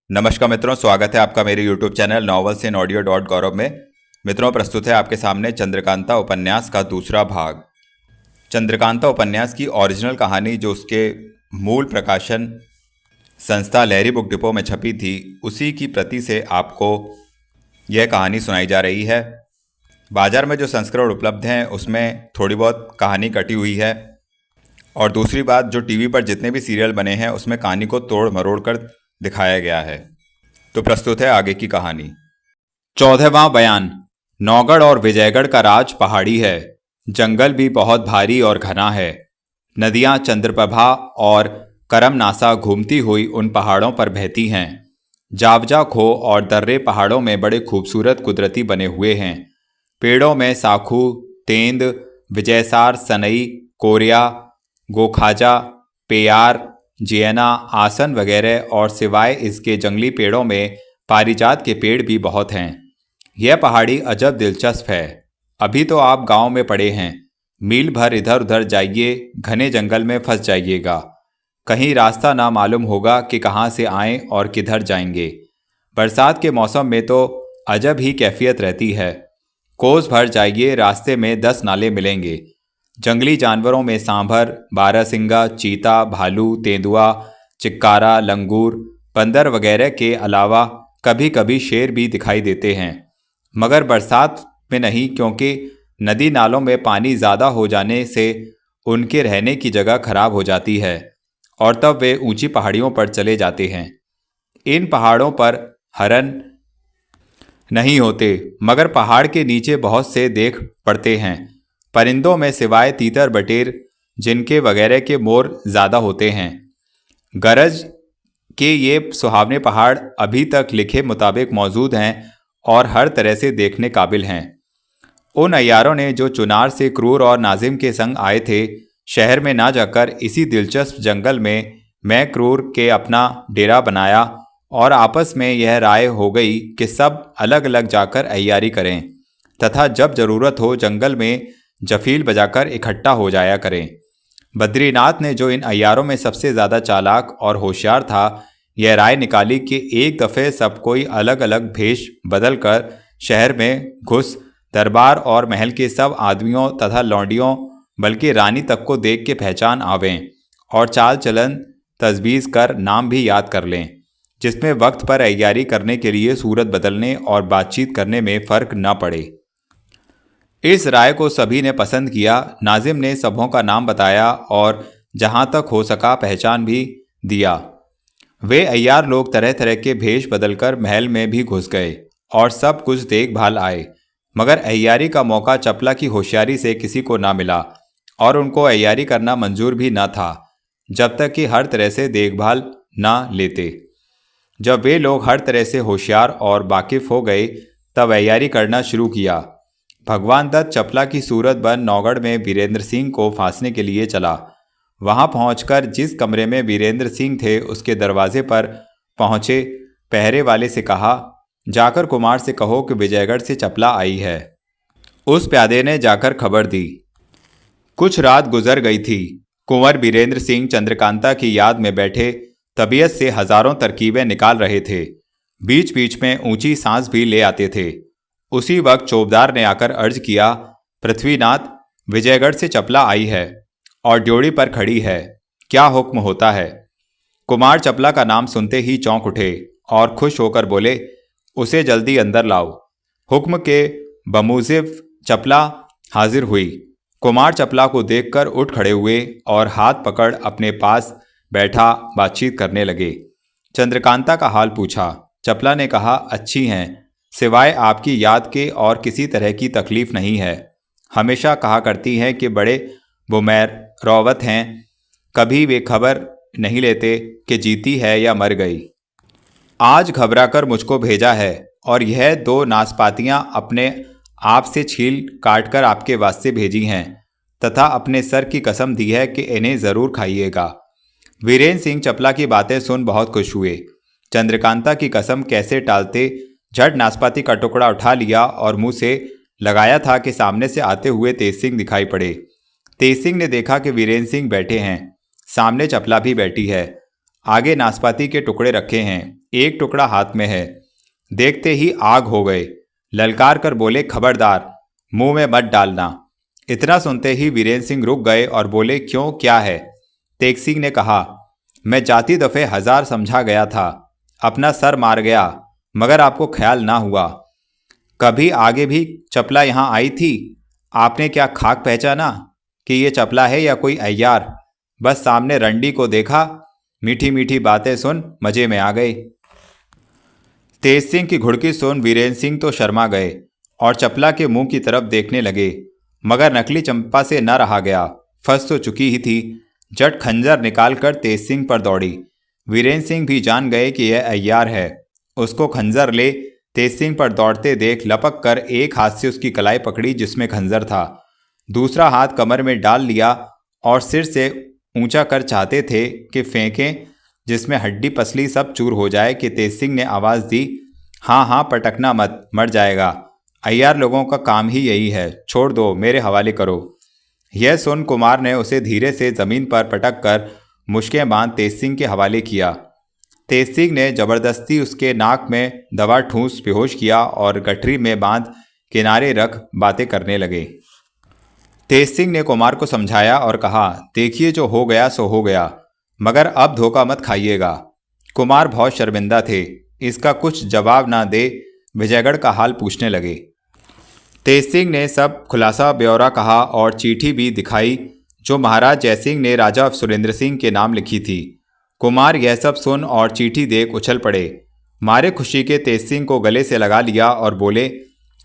नमस्कार मित्रों, स्वागत है आपका मेरे YouTube channel novels in audio dot Gaurav में। मित्रों, प्रस्तुत है आपके सामने चंद्रकांता उपन्यास का दूसरा भाग। चंद्रकांता उपन्यास की ओरिजिनल कहानी जो उसके मूल प्रकाशन संस्था लहरी बुक डिपो में छपी थी, उसी की प्रति से आपको यह कहानी सुनाई जा रही है। बाजार में जो संस्करण उपलब्ध हैं उसमें थोड़ी बहुत कहानी कटी हुई है, और दूसरी बात, जो टीवी पर जितने भी सीरियल बने हैं उसमें कहानी को तोड़ मरोड़ कर दिखाया गया है। तो प्रस्तुत है आगे की कहानी। 14वां बयान। नौगढ़ और विजयगढ़ का राज पहाड़ी है। जंगल भी बहुत भारी और घना है। नदियां चंद्रप्रभा और करमनासा घूमती हुई उन पहाड़ों पर बहती हैं। जावजा खो और दर्रे पहाड़ों में बड़े खूबसूरत कुदरती बने हुए हैं। पेड़ों में साखू, तेंद, विजयसार, सनई, कोरिया, गोखाजा, पेयार, जियना, आसन वगैरह, और सिवाय इसके जंगली पेड़ों में पारिजात के पेड़ भी बहुत हैं। यह पहाड़ी अजब दिलचस्प है। अभी तो आप गांव में पड़े हैं, मील भर इधर उधर जाइए, घने जंगल में फंस जाइएगा। कहीं रास्ता ना मालूम होगा कि कहाँ से आएं और किधर जाएंगे। बरसात के मौसम में तो अजब ही कैफियत रहती है। कोस भर जाइए, रास्ते में 10 नाले मिलेंगे। जंगली जानवरों में सांभर, बारहसिंगा, चीता, भालू, तेंदुआ, चिक्कारा, लंगूर, बंदर वगैरह के अलावा कभी कभी शेर भी दिखाई देते हैं, मगर बरसात में नहीं, क्योंकि नदी नालों में पानी ज़्यादा हो जाने से उनके रहने की जगह खराब हो जाती है, और तब वे ऊंची पहाड़ियों पर चले जाते हैं। इन पहाड़ों पर हरन नहीं होते, मगर पहाड़ के नीचे बहुत से देख पड़ते हैं। परिंदों में सिवाय तीतर बटेर, जिनके वगैरह के मोर ज़्यादा होते हैं। गरज के ये सुहावने पहाड़ अभी तक लिखे मुताबिक मौजूद हैं और हर तरह से देखने काबिल हैं। उन अय्यारों ने जो चुनार से क्रूर और नाजिम के संग आए थे, शहर में ना जाकर इसी दिलचस्प जंगल में मैं क्रूर के अपना डेरा बनाया, और आपस में यह राय हो गई कि सब अलग अलग जाकर अय्यारी करें, तथा जब ज़रूरत हो जंगल में जफील बजाकर इकट्ठा हो जाया करें। बद्रीनाथ ने, जो इन अय्यारों में सबसे ज़्यादा चालाक और होशियार था, यह राय निकाली कि एक दफ़े सब कोई अलग अलग भेष बदल कर शहर में घुस दरबार और महल के सब आदमियों तथा लौंडियों, बल्कि रानी तक को देख के पहचान आवें, और चाल चलन तजवीज़ कर नाम भी याद कर लें, जिसमें वक्त पर अय्यारी करने के लिए सूरत बदलने और बातचीत करने में फ़र्क न पड़े। इस राय को सभी ने पसंद किया। नाजिम ने सबों का नाम बताया और जहाँ तक हो सका पहचान भी दिया। वे अय्यार लोग तरह तरह के भेष बदलकर महल में भी घुस गए और सब कुछ देखभाल आए, मगर अय्यारी का मौका चपला की होशियारी से किसी को ना मिला, और उनको अय्यारी करना मंजूर भी न था जब तक कि हर तरह से देखभाल ना लेते। जब वे लोग हर तरह से होशियार और वाकिफ हो गए, तब अय्यारी करना शुरू किया। भगवान दत्त चपला की सूरत बन नौगढ़ में वीरेंद्र सिंह को फांसने के लिए चला। वहां पहुंचकर जिस कमरे में वीरेंद्र सिंह थे, उसके दरवाजे पर पहुंचे पहरे वाले से कहा, जाकर कुमार से कहो कि विजयगढ़ से चपला आई है। उस प्यादे ने जाकर खबर दी। कुछ रात गुजर गई थी। कुंवर वीरेंद्र सिंह चंद्रकांता की याद में बैठे तबीयत से हजारों तरकीबें निकाल रहे थे। बीच बीच में ऊंची सांस भी ले आते थे। उसी वक्त चौबदार ने आकर अर्ज किया, पृथ्वीनाथ, विजयगढ़ से चपला आई है और ड्योढ़ी पर खड़ी है, क्या हुक्म होता है? कुमार चपला का नाम सुनते ही चौंक उठे और खुश होकर बोले, उसे जल्दी अंदर लाओ। हुक्म के बमूजिब चपला हाजिर हुई। कुमार चपला को देखकर उठ खड़े हुए और हाथ पकड़ अपने पास बैठा बातचीत करने लगे। चंद्रकांता का हाल पूछा। चपला ने कहा, अच्छी हैं, सिवाय आपकी याद के और किसी तरह की तकलीफ नहीं है। हमेशा कहा करती हैं कि बड़े बुमैर रौवत हैं, कभी वे खबर नहीं लेते कि जीती है या मर गई। आज घबरा कर मुझको भेजा है, और यह 2 नाशपातियां अपने आप से छील काट कर आपके वास्ते भेजी हैं, तथा अपने सर की कसम दी है कि इन्हें ज़रूर खाइएगा। वीरेंद्र सिंह चपला की बातें सुन बहुत खुश हुए। चंद्रकांता की कसम कैसे टालते, झट नाशपाती का टुकड़ा उठा लिया और मुंह से लगाया था कि सामने से आते हुए तेज सिंह दिखाई पड़े। तेज सिंह ने देखा कि वीरेंद्र सिंह बैठे हैं, सामने चपला भी बैठी है। आगे नाशपाती के टुकड़े रखे हैं, एक टुकड़ा हाथ में है। देखते ही आग हो गए। ललकार कर बोले, खबरदार, मुंह में मत डालना। इतना सुनते ही वीरेंद्र सिंह रुक गए और बोले, क्यों, क्या है? तेज सिंह ने कहा, मैं जाती दफे 1000 समझा गया था, अपना सर मार गया, मगर आपको ख्याल ना हुआ। कभी आगे भी चपला यहाँ आई थी, आपने क्या खाक पहचाना कि ये चपला है या कोई अय्यार? बस सामने रंडी को देखा, मीठी मीठी बातें सुन मजे में आ गए। तेज सिंह की घुड़की सुन वीरेंद्र सिंह तो शर्मा गए और चपला के मुंह की तरफ देखने लगे, मगर नकली चंपा से न रहा गया। फंस तो चुकी ही थी। झट खंजर निकालकर तेज सिंह पर दौड़ी। वीरेंद्र सिंह भी जान गए कि यह अय्यार है। उसको खंजर ले तेज सिंह पर दौड़ते देख लपक कर एक हाथ से उसकी कलाई पकड़ी जिसमें खंजर था, दूसरा हाथ कमर में डाल लिया और सिर से ऊंचा कर चाहते थे कि फेंकें, जिसमें हड्डी पसली सब चूर हो जाए कि तेज सिंह ने आवाज़ दी, हाँ हाँ, पटकना मत, मर जाएगा। अय्यार लोगों का काम ही यही है, छोड़ दो, मेरे हवाले करो। यह सुन कुमार ने उसे धीरे से ज़मीन पर पटक कर मुश्कें बांध तेज सिंह के हवाले किया। तेज सिंह ने ज़बरदस्ती उसके नाक में दवा ठूंस बेहोश किया और गठरी में बांध किनारे रख बातें करने लगे। तेज सिंह ने कुमार को समझाया और कहा, देखिए, जो हो गया सो हो गया, मगर अब धोखा मत खाइएगा। कुमार बहुत शर्मिंदा थे। इसका कुछ जवाब ना दे विजयगढ़ का हाल पूछने लगे। तेज सिंह ने सब खुलासा ब्यौरा कहा और चिट्ठी भी दिखाई जो महाराज जयसिंह ने राजा सुरेंद्र सिंह के नाम लिखी थी। कुमार यह सब सुन और चिट्ठी देख उछल पड़े। मारे खुशी के तेज सिंह को गले से लगा लिया और बोले,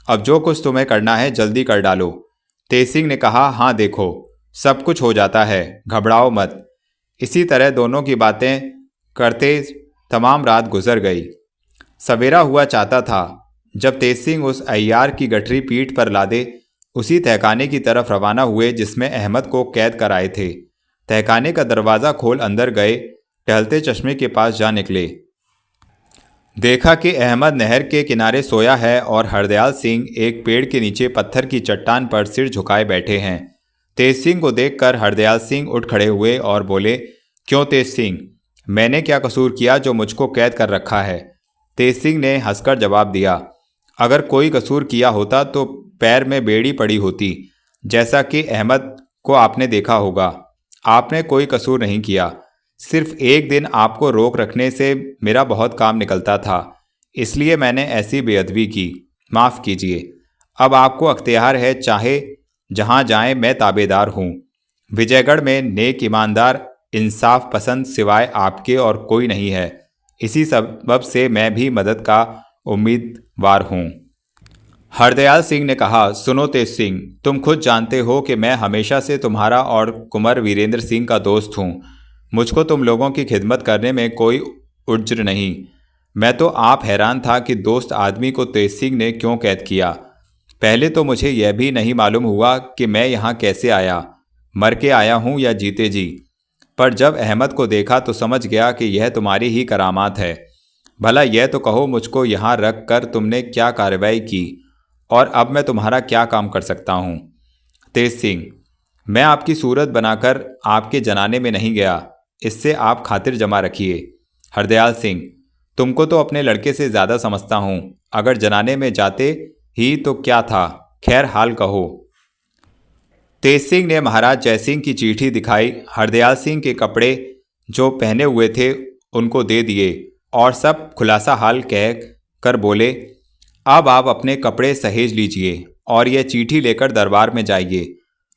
अब जो कुछ तुम्हें करना है जल्दी कर डालो। तेज सिंह ने कहा, हाँ देखो, सब कुछ हो जाता है, घबराओ मत। इसी तरह दोनों की बातें करते तमाम रात गुजर गई। सवेरा हुआ चाहता था जब तेज सिंह उस अय्यार की गठरी पीठ पर लादे उसी तहखाने की तरफ रवाना हुए जिसमें अहमद को कैद कराए थे। तहखाने का दरवाज़ा खोल अंदर गए, टहलते चश्मे के पास जा निकले। देखा कि अहमद नहर के किनारे सोया है और हरदयाल सिंह एक पेड़ के नीचे पत्थर की चट्टान पर सिर झुकाए बैठे हैं। तेज सिंह को देखकर हरदयाल सिंह उठ खड़े हुए और बोले, क्यों तेज सिंह, मैंने क्या कसूर किया जो मुझको कैद कर रखा है? तेज सिंह ने हंसकर जवाब दिया, अगर कोई कसूर किया होता तो पैर में बेड़ी पड़ी होती, जैसा कि अहमद को आपने देखा होगा। आपने कोई कसूर नहीं किया, सिर्फ एक दिन आपको रोक रखने से मेरा बहुत काम निकलता था, इसलिए मैंने ऐसी बेअदबी की, माफ़ कीजिए। अब आपको अख्तियार है, चाहे जहाँ जाएं मैं ताबेदार हूँ। विजयगढ़ में नेक, ईमानदार, इंसाफ पसंद सिवाय आपके और कोई नहीं है। इसी सबब से मैं भी मदद का उम्मीदवार हूँ। हरदयाल सिंह ने कहा, सुनो तेज सिंह, तुम खुद जानते हो कि मैं हमेशा से तुम्हारा और कुंवर वीरेंद्र सिंह का दोस्त हूँ। मुझको तुम लोगों की खिदमत करने में कोई उज्र नहीं। मैं तो आप हैरान था कि दोस्त आदमी को तेज सिंह ने क्यों कैद किया। पहले तो मुझे यह भी नहीं मालूम हुआ कि मैं यहाँ कैसे आया, मर के आया हूँ या जीते जी। पर जब अहमद को देखा तो समझ गया कि यह तुम्हारी ही करामात है। भला यह तो कहो, मुझको यहाँ रख कर तुमने क्या कार्रवाई की और अब मैं तुम्हारा क्या काम कर सकता हूँ? तेज सिंह, मैं आपकी सूरत बनाकर आपके जनाने में नहीं गया, इससे आप खातिर जमा रखिए। हरदयाल सिंह, तुमको तो अपने लड़के से ज़्यादा समझता हूँ, अगर जनाने में जाते ही तो क्या था, खैर हाल कहो। तेज सिंह ने महाराज जयसिंह की चिट्ठी दिखाई। हरदयाल सिंह के कपड़े जो पहने हुए थे उनको दे दिए और सब खुलासा हाल कह कर बोले, अब आप अपने कपड़े सहेज लीजिए और यह चिट्ठी लेकर दरबार में जाइए।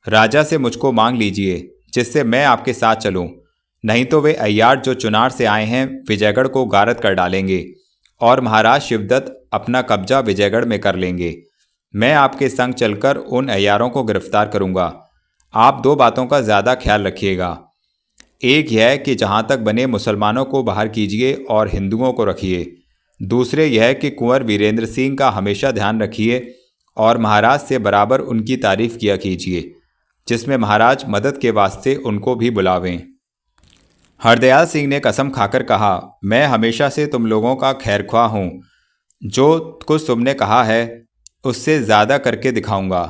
राजा से मुझको मांग लीजिए जिससे मैं आपके साथ चलूं, नहीं तो वे अय्यार जो चुनार से आए हैं विजयगढ़ को गारद कर डालेंगे और महाराज शिवदत्त अपना कब्जा विजयगढ़ में कर लेंगे। मैं आपके संग चलकर उन अय्यारों को गिरफ्तार करूंगा। आप दो बातों का ज़्यादा ख्याल रखिएगा। एक यह कि जहाँ तक बने मुसलमानों को बाहर कीजिए और हिंदुओं को रखिए। दूसरे यह कि कुंवर वीरेंद्र सिंह का हमेशा ध्यान रखिए और महाराज से बराबर उनकी तारीफ़ किया कीजिए, जिसमें महाराज मदद के वास्ते उनको भी बुलावें। हरदयाल सिंह ने कसम खाकर कहा, मैं हमेशा से तुम लोगों का खैरख्वाह हूँ। जो कुछ तुमने कहा है उससे ज़्यादा करके दिखाऊंगा।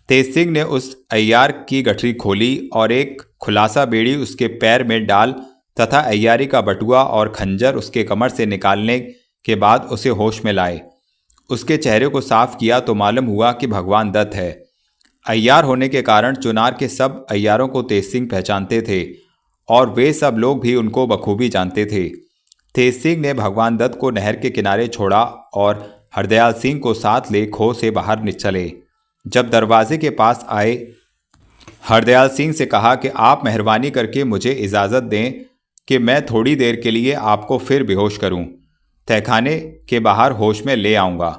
तेज सिंह ने उस अय्यार की गठरी खोली और एक खुलासा बेड़ी उसके पैर में डाल तथा अय्यारी का बटुआ और खंजर उसके कमर से निकालने के बाद उसे होश में लाए। उसके चेहरे को साफ किया तो मालूम हुआ कि भगवान दत्त है। अय्यार होने के कारण चुनार के सब अय्यारों को तेज सिंह पहचानते थे और वे सब लोग भी उनको बखूबी जानते थे। तेज सिंह ने भगवान दत्त को नहर के किनारे छोड़ा और हरदयाल सिंह को साथ ले खो से बाहर चले। जब दरवाजे के पास आए, हरदयाल सिंह से कहा कि आप मेहरबानी करके मुझे इजाज़त दें कि मैं थोड़ी देर के लिए आपको फिर बेहोश करूं, तहखाने के बाहर होश में ले आऊँगा।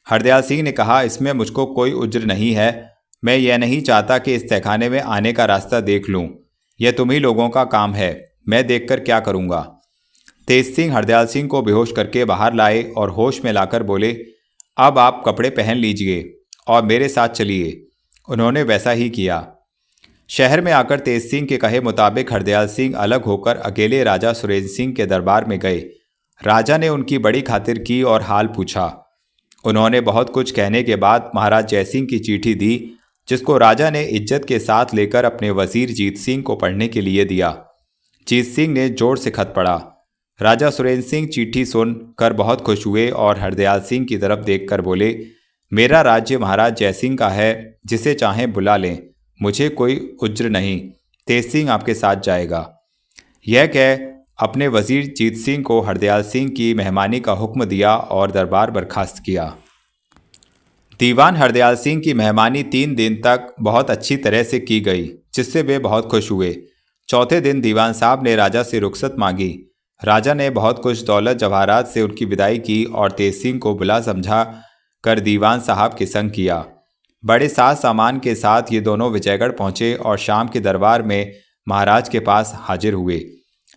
हरदयाल सिंह ने कहा, इसमें मुझको कोई उज्र नहीं है। मैं यह नहीं चाहता कि इस तहखाने में आने का रास्ता देख लूँ। यह तुम्ही लोगों का काम है, मैं देखकर क्या करूँगा। तेज सिंह हरदयाल सिंह को बेहोश करके बाहर लाए और होश में लाकर बोले, अब आप कपड़े पहन लीजिए और मेरे साथ चलिए। उन्होंने वैसा ही किया। शहर में आकर तेज सिंह के कहे मुताबिक हरदयाल सिंह अलग होकर अकेले राजा सुरेंद्र सिंह के दरबार में गए। राजा ने उनकी बड़ी खातिर की और हाल पूछा। उन्होंने बहुत कुछ कहने के बाद महाराज जयसिंह की चिट्ठी दी, जिसको राजा ने इज्जत के साथ लेकर अपने वजीर जीत सिंह को पढ़ने के लिए दिया। जीत सिंह ने जोर से खत पढ़ा। राजा सुरेंद्र सिंह चिट्ठी सुनकर बहुत खुश हुए और हरदयाल सिंह की तरफ देखकर बोले, मेरा राज्य महाराज जयसिंह का है, जिसे चाहें बुला लें, मुझे कोई उज्र नहीं। तेज सिंह आपके साथ जाएगा। यह कह अपने वजीर जीत सिंह को हरदयाल सिंह की मेहमानी का हुक्म दिया और दरबार बर्खास्त किया। दीवान हरदयाल सिंह की मेहमानी 3 दिन तक बहुत अच्छी तरह से की गई, जिससे वे बहुत खुश हुए। चौथे दिन दीवान साहब ने राजा से रुखसत मांगी। राजा ने बहुत कुछ दौलत जवाहरात से उनकी विदाई की और तेज सिंह को बुला समझा कर दीवान साहब के संग किया। बड़े साज सामान के साथ ये दोनों विजयगढ़ पहुँचे और शाम के दरबार में महाराज के पास हाजिर हुए।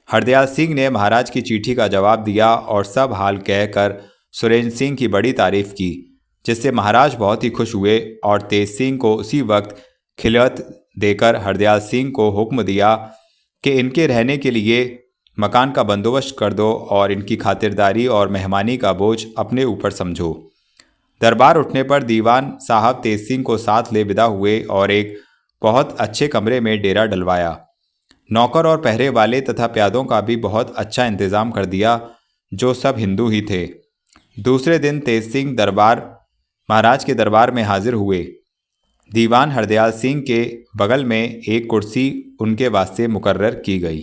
हरदयाल सिंह ने महाराज की चिट्ठी का जवाब दिया और सब हाल कहकर सुरेंद्र सिंह की बड़ी तारीफ की, जिससे महाराज बहुत ही खुश हुए और तेज सिंह को उसी वक्त खिलत देकर हरदयाल सिंह को हुक्म दिया कि इनके रहने के लिए मकान का बंदोबस्त कर दो और इनकी खातिरदारी और मेहमानी का बोझ अपने ऊपर समझो। दरबार उठने पर दीवान साहब तेज सिंह को साथ ले विदा हुए और एक बहुत अच्छे कमरे में डेरा डलवाया। नौकर और पहरे वाले तथा प्यादों का भी बहुत अच्छा इंतजाम कर दिया, जो सब हिंदू ही थे। दूसरे दिन तेज सिंह महाराज के दरबार में हाजिर हुए। दीवान हरदयाल सिंह के बगल में एक कुर्सी उनके वास्ते मुकर्रर की गई।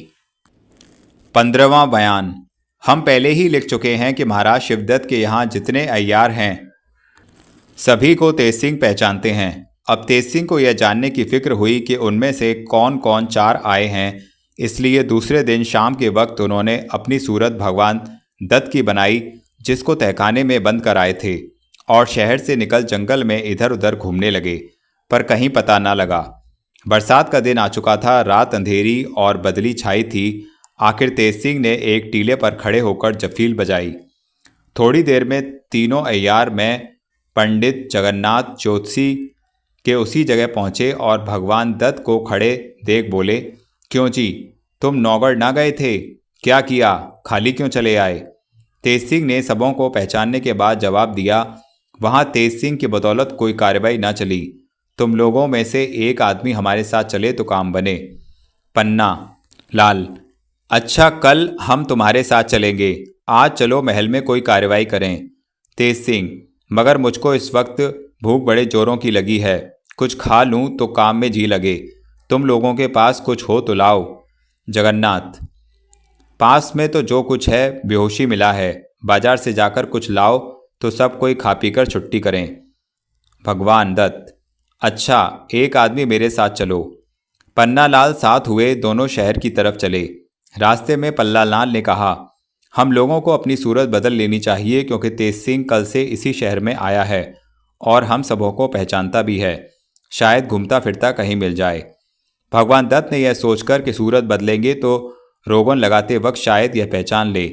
15वां बयान। हम पहले ही लिख चुके हैं कि महाराज शिवदत्त के यहाँ जितने अय्यार हैं सभी को तेज सिंह पहचानते हैं। अब तेज सिंह को यह जानने की फिक्र हुई कि उनमें से कौन कौन 4 आए हैं, इसलिए दूसरे दिन शाम के वक्त उन्होंने अपनी सूरत भगवान दत्त की बनाई, जिसको तहखाने में बंद कर आए थे, और शहर से निकल जंगल में इधर उधर घूमने लगे, पर कहीं पता न लगा। बरसात का दिन आ चुका था, रात अंधेरी और बदली छाई थी। आखिर तेज सिंह ने एक टीले पर खड़े होकर जफील बजाई। थोड़ी देर में तीनों अय्यार में पंडित जगन्नाथ ज्योतिषी के उसी जगह पहुँचे और भगवान दत्त को खड़े देख बोले, क्यों जी, तुम नौगढ़ ना गए थे? क्या किया? खाली क्यों चले आए? तेज सिंह ने सबों को पहचानने के बाद जवाब दिया, वहाँ तेज सिंह की बदौलत कोई कार्रवाई ना चली। तुम लोगों में से एक आदमी हमारे साथ चले तो काम बने। पन्ना लाल, अच्छा, कल हम तुम्हारे साथ चलेंगे। आज चलो महल में कोई कार्रवाई करें। तेज सिंह, मगर मुझको इस वक्त भूख बड़े जोरों की लगी है, कुछ खा लूं तो काम में जी लगे। तुम लोगों के पास कुछ हो तो लाओ। जगन्नाथ, पास में तो जो कुछ है बेहोशी मिला है, बाजार से जाकर कुछ लाओ तो सब कोई खा पी कर छुट्टी करें। भगवान दत्त, अच्छा, एक आदमी मेरे साथ चलो। पन्ना लाल साथ हुए दोनों शहर की तरफ चले। रास्ते में पल्ला लाल ने कहा, हम लोगों को अपनी सूरत बदल लेनी चाहिए, क्योंकि तेज सिंह कल से इसी शहर में आया है और हम सबों को पहचानता भी है। शायद घूमता फिरता कहीं मिल जाए। भगवान दत्त ने यह सोचकर कि सूरत बदलेंगे तो रोगन लगाते वक्त शायद यह पहचान ले,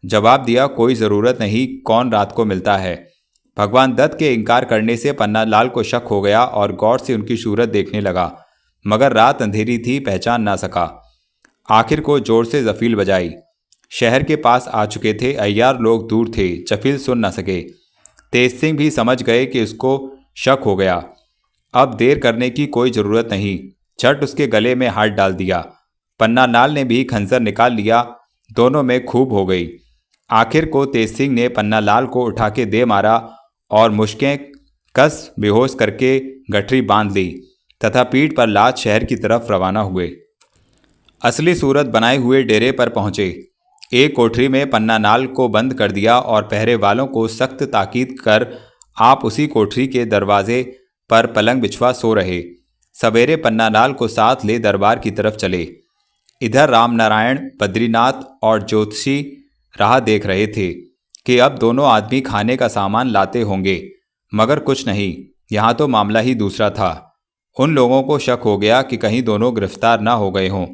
जवाब दिया, कोई ज़रूरत नहीं, कौन रात को मिलता है। भगवान दत्त के इनकार करने से पन्ना लाल को शक हो गया और गौर से उनकी सूरत देखने लगा, मगर रात अंधेरी थी, पहचान ना सका। आखिर को जोर से जफील बजाई। शहर के पास आ चुके थे, अय्यार लोग दूर थे, जफील सुन न सके। तेज सिंह भी समझ गए कि उसको शक हो गया। अब देर करने की कोई ज़रूरत नहीं, झट उसके गले में हाथ डाल दिया। पन्नालाल ने भी खंजर निकाल लिया। दोनों में खूब हो गई। आखिर को तेज सिंह ने पन्नालाल को उठा के दे मारा और मुश्कें कस बेहोश करके गठरी बांध ली तथा पीठ पर लाद शहर की तरफ रवाना हुए। असली सूरत बनाए हुए डेरे पर पहुंचे। एक कोठरी में पन्नालाल को बंद कर दिया और पहरे वालों को सख्त ताकीद कर आप उसी कोठरी के दरवाजे पर पलंग बिछवा सो रहे। सवेरे पन्नालाल को साथ ले दरबार की तरफ चले। इधर रामनारायण, बद्रीनाथ और ज्योतिषी राह देख रहे थे कि अब दोनों आदमी खाने का सामान लाते होंगे, मगर कुछ नहीं। यहाँ तो मामला ही दूसरा था। उन लोगों को शक हो गया कि कहीं दोनों गिरफ्तार ना हो गए हों,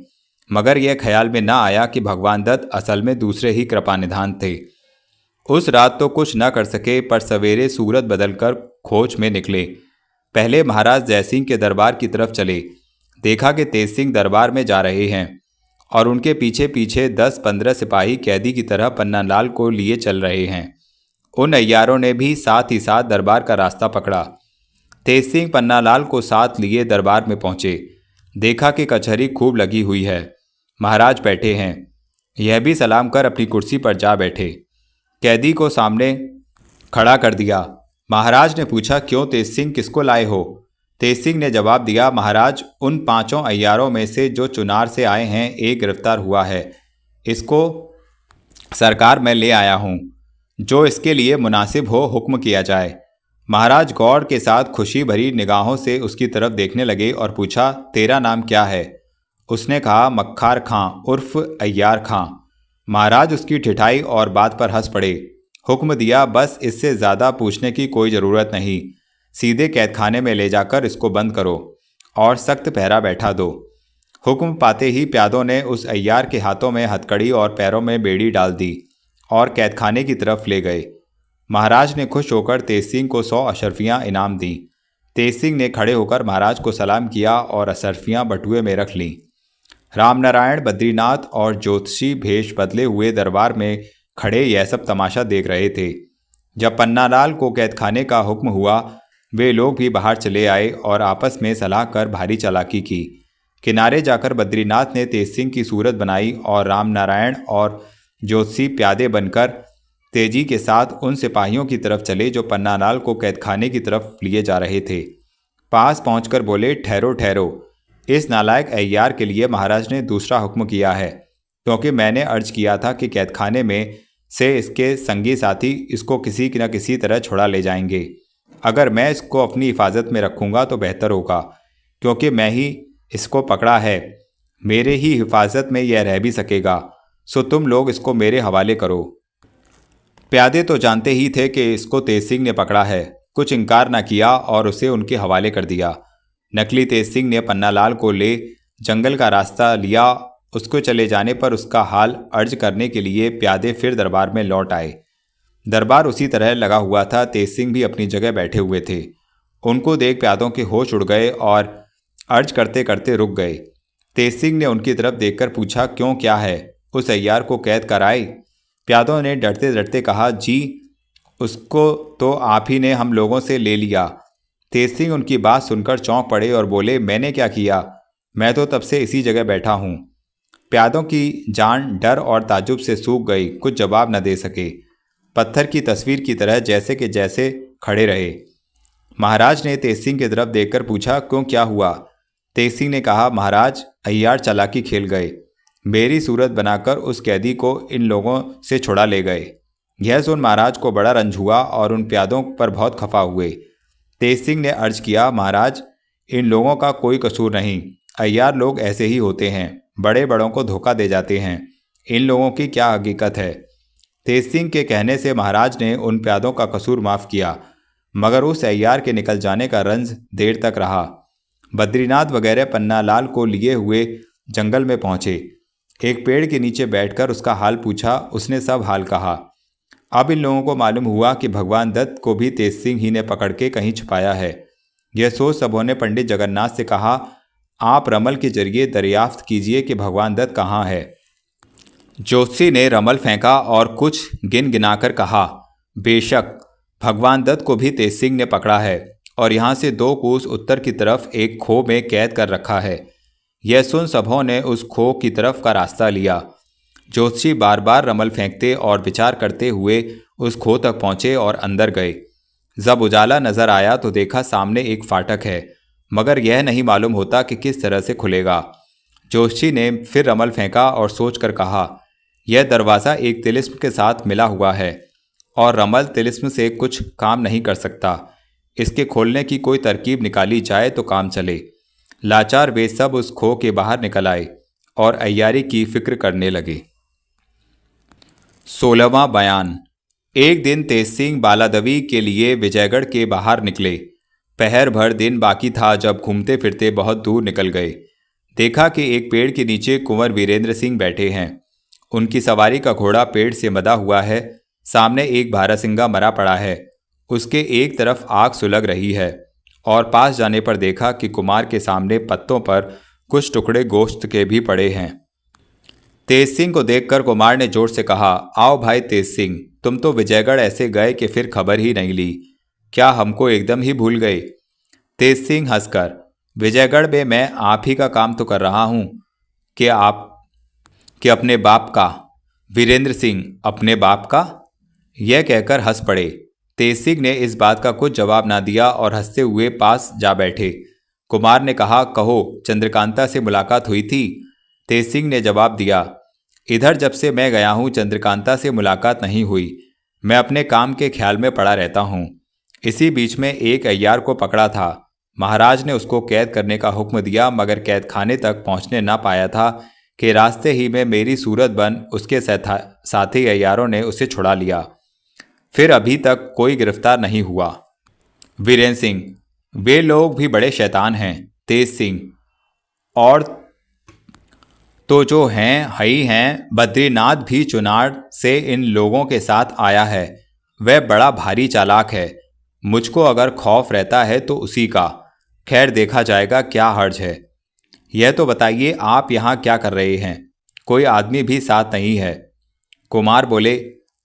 मगर यह ख्याल में ना आया कि भगवान दत्त असल में दूसरे ही कृपानिधान थे। उस रात तो कुछ न कर सके, पर सवेरे सूरत बदलकर खोज में निकले। पहले महाराज जयसिंह के दरबार की तरफ चले। देखा कि तेज सिंह दरबार में जा रहे हैं और उनके पीछे पीछे 10-15 सिपाही कैदी की तरह पन्नालाल को लिए चल रहे हैं। उन अय्यारों ने भी साथ ही साथ दरबार का रास्ता पकड़ा। तेज सिंह पन्नालाल को साथ लिए दरबार में पहुंचे। देखा कि कचहरी खूब लगी हुई है। महाराज बैठे हैं। यह भी सलाम कर अपनी कुर्सी पर जा बैठे। कैदी को सामने खड़ा कर दिया। महाराज ने पूछा, क्यों तेज सिंह, किसको लाए हो? तेज सिंह ने जवाब दिया, महाराज, उन 5 अय्यारों में से जो चुनार से आए हैं एक गिरफ्तार हुआ है। इसको सरकार में ले आया हूँ। जो इसके लिए मुनासिब हो हुक्म किया जाए। महाराज गौर के साथ खुशी भरी निगाहों से उसकी तरफ देखने लगे और पूछा, तेरा नाम क्या है? उसने कहा, मक्खार खां उर्फ अय्यार खां। महाराज उसकी ठिठाई और बात पर हंस पड़े। हुक्म दिया, बस इससे ज़्यादा पूछने की कोई ज़रूरत नहीं। सीधे कैदखाने में ले जाकर इसको बंद करो और सख्त पहरा बैठा दो। हुक्म पाते ही प्यादों ने उस अय्यार के हाथों में हथकड़ी और पैरों में बेड़ी डाल दी और कैदखाने की तरफ ले गए। महाराज ने खुश होकर तेज सिंह को 100 अशर्फियाँ इनाम दी। तेज सिंह ने खड़े होकर महाराज को सलाम किया और अशर्फियाँ बटुए में रख लीं। रामनारायण, बद्रीनाथ और ज्योतिषी भेष बदले हुए दरबार में खड़े यह सब तमाशा देख रहे थे। जब पन्नालाल को कैदखाने का हुक्म हुआ, वे लोग भी बाहर चले आए और आपस में सलाह कर भारी चालाकी की। किनारे जाकर बद्रीनाथ ने तेज सिंह की सूरत बनाई और रामनारायण और ज्योतिषी प्यादे बनकर तेजी के साथ उन सिपाहियों की तरफ चले जो पन्नालाल को कैदखाने की तरफ लिए जा रहे थे। पास पहुंचकर बोले, ठहरो ठहरो, इस नालायक अय्यार के लिए महाराज ने दूसरा हुक्म किया है, क्योंकि मैंने अर्ज किया था कि कैदखाने में से इसके संगी साथी इसको किसी न किसी तरह छुड़ा ले जाएंगे। अगर मैं इसको अपनी हिफाजत में रखूँगा तो बेहतर होगा, क्योंकि मैं ही इसको पकड़ा है। मेरे ही हिफाजत में यह रह भी सकेगा, सो तुम लोग इसको मेरे हवाले करो। प्यादे तो जानते ही थे कि इसको तेज सिंह ने पकड़ा है। कुछ इनकार न किया और उसे उनके हवाले कर दिया। नकली तेज सिंह ने पन्नालाल को ले जंगल का रास्ता लिया। उसको चले जाने पर उसका हाल अर्ज करने के लिए प्यादे फिर दरबार में लौट आए। दरबार उसी तरह लगा हुआ था। तेज सिंह भी अपनी जगह बैठे हुए थे। उनको देख प्यादों के होश उड़ गए और अर्ज करते करते रुक गए। तेज सिंह ने उनकी तरफ देखकर पूछा, क्यों, क्या है? उस अय्यार को कैद कराए? प्यादों ने डरते डरते कहा, जी, उसको तो आप ही ने हम लोगों से ले लिया। तेज सिंह उनकी बात सुनकर चौंक पड़े और बोले, मैंने क्या किया? मैं तो तब से इसी जगह बैठा हूँ। प्यादों की जान डर और ताज्जुब से सूख गई। कुछ जवाब न दे सके। पत्थर की तस्वीर की तरह जैसे के जैसे खड़े रहे। महाराज ने तेज सिंह की तरफ देखकर पूछा, क्यों, क्या हुआ? तेज सिंह ने कहा, महाराज, अय्यार चालाकी खेल गए। मेरी सूरत बनाकर उस कैदी को इन लोगों से छुड़ा ले गए। यह सुन महाराज को बड़ा रंज हुआ और उन प्यादों पर बहुत खफा हुए। तेज सिंह ने अर्ज किया, महाराज, इन लोगों का कोई कसूर नहीं। अय्यार लोग ऐसे ही होते हैं, बड़े बड़ों को धोखा दे जाते हैं। इन लोगों की क्या हकीकत है? तेज सिंह के कहने से महाराज ने उन प्यादों का कसूर माफ़ किया, मगर उस अय्यार के निकल जाने का रंज देर तक रहा। बद्रीनाथ वगैरह पन्नालाल को लिए हुए जंगल में पहुँचे। एक पेड़ के नीचे बैठकर उसका हाल पूछा। उसने सब हाल कहा। अब इन लोगों को मालूम हुआ कि भगवान दत्त को भी तेज सिंह ही ने पकड़ के कहीं छुपाया है। यह सोच सबों ने पंडित जगन्नाथ से कहा, आप रमल के जरिए दरियाफ्त कीजिए कि भगवान दत्त कहाँ है। ज्योतिषी ने रमल फेंका और कुछ गिन गिनाकर कहा, बेशक भगवान दत्त को भी तेज सिंह ने पकड़ा है और यहाँ से 2 कोस उत्तर की तरफ एक खो में कैद कर रखा है। यह सुन सबों ने उस खो की तरफ का रास्ता लिया। ज्योतिषी बार बार रमल फेंकते और विचार करते हुए उस खो तक पहुंचे और अंदर गए। जब उजाला नजर आया तो देखा सामने एक फाटक है, मगर यह नहीं मालूम होता कि किस तरह से खुलेगा। ज्योतिषी ने फिर रमल फेंका और सोचकर कहा, यह दरवाज़ा एक तिलिस्म के साथ मिला हुआ है और रमल तिलिस्म से कुछ काम नहीं कर सकता। इसके खोलने की कोई तरकीब निकाली जाए तो काम चले। लाचार वे सब उस खो के बाहर निकल आए और अय्यारी की फिक्र करने लगे। 16वां बयान। एक दिन तेज सिंह बालादवी के लिए विजयगढ़ के बाहर निकले। पहर भर दिन बाकी था जब घूमते फिरते बहुत दूर निकल गए। देखा कि एक पेड़ के नीचे कुंवर वीरेंद्र सिंह बैठे हैं। उनकी सवारी का घोड़ा पेड़ से बंधा हुआ है। सामने एक बारहसिंगा मरा पड़ा है। उसके एक तरफ आग सुलग रही है और पास जाने पर देखा कि कुमार के सामने पत्तों पर कुछ टुकड़े गोश्त के भी पड़े हैं। तेज सिंह को देखकर कुमार ने जोर से कहा, आओ भाई तेज सिंह, तुम तो विजयगढ़ ऐसे गए कि फिर खबर ही नहीं ली। क्या हमको एकदम ही भूल गए? तेज सिंह हंसकर, विजयगढ़ में मैं आप ही का काम तो कर रहा हूँ कि अपने बाप का। वीरेंद्र सिंह, अपने बाप का? यह कहकर हंस पड़े। तेज सिंह ने इस बात का कुछ जवाब ना दिया और हंसते हुए पास जा बैठे। कुमार ने कहा, कहो चंद्रकांता से मुलाकात हुई थी? तेज सिंह ने जवाब दिया, इधर जब से मैं गया हूँ चंद्रकांता से मुलाकात नहीं हुई। मैं अपने काम के ख्याल में पड़ा रहता हूँ। इसी बीच में एक अय्यार को पकड़ा था। महाराज ने उसको कैद करने का हुक्म दिया, मगर कैद खाने तक पहुँचने ना पाया था कि रास्ते ही में मेरी सूरत बन उसके साथी अय्यारों ने उसे छुड़ा लिया। फिर अभी तक कोई गिरफ्तार नहीं हुआ। वीरेंद्र सिंह, वे लोग भी बड़े शैतान हैं। तेज सिंह, और तो जो हैं हई हैं, बद्रीनाथ भी चुनार से इन लोगों के साथ आया है। वह बड़ा भारी चालाक है। मुझको अगर खौफ रहता है तो उसी का। खैर देखा जाएगा, क्या हर्ज है। यह तो बताइए आप यहाँ क्या कर रहे हैं? कोई आदमी भी साथ नहीं है? कुमार बोले,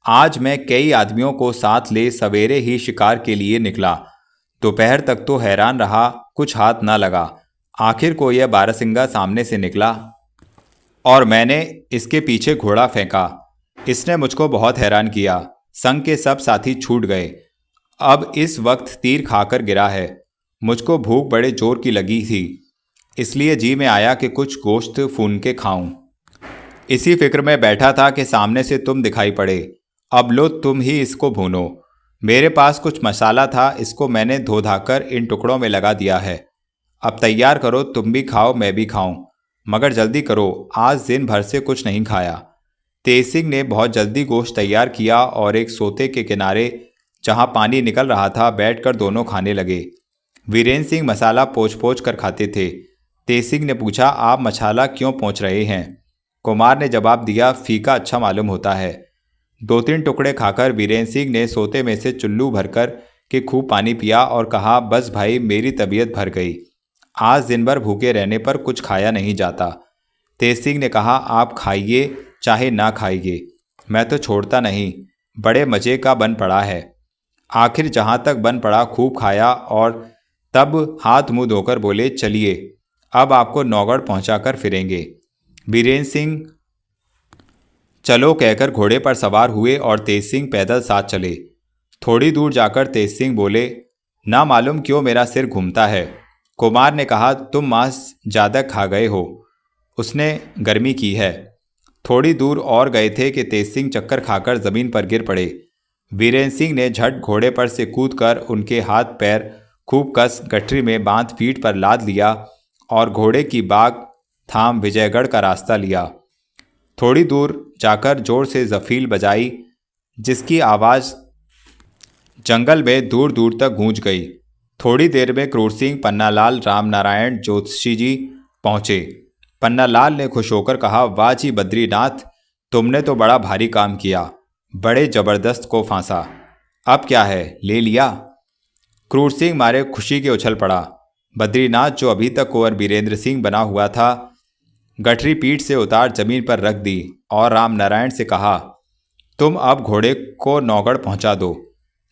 आज मैं कई आदमियों को साथ ले सवेरे ही शिकार के लिए निकला। दोपहर तक तो हैरान रहा, कुछ हाथ ना लगा। आखिर को यह बारहसिंगा सामने से निकला और मैंने इसके पीछे घोड़ा फेंका। इसने मुझको बहुत हैरान किया। संग के सब साथी छूट गए। अब इस वक्त तीर खाकर गिरा है। मुझको भूख बड़े जोर की लगी थी, इसलिए जी में आया कि कुछ गोश्त फून के खाऊं। इसी फिक्र में बैठा था कि सामने से तुम दिखाई पड़े। अब लो तुम ही इसको भूनो। मेरे पास कुछ मसाला था, इसको मैंने धो धाकर इन टुकड़ों में लगा दिया है। अब तैयार करो, तुम भी खाओ मैं भी खाऊं, मगर जल्दी करो, आज दिन भर से कुछ नहीं खाया। तेज सिंह ने बहुत जल्दी गोश्त तैयार किया और एक सोते के किनारे जहां पानी निकल रहा था बैठकर दोनों खाने लगे। वीरेंद्र सिंह मसाला पोंछ पोंछ कर खाते थे। तेज सिंह ने पूछा, आप मसाला क्यों पोंछ रहे हैं? कुमार ने जवाब दिया, फीका अच्छा मालूम होता है। 2-3 टुकड़े खाकर वीरेंद्र सिंह ने सोते में से चुल्लू भरकर के खूब पानी पिया और कहा, बस भाई मेरी तबीयत भर गई। आज दिन भर भूखे रहने पर कुछ खाया नहीं जाता। तेज सिंह ने कहा, आप खाइए चाहे ना खाइए, मैं तो छोड़ता नहीं। बड़े मज़े का बन पड़ा है। आखिर जहाँ तक बन पड़ा खूब खाया और तब हाथ मुंह धोकर बोले, चलिए अब आपको नौगढ़ पहुँचाकर फिरेंगे। वीरेंद्र सिंह चलो कहकर घोड़े पर सवार हुए और तेज सिंह पैदल साथ चले। थोड़ी दूर जाकर तेज सिंह बोले, ना मालूम क्यों मेरा सिर घूमता है। कुमार ने कहा, तुम मांस ज़्यादा खा गए हो, उसने गर्मी की है। थोड़ी दूर और गए थे कि तेज सिंह चक्कर खाकर ज़मीन पर गिर पड़े। वीरेंद्र सिंह ने झट घोड़े पर से कूदकर उनके हाथ पैर खूब कस गठरी में बांध पीठ पर लाद लिया और घोड़े की बाग थाम विजयगढ़ का रास्ता लिया। थोड़ी दूर जाकर जोर से जफील बजाई, जिसकी आवाज़ जंगल में दूर दूर तक गूंज गई। थोड़ी देर में क्रूर सिंह, पन्नालाल, रामनारायण ज्योतिषी जी पहुँचे। पन्नालाल ने खुश होकर कहा, वाह जी बद्रीनाथ, तुमने तो बड़ा भारी काम किया, बड़े जबरदस्त को फांसा। अब क्या है, ले लिया? क्रूर सिंह मारे खुशी के उछल पड़ा। बद्रीनाथ, जो अभी तक कुंवर वीरेंद्र सिंह बना हुआ था, गठरी पीठ से उतार जमीन पर रख दी और रामनारायण से कहा, तुम अब घोड़े को नौगढ़ पहुंचा दो।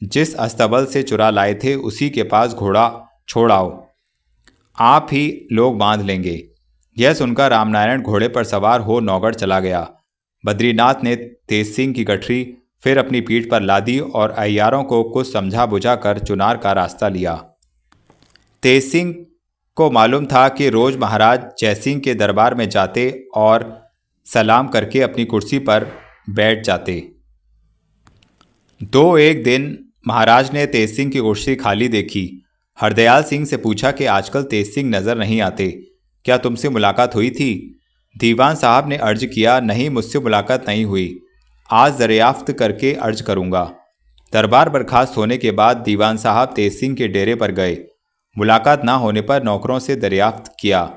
जिस अस्तबल से चुरा लाए थे उसी के पास घोड़ा छोड़ आओ, आप ही लोग बांध लेंगे। यह सुनकर रामनारायण घोड़े पर सवार हो नौगढ़ चला गया। बद्रीनाथ ने तेज सिंह की गठरी फिर अपनी पीठ पर लादी और अय्यारों को कुछ समझा बुझा कर चुनार का रास्ता लिया। तेज सिंह को मालूम था कि रोज महाराज जयसिंह के दरबार में जाते और सलाम करके अपनी कुर्सी पर बैठ जाते। एक दिन महाराज ने तेज सिंह की कुर्सी खाली देखी। हरदयाल सिंह से पूछा कि आजकल तेज सिंह नजर नहीं आते, क्या तुमसे मुलाकात हुई थी? दीवान साहब ने अर्ज किया, नहीं, मुझसे मुलाकात नहीं हुई। आज दरियाफ्त करके अर्ज करूंगा। दरबार बर्खास्त होने के बाद दीवान साहब तेज सिंह के डेरे पर गए। मुलाकात ना होने पर नौकरों से दरियाफ्त किया।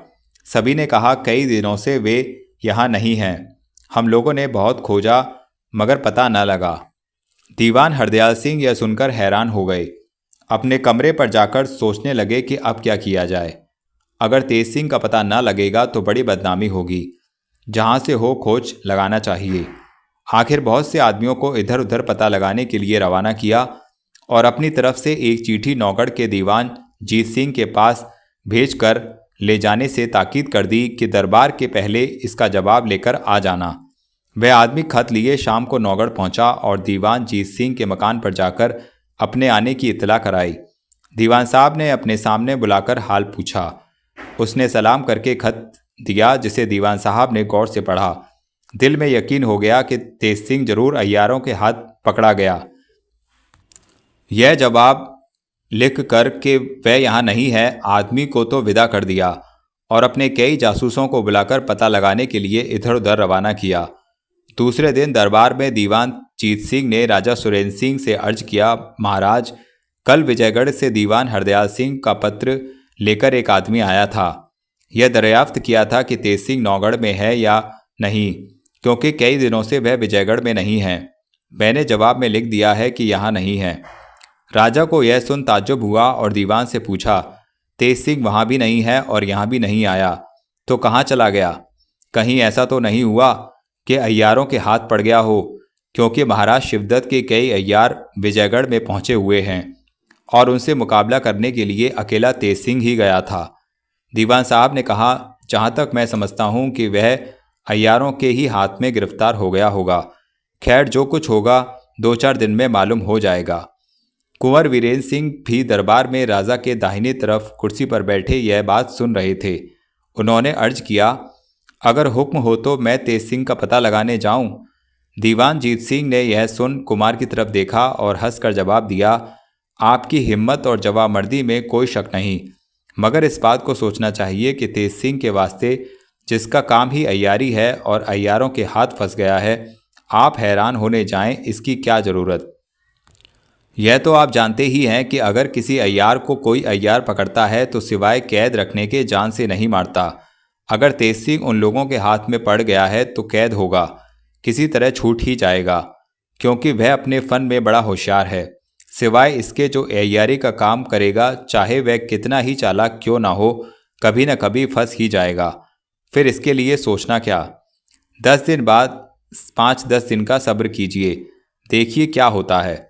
सभी ने कहा कई दिनों से वे यहाँ नहीं हैं। हम लोगों ने बहुत खोजा मगर पता न लगा। दीवान हरदयाल सिंह यह सुनकर हैरान हो गए। अपने कमरे पर जाकर सोचने लगे कि अब क्या किया जाए। अगर तेज सिंह का पता न लगेगा तो बड़ी बदनामी होगी। जहाँ से हो खोज लगाना चाहिए। आखिर बहुत से आदमियों को इधर उधर पता लगाने के लिए रवाना किया और अपनी तरफ से एक चिट्ठी नौगढ़ के दीवान जीत सिंह के पास भेजकर ले जाने से ताकीद कर दी कि दरबार के पहले इसका जवाब लेकर आ जाना। वह आदमी खत लिए शाम को नौगढ़ पहुंचा और दीवान जीत सिंह के मकान पर जाकर अपने आने की इत्तला कराई। दीवान साहब ने अपने सामने बुलाकर हाल पूछा। उसने सलाम करके खत दिया, जिसे दीवान साहब ने गौर से पढ़ा। दिल में यकीन हो गया कि तेज सिंह जरूर अय्यारों के हाथ पकड़ा गया। यह जवाब लिख कर कि वह यहाँ नहीं है, आदमी को तो विदा कर दिया और अपने कई जासूसों को बुलाकर पता लगाने के लिए इधर उधर रवाना किया। दूसरे दिन दरबार में दीवान जीत सिंह ने राजा सुरेंद्र सिंह से अर्ज किया, महाराज, कल विजयगढ़ से दीवान हरदयाल सिंह का पत्र लेकर एक आदमी आया था। यह दरियाफ्त किया था कि तेज सिंह नौगढ़ में है या नहीं, क्योंकि कई दिनों से वह विजयगढ़ में नहीं है। मैंने जवाब में लिख दिया है कि यहाँ नहीं है। राजा को यह सुन ताज्जुब हुआ और दीवान से पूछा, तेज सिंह वहाँ भी नहीं है और यहाँ भी नहीं आया, तो कहाँ चला गया? कहीं ऐसा तो नहीं हुआ कि अय्यारों के हाथ पड़ गया हो, क्योंकि महाराज शिवदत्त के कई अय्यार विजयगढ़ में पहुँचे हुए हैं और उनसे मुकाबला करने के लिए अकेला तेज सिंह ही गया था। दीवान साहब ने कहा, जहाँ तक मैं समझता हूँ कि वह अय्यारों के ही हाथ में गिरफ्तार हो गया होगा। खैर, जो कुछ होगा 2-4 दिन में मालूम हो जाएगा। कुंवर वीरेंद्र सिंह भी दरबार में राजा के दाहिनी तरफ कुर्सी पर बैठे यह बात सुन रहे थे। उन्होंने अर्ज किया, अगर हुक्म हो तो मैं तेज सिंह का पता लगाने जाऊं। दीवान जीत सिंह ने यह सुन कुमार की तरफ देखा और हंसकर जवाब दिया, आपकी हिम्मत और जवाबमर्दी में कोई शक नहीं, मगर इस बात को सोचना चाहिए कि तेज सिंह के वास्ते जिसका काम ही अय्यारी है और अय्यारों के हाथ फंस गया है, आप हैरान होने जाएं, इसकी क्या ज़रूरत? यह तो आप जानते ही हैं कि अगर किसी अय्यार को कोई अय्यार पकड़ता है तो सिवाय कैद रखने के जान से नहीं मारता। अगर तेज सिंह उन लोगों के हाथ में पड़ गया है तो कैद होगा, किसी तरह छूट ही जाएगा, क्योंकि वह अपने फन में बड़ा होशियार है। सिवाय इसके जो अय्यारी का काम करेगा, चाहे वह कितना ही चालाक क्यों ना हो, कभी न कभी फंस ही जाएगा। फिर इसके लिए सोचना क्या? 10 दिन बाद 5-10 दिन का सब्र कीजिए, देखिए क्या होता है।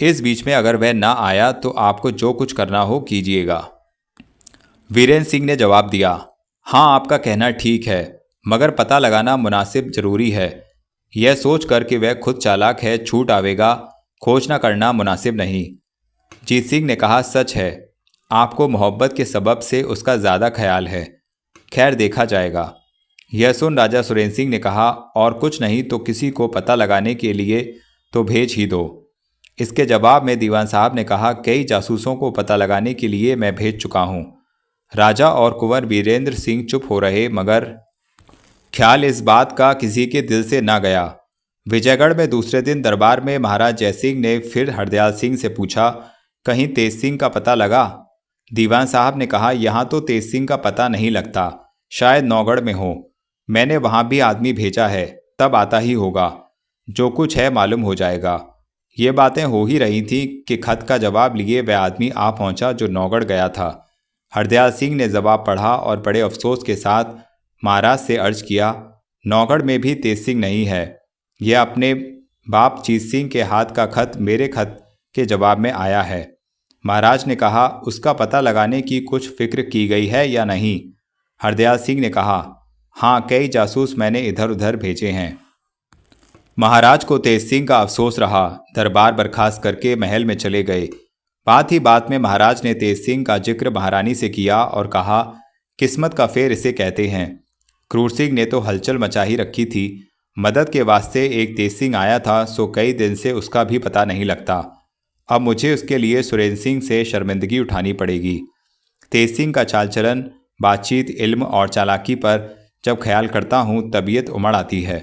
इस बीच में अगर वह ना आया तो आपको जो कुछ करना हो कीजिएगा। वीरेंद्र सिंह ने जवाब दिया, हाँ, आपका कहना ठीक है, मगर पता लगाना मुनासिब जरूरी है। यह सोच कर कि वह खुद चालाक है, छूट आवेगा, खोज न करना मुनासिब नहीं। जीत सिंह ने कहा, सच है, आपको मोहब्बत के सबब से उसका ज़्यादा ख्याल है। खैर, देखा जाएगा। यह सुन राजा सुरेंद्र सिंह ने कहा, और कुछ नहीं तो किसी को पता लगाने के लिए तो भेज ही दो। इसके जवाब में दीवान साहब ने कहा, कई जासूसों को पता लगाने के लिए मैं भेज चुका हूँ। राजा और कुंवर वीरेंद्र सिंह चुप हो रहे, मगर ख्याल इस बात का किसी के दिल से ना गया। विजयगढ़ में दूसरे दिन दरबार में महाराज जयसिंह ने फिर हरदयाल सिंह से पूछा, कहीं तेज सिंह का पता लगा? दीवान साहब ने कहा, यहाँ तो तेज सिंह का पता नहीं लगता, शायद नौगढ़ में हो। मैंने वहाँ भी आदमी भेजा है, तब आता ही होगा। जो कुछ है मालूम हो जाएगा। ये बातें हो ही रही थी कि खत का जवाब लिए वह आदमी आ पहुंचा जो नौगढ़ गया था। हरदयाल सिंह ने जवाब पढ़ा और बड़े अफसोस के साथ महाराज से अर्ज किया, नौगढ़ में भी तेज सिंह नहीं है। यह अपने बाप जीत सिंह के हाथ का खत मेरे खत के जवाब में आया है। महाराज ने कहा, उसका पता लगाने की कुछ फिक्र की गई है या नहीं? हरदयाल सिंह ने कहा, हाँ, कई जासूस मैंने इधर उधर भेजे हैं। महाराज को तेज सिंह का अफसोस रहा। दरबार बर्खास्त करके महल में चले गए। बात ही बात में महाराज ने तेज सिंह का जिक्र महारानी से किया और कहा, किस्मत का फेर इसे कहते हैं। क्रूर सिंह ने तो हलचल मचा ही रखी थी। मदद के वास्ते एक तेज सिंह आया था, सो कई दिन से उसका भी पता नहीं लगता। अब मुझे उसके लिए सुरेंद्र सिंह से शर्मिंदगी उठानी पड़ेगी। तेज सिंह का चाल चलन, बातचीत, इल्म और चालाकी पर जब ख्याल करता हूँ तबीयत उमड़ आती है।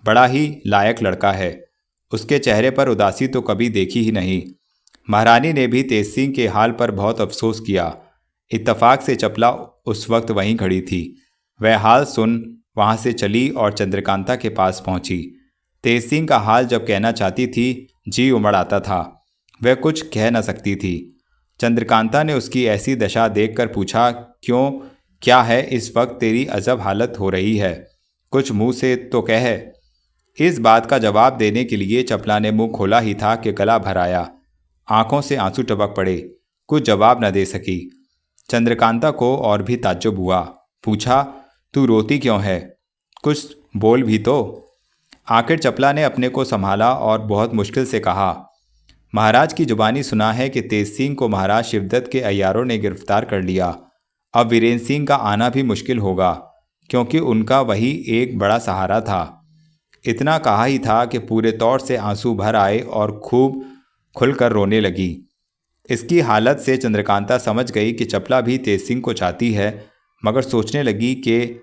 बड़ा ही लायक लड़का है। उसके चेहरे पर उदासी तो कभी देखी ही नहीं। महारानी ने भी तेज सिंह के हाल पर बहुत अफसोस किया। इत्तफाक से चपला उस वक्त वहीं खड़ी थी। वह हाल सुन वहाँ से चली और चंद्रकांता के पास पहुँची। तेज सिंह का हाल जब कहना चाहती थी, जी उमड़ आता था। वह कुछ कह न सकती थी। चंद्रकांता ने उसकी ऐसी दशा देखकर पूछा, क्यों, क्या है इस वक्त तेरी अजब हालत हो रही है? कुछ मुंह से तो कह। इस बात का जवाब देने के लिए चपला ने मुंह खोला ही था कि गला भर आया। आंखों से आंसू टपक पड़े। कुछ जवाब न दे सकी। चंद्रकांता को और भी ताज्जुब हुआ। पूछा, तू रोती क्यों है? कुछ बोल भी तो। आखिर चपला ने अपने को संभाला और बहुत मुश्किल से कहा, महाराज की जुबानी सुना है कि तेज सिंह को महाराज शिवदत्त के अय्यारों ने गिरफ्तार कर लिया। अब वीरेंद्र सिंह का आना भी मुश्किल होगा, क्योंकि उनका वही एक बड़ा सहारा था। इतना कहा ही था कि पूरे तौर से आंसू भर आए और खूब खुलकर रोने लगी। इसकी हालत से चंद्रकांता समझ गई कि चपला भी तेज सिंह को चाहती है, मगर सोचने लगी कि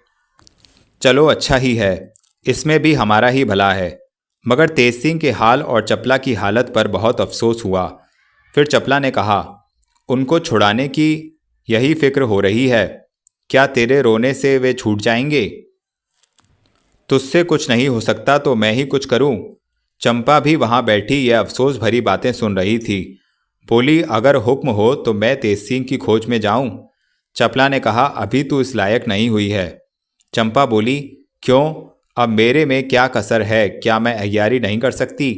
चलो अच्छा ही है, इसमें भी हमारा ही भला है। मगर तेज सिंह के हाल और चपला की हालत पर बहुत अफसोस हुआ। फिर चपला ने कहा, उनको छुड़ाने की यही फिक्र हो रही है? क्या तेरे रोने से वे छूट जाएंगे? तुझसे कुछ नहीं हो सकता तो मैं ही कुछ करूं? चंपा भी वहां बैठी यह अफसोस भरी बातें सुन रही थी। बोली, अगर हुक्म हो तो मैं तेज सिंह की खोज में जाऊं? चपला ने कहा, अभी तू इस लायक नहीं हुई है। चंपा बोली, क्यों, अब मेरे में क्या कसर है? क्या मैं अय्यारी नहीं कर सकती?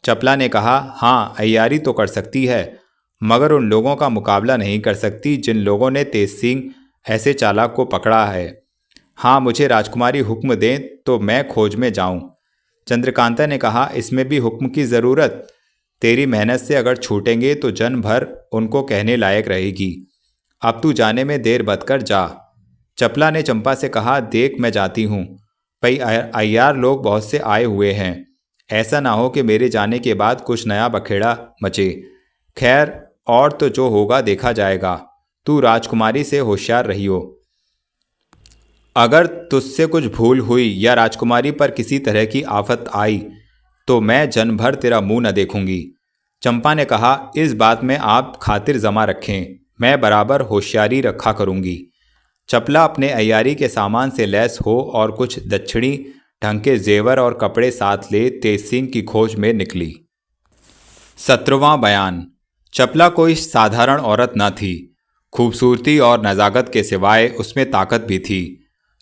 चपला ने कहा, हाँ, अय्यारी तो कर सकती है, मगर उन लोगों का मुकाबला नहीं कर सकती जिन लोगों ने तेज सिंह ऐसे चालाक को पकड़ा है। हाँ, मुझे राजकुमारी हुक्म दें तो मैं खोज में जाऊं। चंद्रकांता ने कहा, इसमें भी हुक्म की ज़रूरत? तेरी मेहनत से अगर छूटेंगे तो जन भर उनको कहने लायक रहेगी। अब तू जाने में देर मत कर, जा। चपला ने चंपा से कहा, देख मैं जाती हूँ, भाई अय्यार लोग बहुत से आए हुए हैं। ऐसा ना हो कि मेरे जाने के बाद कुछ नया बखेड़ा मचे। खैर, और तो जो होगा देखा जाएगा। तू राजकुमारी से होशियार रहियो। अगर तुझसे कुछ भूल हुई या राजकुमारी पर किसी तरह की आफत आई तो मैं जन भर तेरा मुंह न देखूंगी। चंपा ने कहा, इस बात में आप खातिर जमा रखें, मैं बराबर होशियारी रखा करूंगी। चपला अपने अय्यारी के सामान से लैस हो और कुछ दक्षिणी ढंग के जेवर और कपड़े साथ ले तेज सिंह की खोज में निकली। 17वां बयान। चपला कोई साधारण औरत न थी। खूबसूरती और नज़ाकत के सिवाय उसमें ताकत भी थी।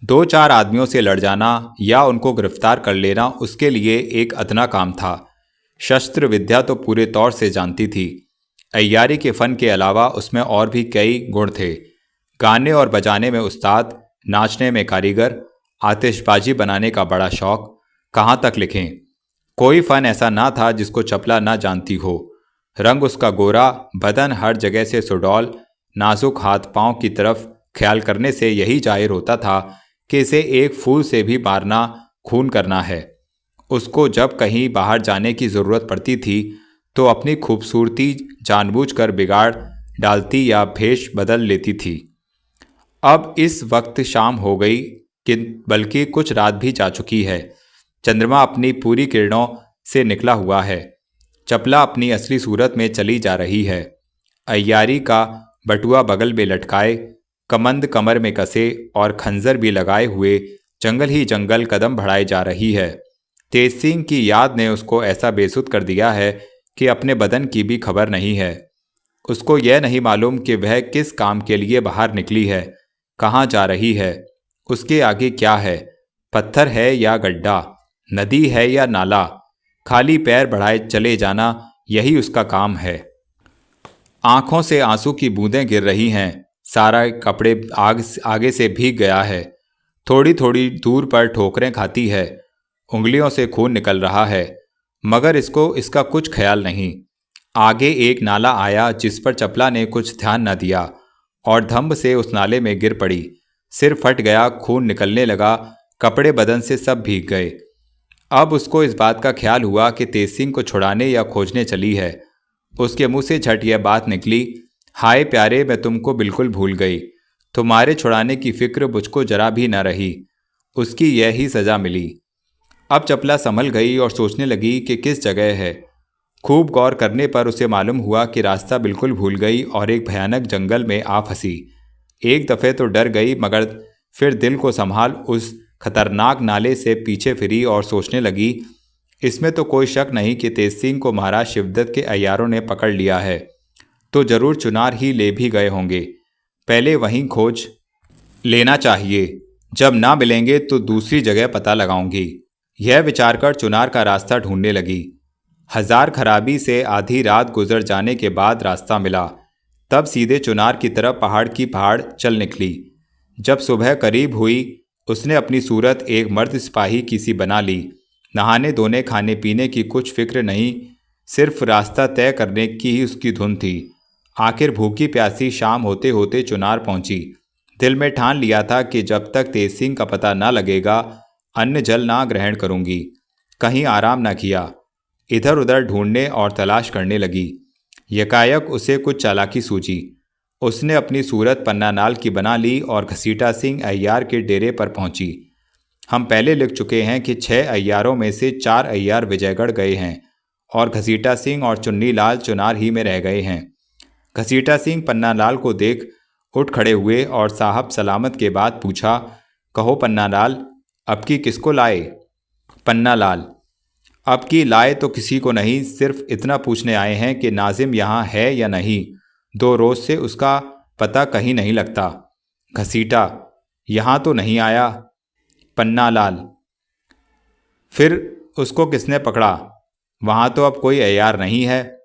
2-4 आदमियों से लड़ जाना या उनको गिरफ्तार कर लेना उसके लिए एक अदना काम था। शस्त्र विद्या तो पूरे तौर से जानती थी। अय्यारी के फन के अलावा उसमें और भी कई गुण थे। गाने और बजाने में उस्ताद, नाचने में कारीगर, आतिशबाजी बनाने का बड़ा शौक, कहाँ तक लिखें। कोई फन ऐसा ना था जिसको चपला ना जानती हो। रंग उसका गोरा, बदन हर जगह से सुडौल, नाजुक हाथ पांव की तरफ ख्याल करने से यही जाहिर होता था कि इसे एक फूल से भी मारना खून करना है। उसको जब कहीं बाहर जाने की ज़रूरत पड़ती थी तो अपनी खूबसूरती जानबूझकर बिगाड़ डालती या भेष बदल लेती थी। अब इस वक्त शाम हो गई कि बल्कि कुछ रात भी जा चुकी है। चंद्रमा अपनी पूरी किरणों से निकला हुआ है। चपला अपनी असली सूरत में चली जा रही है। अय्यारी का बटुआ बगल में लटकाए, कमंद कमर में कसे और खंजर भी लगाए हुए जंगल ही जंगल कदम बढ़ाए जा रही है। तेज सिंह की याद ने उसको ऐसा बेसुध कर दिया है कि अपने बदन की भी खबर नहीं है। उसको यह नहीं मालूम कि वह किस काम के लिए बाहर निकली है, कहाँ जा रही है, उसके आगे क्या है, पत्थर है या गड्ढा, नदी है या नाला। खाली पैर बढ़ाए चले जाना यही उसका काम है। आंखों से आंसू की बूंदें गिर रही हैं। सारा कपड़े आगे से भीग गया है। थोड़ी थोड़ी दूर पर ठोकरें खाती है, उंगलियों से खून निकल रहा है, मगर इसको इसका कुछ ख्याल नहीं। आगे एक नाला आया जिस पर चपला ने कुछ ध्यान न दिया और धम्म से उस नाले में गिर पड़ी। सिर फट गया, खून निकलने लगा, कपड़े बदन से सब भीग गए। अब उसको इस बात का ख्याल हुआ कि तेज सिंह को छुड़ाने या खोजने चली है। उसके मुंह से झट यह बात निकली, हाय प्यारे, मैं तुमको बिल्कुल भूल गई। तुम्हारे छुड़ाने की फिक्र मुझको जरा भी न रही। उसकी यही सज़ा मिली। अब चपला संभल गई और सोचने लगी कि किस जगह है। खूब गौर करने पर उसे मालूम हुआ कि रास्ता बिल्कुल भूल गई और एक भयानक जंगल में आ फंसी। एक दफ़े तो डर गई, मगर फिर दिल को संभाल उस खतरनाक नाले से पीछे फिरी और सोचने लगी, इसमें तो कोई शक नहीं कि तेज सिंह को महाराज शिवदत्त के अय्यारों ने पकड़ लिया है, तो जरूर चुनार ही ले भी गए होंगे। पहले वहीं खोज लेना चाहिए, जब ना मिलेंगे तो दूसरी जगह पता लगाऊंगी। यह विचार कर चुनार का रास्ता ढूंढने लगी। हजार खराबी से आधी रात गुजर जाने के बाद रास्ता मिला। तब सीधे चुनार की तरफ पहाड़ की पहाड़ चल निकली। जब सुबह करीब हुई, उसने अपनी सूरत एक मर्द सिपाही की सी बना ली। नहाने धोने खाने पीने की कुछ फिक्र नहीं, सिर्फ रास्ता तय करने की ही उसकी धुन थी। आखिर भूखी प्यासी शाम होते होते चुनार पहुंची। दिल में ठान लिया था कि जब तक तेज सिंह का पता ना लगेगा अन्न जल ना ग्रहण करूंगी। कहीं आराम ना किया, इधर उधर ढूंढने और तलाश करने लगी। यकायक उसे कुछ चालाकी सूझी। उसने अपनी सूरत पन्नानाल की बना ली और घसीटा सिंह अय्यार के डेरे पर पहुंची। हम पहले लिख चुके हैं कि 6 अय्यारों में से 4 अय्यार विजयगढ़ गए हैं और घसीटा सिंह और चुन्नी लाल चुनार ही में रह गए हैं। घसीटा सिंह पन्नालाल को देख उठ खड़े हुए और साहब सलामत के बाद पूछा, कहो पन्नालाल, अब की किसको लाए? पन्नालाल, अब की लाए तो किसी को नहीं, सिर्फ इतना पूछने आए हैं कि नाजिम यहाँ है या नहीं। 2 रोज से उसका पता कहीं नहीं लगता। घसीटा, यहाँ तो नहीं आया। पन्नालाल, फिर उसको किसने पकड़ा? वहाँ तो अब कोई अय्यार नहीं है।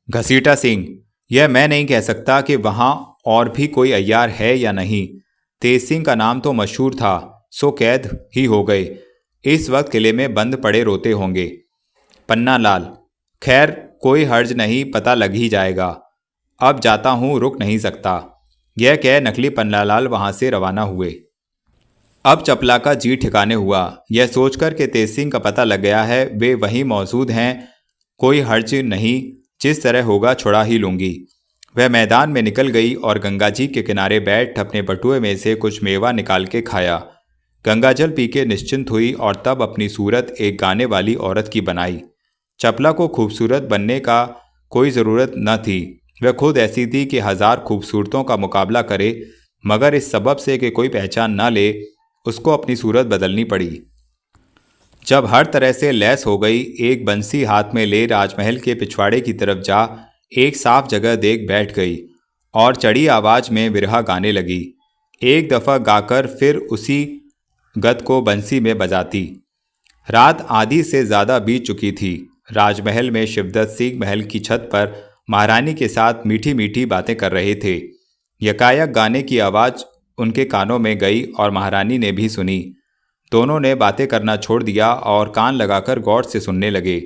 घसीटा सिंह, यह मैं नहीं कह सकता कि वहाँ और भी कोई अय्यार है या नहीं। तेज सिंह का नाम तो मशहूर था, सो कैद ही हो गए। इस वक्त किले में बंद पड़े रोते होंगे। पन्नालाल, खैर कोई हर्ज नहीं, पता लग ही जाएगा। अब जाता हूँ, रुक नहीं सकता। यह कह नकली पन्नालाल वहां से रवाना हुए। अब चपला का जी ठिकाने हुआ। यह सोचकर कि तेज सिंह का पता लग गया है, वे वहीं मौजूद हैं, कोई हर्ज नहीं, जिस तरह होगा छुड़ा ही लूंगी। वह मैदान में निकल गई और गंगा जी के किनारे बैठ अपने बटुए में से कुछ मेवा निकाल के खाया। गंगाजल पी के निश्चिंत हुई और तब अपनी सूरत एक गाने वाली औरत की बनाई। चपला को खूबसूरत बनने का कोई ज़रूरत न थी, वह खुद ऐसी थी कि 1000 खूबसूरतों का मुकाबला करे, मगर इस सबब से कि कोई पहचान न ले, उसको अपनी सूरत बदलनी पड़ी। जब हर तरह से लैस हो गई, एक बंसी हाथ में ले राजमहल के पिछवाड़े की तरफ जा एक साफ जगह देख बैठ गई और चढ़ी आवाज में विरहा गाने लगी। एक दफ़ा गाकर फिर उसी गत को बंसी में बजाती। रात आधी से ज़्यादा बीत चुकी थी। राजमहल में शिवदत्त सिंह महल की छत पर महारानी के साथ मीठी मीठी बातें कर रहे थे। यकायक गाने की आवाज़ उनके कानों में गई और महारानी ने भी सुनी। दोनों ने बातें करना छोड़ दिया और कान लगाकर गौर से सुनने लगे।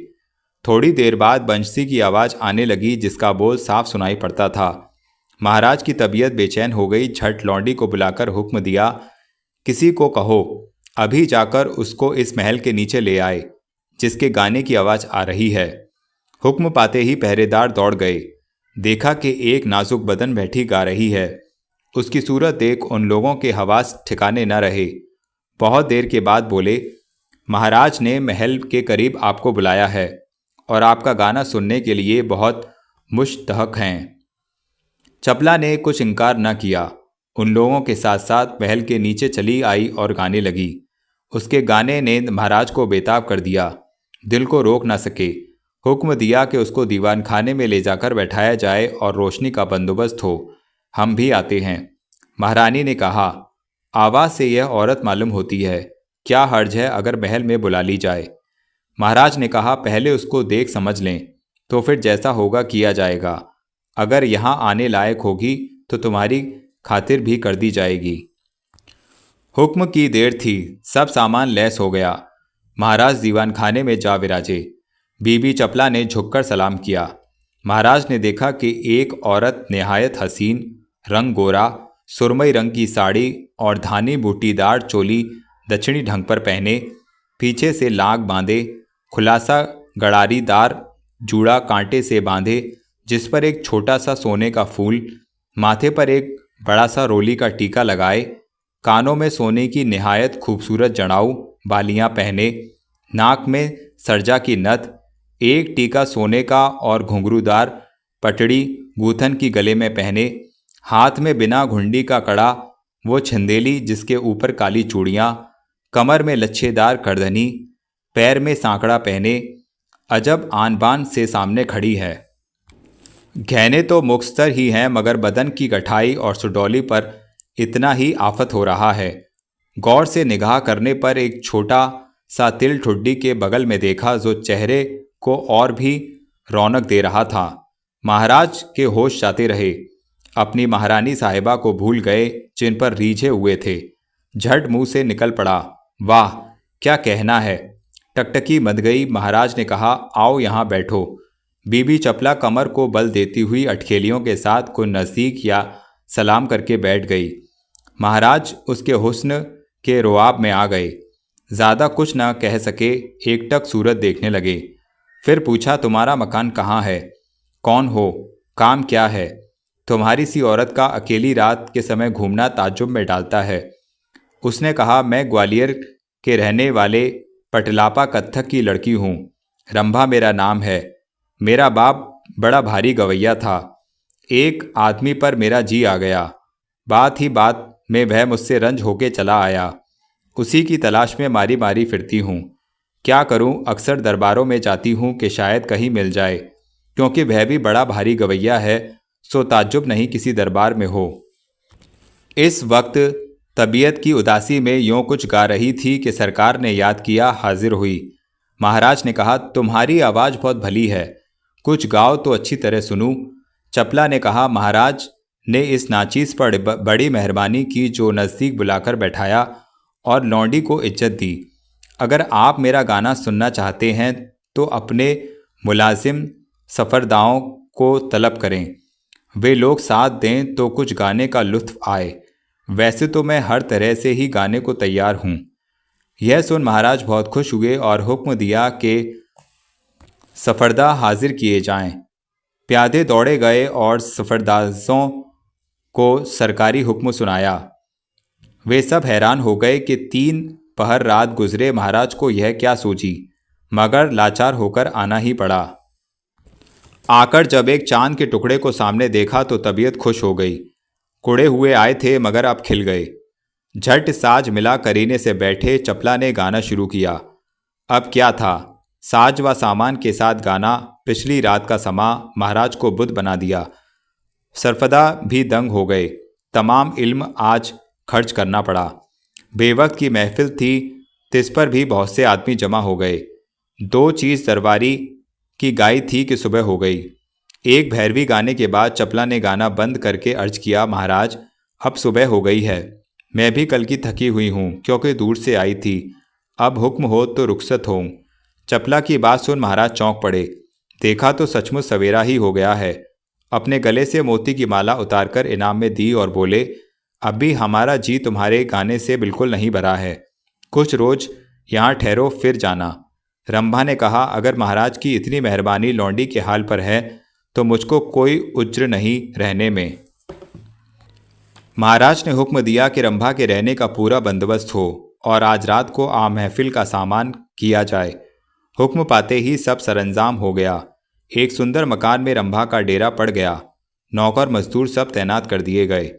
थोड़ी देर बाद बंसी की आवाज़ आने लगी, जिसका बोल साफ सुनाई पड़ता था। महाराज की तबीयत बेचैन हो गई। झट लौंडी को बुलाकर हुक्म दिया, किसी को कहो अभी जाकर उसको इस महल के नीचे ले आए, जिसके गाने की आवाज़ आ रही है। हुक्म पाते ही पहरेदार दौड़ गए। देखा कि एक नाजुक बदन बैठी गा रही है। उसकी सूरत देख उन लोगों के हवास ठिकाने न रहे। बहुत देर के बाद बोले, महाराज ने महल के करीब आपको बुलाया है और आपका गाना सुनने के लिए बहुत मुश्तहक हैं। चपला ने कुछ इनकार न किया। उन लोगों के साथ साथ महल के नीचे चली आई और गाने लगी। उसके गाने ने महाराज को बेताब कर दिया। दिल को रोक न सके। हुक्म दिया कि उसको दीवान खाने में ले जाकर बैठाया जाए और रोशनी का बंदोबस्त हो। हम भी आते हैं। महारानी ने कहा, आवाज़ से यह औरत मालूम होती है, क्या हर्ज है अगर महल में बुला ली जाए? महाराज ने कहा, पहले उसको देख समझ लें, तो फिर जैसा होगा किया जाएगा। अगर यहाँ आने लायक होगी तो तुम्हारी खातिर भी कर दी जाएगी। हुक्म की देर थी, सब सामान लैस हो गया। महाराज दीवान खाने में जा विराजे। बीबी चपला ने झुककर सलाम किया। महाराज ने देखा कि एक औरत निहायत हसीन, रंग गोरा, सुरमई रंग की साड़ी और धानी बूटीदार चोली दक्षिणी ढंग पर पहने, पीछे से लाग बांधे, खुलासा गड़ारीदार जूड़ा कांटे से बांधे, जिस पर एक छोटा सा सोने का फूल, माथे पर एक बड़ा सा रोली का टीका लगाए, कानों में सोने की निहायत खूबसूरत जड़ाऊ बालियां पहने, नाक में सरजा की नथ, एक टीका सोने का और घुंघरूदार पटड़ी गूथन की गले में पहने, हाथ में बिना घुंडी का कड़ा, वो छिंदेली जिसके ऊपर काली चूड़ियाँ, कमर में लच्छेदार करधनी, पैर में सांकड़ा पहने, अजब आन बान से सामने खड़ी है। गहने तो मुख्तर ही हैं, मगर बदन की गठाई और सुडौली पर इतना ही आफत हो रहा है। गौर से निगाह करने पर एक छोटा सा तिल ठुड्डी के बगल में देखा, जो चेहरे को और भी रौनक दे रहा था। महाराज के होश जाते रहे, अपनी महारानी साहिबा को भूल गए जिन पर रीझे हुए थे। झट मुंह से निकल पड़ा, वाह क्या कहना है। टकटकी मच गई। महाराज ने कहा, आओ यहाँ बैठो। बीबी चपला कमर को बल देती हुई अटखेलियों के साथ कुछ नज़दीक या सलाम करके बैठ गई। महाराज उसके हुस्न के रुआब में आ गए। ज़्यादा कुछ न कह सके, एकटक सूरत देखने लगे। फिर पूछा, तुम्हारा मकान कहाँ है? कौन हो? काम क्या है? तुम्हारी सी औरत का अकेली रात के समय घूमना ताज्जुब में डालता है। उसने कहा, मैं ग्वालियर के रहने वाले पटलापा कत्थक की लड़की हूँ। रंभा मेरा नाम है। मेरा बाप बड़ा भारी गवैया था। एक आदमी पर मेरा जी आ गया। बात ही बात में वह मुझसे रंज होके चला आया। उसी की तलाश में मारी मारी फिरती हूँ। क्या करूँ, अक्सर दरबारों में जाती हूँ कि शायद कहीं मिल जाए, क्योंकि वह भी बड़ा भारी गवैया है, सो ताज्जुब नहीं किसी दरबार में हो। इस वक्त तबीयत की उदासी में यूँ कुछ गा रही थी कि सरकार ने याद किया, हाजिर हुई। महाराज ने कहा, तुम्हारी आवाज़ बहुत भली है, कुछ गाओ तो अच्छी तरह सुनूं। चपला ने कहा, महाराज ने इस नाचीज पर बड़ी मेहरबानी की जो नज़दीक बुलाकर बैठाया और लौंडी को इज्जत दी। अगर आप मेरा गाना सुनना चाहते हैं तो अपने मुलाजिम सफ़रदाओं को तलब करें, वे लोग साथ दें तो कुछ गाने का लुत्फ़ आए। वैसे तो मैं हर तरह से ही गाने को तैयार हूँ। यह सुन महाराज बहुत खुश हुए और हुक्म दिया कि सफ़रदा हाजिर किए जाएं। प्यादे दौड़े गए और सफ़रदाजों को सरकारी हुक्म सुनाया। वे सब हैरान हो गए कि 3 पहर रात गुजरे, महाराज को यह क्या सूझी, मगर लाचार होकर आना ही पड़ा। आकर जब एक चांद के टुकड़े को सामने देखा तो तबीयत खुश हो गई। कुड़े हुए आए थे मगर अब खिल गए। झट साज मिला करीने से बैठे चपला ने गाना शुरू किया। अब क्या था, साज व सामान के साथ गाना। पिछली रात का समा महाराज को बुद्ध बना दिया। सरफदा भी दंग हो गए। तमाम इल्म आज खर्च करना पड़ा। बेवक्त की महफिल थी, तिस पर भी बहुत से आदमी जमा हो गए। 2 चीज़ दरबारी की गाई थी कि सुबह हो गई। एक भैरवी गाने के बाद चपला ने गाना बंद करके अर्ज किया, महाराज अब सुबह हो गई है, मैं भी कल की थकी हुई हूँ क्योंकि दूर से आई थी, अब हुक्म हो तो रुखसत होऊं। चपला की बात सुन महाराज चौंक पड़े। देखा तो सचमुच सवेरा ही हो गया है। अपने गले से मोती की माला उतारकर इनाम में दी और बोले, अब भी हमारा जी तुम्हारे गाने से बिल्कुल नहीं भरा है, कुछ रोज यहाँ ठहरो फिर जाना। रंभा ने कहा, अगर महाराज की इतनी मेहरबानी लौंडी के हाल पर है तो मुझको कोई उज्र नहीं रहने में। महाराज ने हुक्म दिया कि रंभा के रहने का पूरा बंदोबस्त हो और आज रात को आम महफिल का सामान किया जाए। हुक्म पाते ही सब सरंजाम हो गया। एक सुंदर मकान में रंभा का डेरा पड़ गया। नौकर मजदूर सब तैनात कर दिए गए।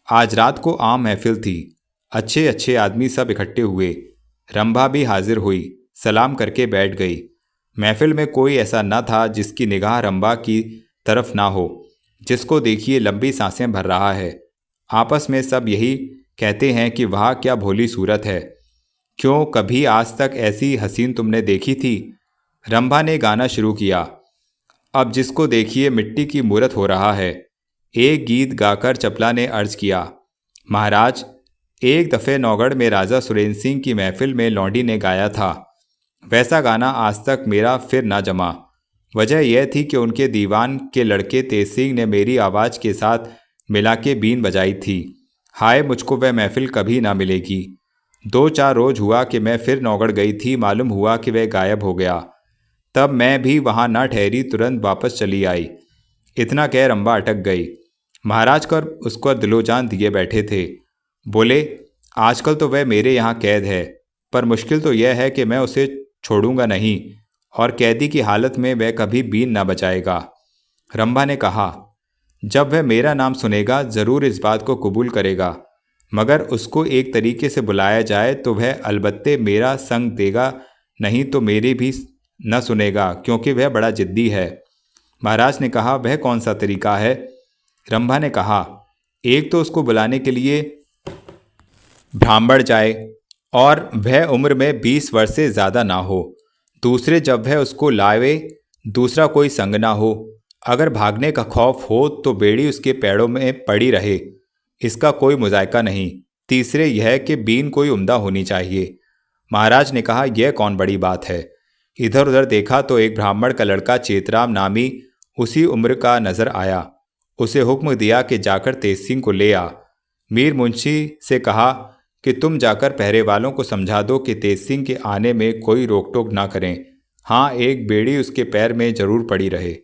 आज रात को आम महफिल थी। अच्छे अच्छे आदमी सब इकट्ठे हुए। रंभा भी हाजिर हुई, सलाम करके बैठ गई। महफिल में कोई ऐसा न था जिसकी निगाह रंभा की तरफ ना हो। जिसको देखिए लंबी सांसें भर रहा है। आपस में सब यही कहते हैं कि वाह क्या भोली सूरत है, क्यों कभी आज तक ऐसी हसीन तुमने देखी थी। रंभा ने गाना शुरू किया। अब जिसको देखिए मिट्टी की मूरत हो रहा है। एक गीत गाकर चपला ने अर्ज किया, महाराज, एक दफ़े नौगढ़ में राजा सुरेंद्र सिंह की महफिल में लौंडी ने गाया था। वैसा गाना आज तक मेरा फिर ना जमा। वजह यह थी कि उनके दीवान के लड़के तेज सिंह ने मेरी आवाज़ के साथ मिला के बीन बजाई थी। हाय, मुझको वह महफिल कभी ना मिलेगी। 2-4 रोज हुआ कि मैं फिर नौगढ़ गई थी। मालूम हुआ कि वह गायब हो गया। तब मैं भी वहाँ ना ठहरी, तुरंत वापस चली आई। इतना कह रंभा अटक गई। महाराज कर उसको दिलोजान दिए बैठे थे। बोले, आजकल तो वह मेरे यहाँ कैद है, पर मुश्किल तो यह है कि मैं उसे छोड़ूंगा नहीं और कैदी की हालत में वह कभी बीन ना बचाएगा। रंभा ने कहा, जब वह मेरा नाम सुनेगा ज़रूर इस बात को कबूल करेगा, मगर उसको एक तरीके से बुलाया जाए तो वह अलबत्ते मेरा संग देगा, नहीं तो मेरी भी न सुनेगा, क्योंकि वह बड़ा जिद्दी है। महाराज ने कहा, वह कौन सा तरीका है? रंभा ने कहा, एक तो उसको बुलाने के लिए ब्राह्मण जाए और वह उम्र में 20 वर्ष से ज़्यादा ना हो। दूसरे, जब वह उसको लावे दूसरा कोई संग ना हो। अगर भागने का खौफ हो तो बेड़ी उसके पैरों में पड़ी रहे, इसका कोई मुजायका नहीं। तीसरे, यह कि बीन कोई उम्दा होनी चाहिए। महाराज ने कहा, यह कौन बड़ी बात है? इधर उधर देखा तो एक ब्राह्मण का लड़का चेतराम नामी उसी उम्र का नजर आया। उसे हुक्म दिया कि जाकर तेज सिंह को ले आ। मीर मुंशी से कहा कि तुम जाकर पहरे वालों को समझा दो कि तेज सिंह के आने में कोई रोक टोक ना करें। हाँ, एक बेड़ी उसके पैर में जरूर पड़ी रहे।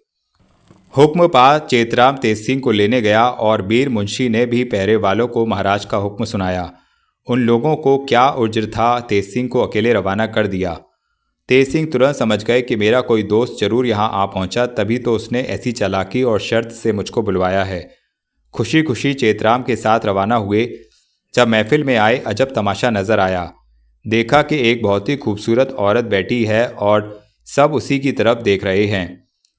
हुक्म पा चेतराम तेज सिंह को लेने गया और मीर मुंशी ने भी पहरे वालों को महाराज का हुक्म सुनाया। उन लोगों को क्या उज्र था, तेज सिंह को अकेले रवाना कर दिया। तेज सिंह तुरंत समझ गए कि मेरा कोई दोस्त जरूर यहाँ आ पहुँचा, तभी तो उसने ऐसी चालाकी और शर्त से मुझको बुलवाया है। खुशी खुशी चेतराम के साथ रवाना हुए। जब महफिल में आए, अजब तमाशा नजर आया। देखा कि एक बहुत ही खूबसूरत औरत बैठी है और सब उसी की तरफ देख रहे हैं।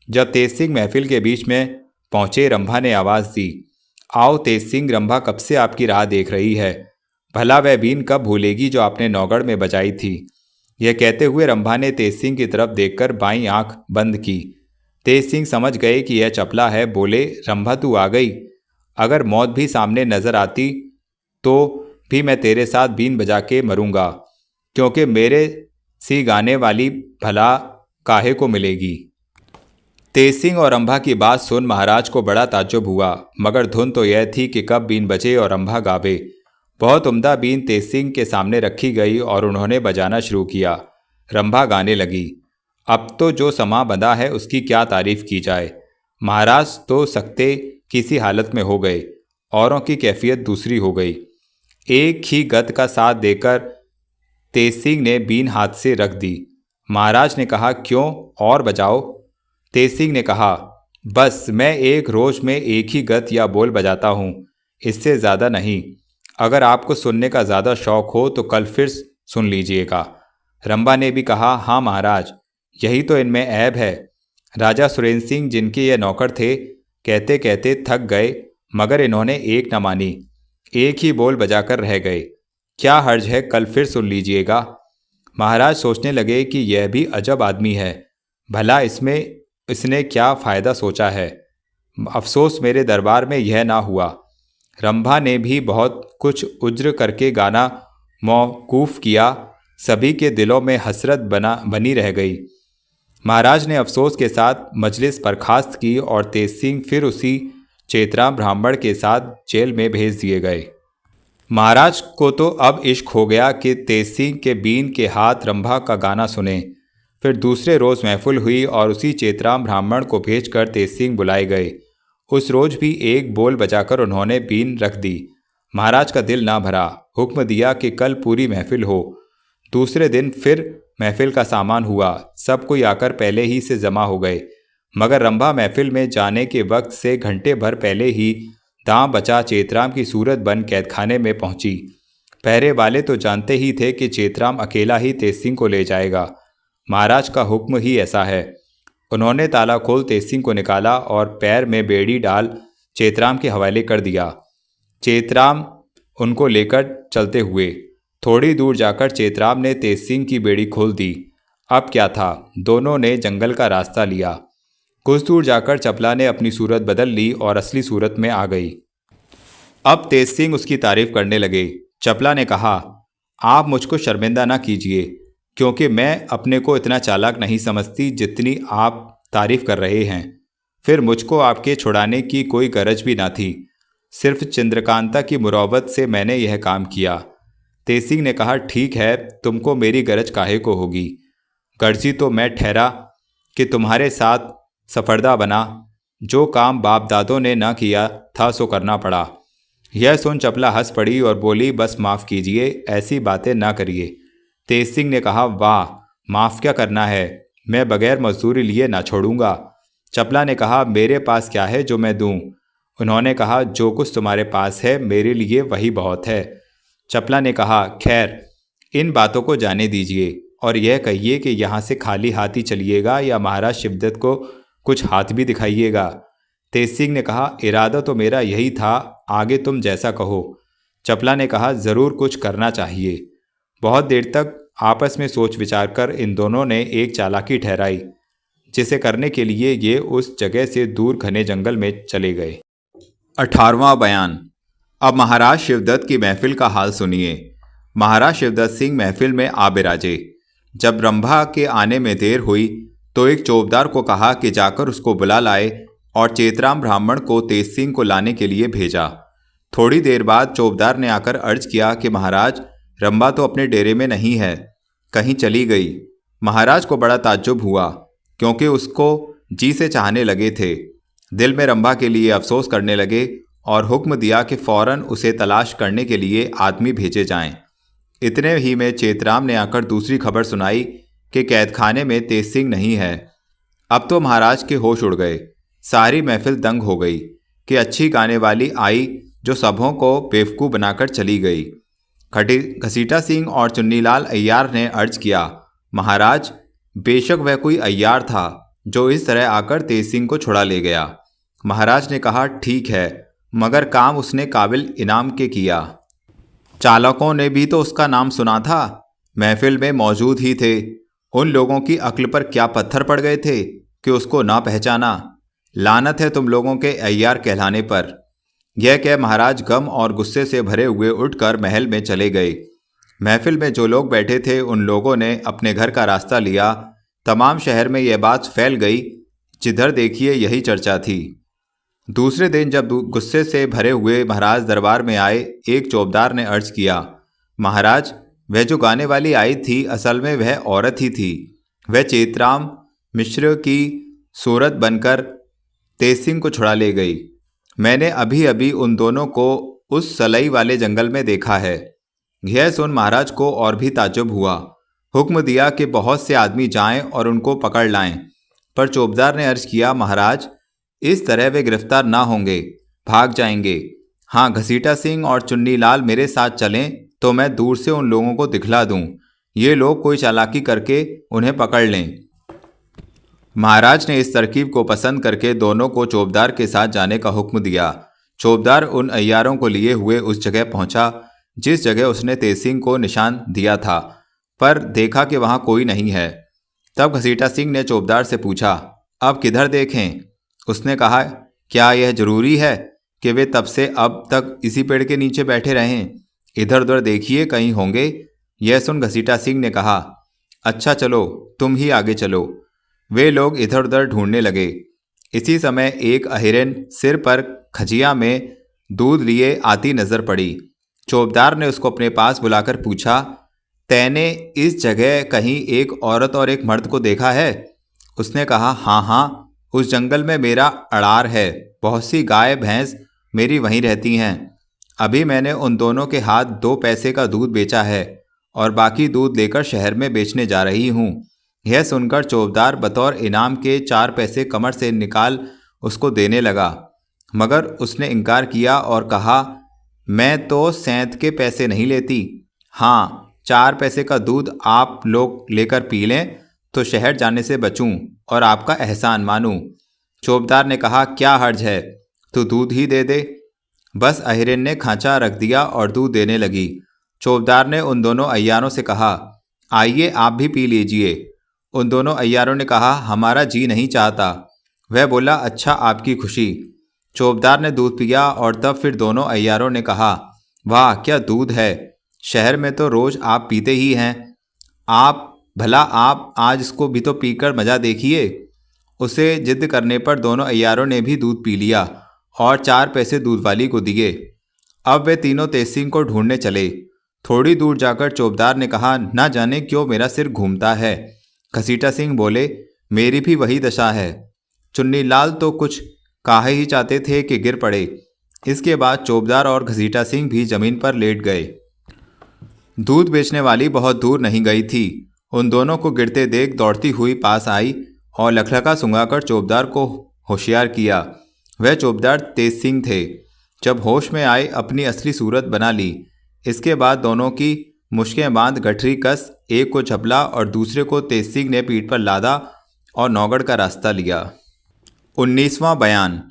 जब तेज सिंह महफिल के बीच में पहुंचे, रंभा ने आवाज़ दी, आओ तेज सिंह, रंभा कब से आपकी राह देख रही है। भला वह बीन कब भूलेगी जो आपने नौगढ़ में बजाई थी। यह कहते हुए रंभा ने तेज सिंह की तरफ देखकर बाईं आंख बंद की। तेज सिंह समझ गए कि यह चपला है। बोले, रंभा तू आ गई। अगर मौत भी सामने नजर आती तो भी मैं तेरे साथ बीन बजा के मरूंगा, क्योंकि मेरे सी गाने वाली भला काहे को मिलेगी। तेज सिंह और रंभा की बात सुन महाराज को बड़ा ताज्जुब हुआ, मगर धुन तो यह थी कि कब बीन बजे और रंभा गावे। बहुत उम्दा बीन तेज सिंह के सामने रखी गई और उन्होंने बजाना शुरू किया। रंभा गाने लगी, अब तो जो समा बंधा है उसकी क्या तारीफ की जाए। महाराज तो सकते किसी हालत में हो गए, औरों की कैफियत दूसरी हो गई। एक ही गत का साथ देकर तेज सिंह ने बीन हाथ से रख दी। महाराज ने कहा, क्यों और बजाओ। तेज सिंह ने कहा, बस मैं एक रोज में एक ही गत या बोल बजाता हूँ, इससे ज़्यादा नहीं। अगर आपको सुनने का ज़्यादा शौक हो तो कल फिर सुन लीजिएगा। रंभा ने भी कहा, हाँ महाराज, यही तो इनमें ऐब है। राजा सुरेंद्र सिंह जिनके ये नौकर थे, कहते कहते थक गए, मगर इन्होंने एक न मानी, एक ही बोल बजाकर रह गए। क्या हर्ज है, कल फिर सुन लीजिएगा। महाराज सोचने लगे कि यह भी अजब आदमी है, भला इसने क्या फ़ायदा सोचा है। अफसोस मेरे दरबार में यह ना हुआ। रंभा ने भी बहुत कुछ उज्र करके गाना मौकूफ़ किया। सभी के दिलों में हसरत बनी रह गई। महाराज ने अफसोस के साथ मजलिस बर्खास्त की और तेज सिंह फिर उसी चेतराम ब्राह्मण के साथ जेल में भेज दिए गए। महाराज को तो अब इश्क हो गया कि तेज सिंह के बीन के हाथ रंभा का गाना सुने। फिर दूसरे रोज़ महफिल हुई और उसी चेतराम ब्राह्मण को भेजकर तेज सिंह बुलाए गए। उस रोज भी एक बोल बजाकर उन्होंने बीन रख दी। महाराज का दिल ना भरा। हुक्म दिया कि कल पूरी महफिल हो। दूसरे दिन फिर महफिल का सामान हुआ। सब कोई आकर पहले ही से जमा हो गए, मगर रंभा महफिल में जाने के वक्त से घंटे भर पहले ही दांव बचा चेतराम की सूरत बन कैदखाने में पहुंची। पहरे वाले तो जानते ही थे कि चेतराम अकेला ही तेज सिंह को ले जाएगा। महाराज का हुक्म ही ऐसा है। उन्होंने ताला खोल तेज सिंह को निकाला और पैर में बेड़ी डाल चेतराम के हवाले कर दिया। चेतराम उनको लेकर चलते हुए। थोड़ी दूर जाकर चेतराम ने तेज सिंह की बेड़ी खोल दी। अब क्या था, दोनों ने जंगल का रास्ता लिया। कुछ दूर जाकर चपला ने अपनी सूरत बदल ली और असली सूरत में आ गई। अब तेज सिंह उसकी तारीफ करने लगे। चपला ने कहा, आप मुझको शर्मिंदा ना कीजिए, क्योंकि मैं अपने को इतना चालाक नहीं समझती जितनी आप तारीफ कर रहे हैं। फिर मुझको आपके छुड़ाने की कोई गरज भी ना थी, सिर्फ चंद्रकांता की मुरावत से मैंने यह काम किया। तेज सिंह ने कहा, ठीक है, तुमको मेरी गरज काहे को होगी। गर्जी तो मैं ठहरा कि तुम्हारे साथ सफरदा बना। जो काम बाप दादों ने न किया था सो करना पड़ा। यह सुन चपला हंस पड़ी और बोली, बस माफ़ कीजिए, ऐसी बातें ना करिए। तेज सिंह ने कहा, वाह, माफ़ क्या करना है, मैं बगैर मजदूरी लिए ना छोड़ूंगा। चपला ने कहा, मेरे पास क्या है जो मैं दूं? उन्होंने कहा, जो कुछ तुम्हारे पास है मेरे लिए वही बहुत है। चपला ने कहा, खैर इन बातों को जाने दीजिए और यह कहिए कि यहाँ से खाली हाथ ही चलिएगा या महाराज शिवदत्त को कुछ हाथ भी दिखाइएगा। तेज सिंह ने कहा, इरादा तो मेरा यही था, आगे तुम जैसा कहो। चपला ने कहा, ज़रूर कुछ करना चाहिए। बहुत देर तक आपस में सोच विचार कर इन दोनों ने एक चालाकी ठहराई, जिसे करने के लिए ये उस जगह से दूर घने जंगल में चले गए। 18वां बयान। अब महाराज शिवदत्त की महफिल का हाल सुनिए। महाराज शिवदत्त सिंह महफिल में आ बिराजे। जब रंभा के आने में देर हुई तो एक चौबदार को कहा कि जाकर उसको बुला लाए और चेतराम ब्राह्मण को तेज सिंह को लाने के लिए भेजा। थोड़ी देर बाद चौबदार ने आकर अर्ज किया कि महाराज, रंभा तो अपने डेरे में नहीं है, कहीं चली गई। महाराज को बड़ा ताज्जुब हुआ, क्योंकि उसको जी से चाहने लगे थे। दिल में रंभा के लिए अफसोस करने लगे और हुक्म दिया कि फौरन उसे तलाश करने के लिए आदमी भेजे जाएं। इतने ही में चेतराम ने आकर दूसरी खबर सुनाई कि कैदखाने में तेज सिंह नहीं है। अब तो महाराज के होश उड़ गए। सारी महफिल दंग हो गई कि अच्छी गाने वाली आई जो सबों को बेवकूफ़ बनाकर चली गई। घसीटा सिंह और चुन्नीलाल अय्यार ने अर्ज किया, महाराज, बेशक वह कोई अय्यार था जो इस तरह आकर तेज सिंह को छुड़ा ले गया। महाराज ने कहा, ठीक है, मगर काम उसने काबिल इनाम के किया। चालकों ने भी तो उसका नाम सुना था, महफिल में मौजूद ही थे। उन लोगों की अक्ल पर क्या पत्थर पड़ गए थे कि उसको ना पहचाना। लानत है तुम लोगों के अय्यार कहलाने पर। यह कह महाराज गम और गुस्से से भरे हुए उठकर महल में चले गए। महफिल में जो लोग बैठे थे उन लोगों ने अपने घर का रास्ता लिया। तमाम शहर में यह बात फैल गई, जिधर देखिए यही चर्चा थी। दूसरे दिन जब गुस्से से भरे हुए महाराज दरबार में आए, एक चौबदार ने अर्ज किया, महाराज, वह जो गाने वाली आई थी असल में वह औरत ही थी। वह चेतराम मिश्र की सूरत बनकर तेज सिंह को छुड़ा ले गई। मैंने अभी अभी उन दोनों को उस सलई वाले जंगल में देखा है। यह सुन महाराज को और भी ताज्जुब हुआ। हुक्म दिया कि बहुत से आदमी जाएं और उनको पकड़ लाएं। पर चौबदार ने अर्ज किया, महाराज, इस तरह वे गिरफ्तार ना होंगे, भाग जाएंगे। हाँ, घसीटा सिंह और चुन्नीलाल मेरे साथ चलें तो मैं दूर से उन लोगों को दिखला दूं। ये लोग कोई चालाकी करके उन्हें पकड़ लें। महाराज ने इस तरकीब को पसंद करके दोनों को चौबदार के साथ जाने का हुक्म दिया। चौबदार उन अय्यारों को लिए हुए उस जगह पहुंचा जिस जगह उसने तेज सिंह को निशान दिया था, पर देखा कि वहां कोई नहीं है। तब घसीटा सिंह ने चौबदार से पूछा, अब किधर देखें? उसने कहा, क्या यह जरूरी है कि वे तब से अब तक इसी पेड़ के नीचे बैठे रहें? इधर उधर देखिए, कहीं होंगे। यह सुन घसीटा सिंह ने कहा, अच्छा चलो, तुम ही आगे चलो। वे लोग इधर उधर ढूंढने लगे। इसी समय एक अहिरन सिर पर खजिया में दूध लिए आती नजर पड़ी। चौबदार ने उसको अपने पास बुलाकर पूछा, तैने इस जगह कहीं एक औरत और एक मर्द को देखा है? उसने कहा, हाँ हाँ, उस जंगल में मेरा अड़ार है, बहुत सी गाय भैंस मेरी वहीं रहती हैं। अभी मैंने उन दोनों के हाथ 2 पैसे का दूध बेचा है और बाकी दूध लेकर शहर में बेचने जा रही हूँ। यह सुनकर चौबदार बतौर इनाम के 4 पैसे कमर से निकाल उसको देने लगा, मगर उसने इनकार किया और कहा, मैं तो सेंत के पैसे नहीं लेती। हाँ, 4 पैसे का दूध आप लोग लेकर पी लें तो शहर जाने से बचूं और आपका एहसान मानूं। चौबदार ने कहा, क्या हर्ज है, तू दूध ही दे दे। बस अहिरन ने खांचा रख दिया और दूध देने लगी। चौबदार ने उन दोनों अय्यारों से कहा, आइए आप भी पी लीजिए। उन दोनों अय्यारों ने कहा, हमारा जी नहीं चाहता। वह बोला, अच्छा आपकी खुशी। चौबदार ने दूध पिया और तब फिर दोनों अय्यारों ने कहा, वाह क्या दूध है, शहर में तो रोज आप पीते ही हैं। आप आज इसको भी तो पीकर मजा देखिए। उसे जिद करने पर दोनों अय्यारों ने भी दूध पी लिया और 4 पैसे दूध वाली को दिए। अब वे तीनों तेज सिंह को ढूंढने चले। थोड़ी दूर जाकर चौबदार ने कहा, ना जाने क्यों मेरा सिर घूमता है। घसीटा सिंह बोले, मेरी भी वही दशा है। चुन्नीलाल तो कुछ काहे ही चाहते थे कि गिर पड़े। इसके बाद चौबदार और घसीटा सिंह भी जमीन पर लेट गए। दूध बेचने वाली बहुत दूर नहीं गई थी। उन दोनों को गिरते देख दौड़ती हुई पास आई और लखलखा सुंघाकर चौबदार को होशियार किया। वह चौबदार तेज सिंह थे। जब होश में आए अपनी असली सूरत बना ली। इसके बाद दोनों की मुश्कें बांध गठरी कस एक को झपला और दूसरे को तेज सिंह ने पीठ पर लादा और नौगढ़ का रास्ता लिया। 19वां बयान।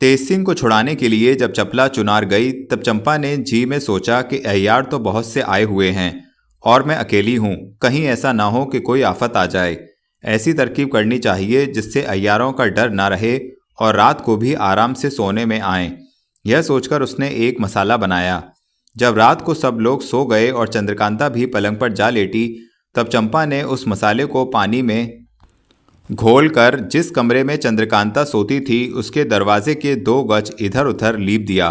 तेज सिंह को छुड़ाने के लिए जब चपला चुनार गई तब चंपा ने जी में सोचा कि अय्यार तो बहुत से आए हुए हैं और मैं अकेली हूँ, कहीं ऐसा ना हो कि कोई आफत आ जाए। ऐसी तरकीब करनी चाहिए जिससे अय्यारों का डर ना रहे और रात को भी आराम से सोने में आए। यह सोचकर उसने एक मसाला बनाया। जब रात को सब लोग सो गए और चंद्रकांता भी पलंग पर जा लेटी तब चंपा ने उस मसाले को पानी में घोलकर जिस कमरे में चंद्रकांता सोती थी उसके दरवाजे के 2 गज इधर उधर लीप दिया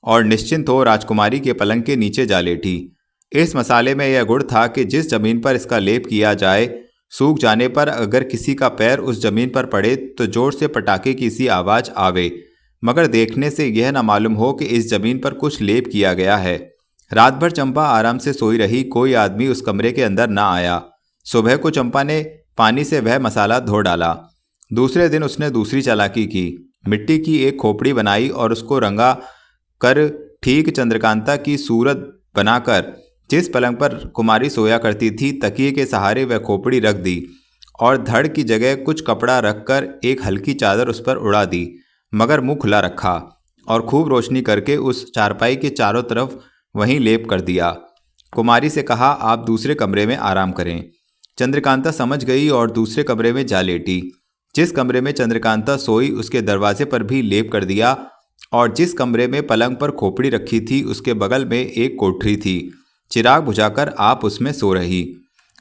और निश्चिंत हो राजकुमारी के पलंग के नीचे जा लेटी। इस मसाले में यह गुण था कि जिस जमीन पर इसका लेप किया जाए सूख जाने पर अगर किसी का पैर उस जमीन पर पड़े तो जोर से पटाखे की सी आवाज आवे, मगर देखने से यह न मालूम हो कि इस जमीन पर कुछ लेप किया गया है। रात भर चंपा आराम से सोई रही, कोई आदमी उस कमरे के अंदर न आया। सुबह को चंपा ने पानी से वह मसाला धो डाला। दूसरे दिन उसने दूसरी चालाकी की। मिट्टी की एक खोपड़ी बनाई और उसको रंगा कर ठीक चंद्रकांता की सूरत बनाकर जिस पलंग पर कुमारी सोया करती थी तकिए के सहारे वह खोपड़ी रख दी और धड़ की जगह कुछ कपड़ा रखकर एक हल्की चादर उस पर उड़ा दी, मगर मुंह खुला रखा और खूब रोशनी करके उस चारपाई के चारों तरफ वहीं लेप कर दिया। कुमारी से कहा, आप दूसरे कमरे में आराम करें। चंद्रकांता समझ गई और दूसरे कमरे में जा लेटी। जिस कमरे में चंद्रकांता सोई उसके दरवाजे पर भी लेप कर दिया और जिस कमरे में पलंग पर खोपड़ी रखी थी उसके बगल में एक कोठरी थी। चिराग बुझाकर आप उसमें सो रही।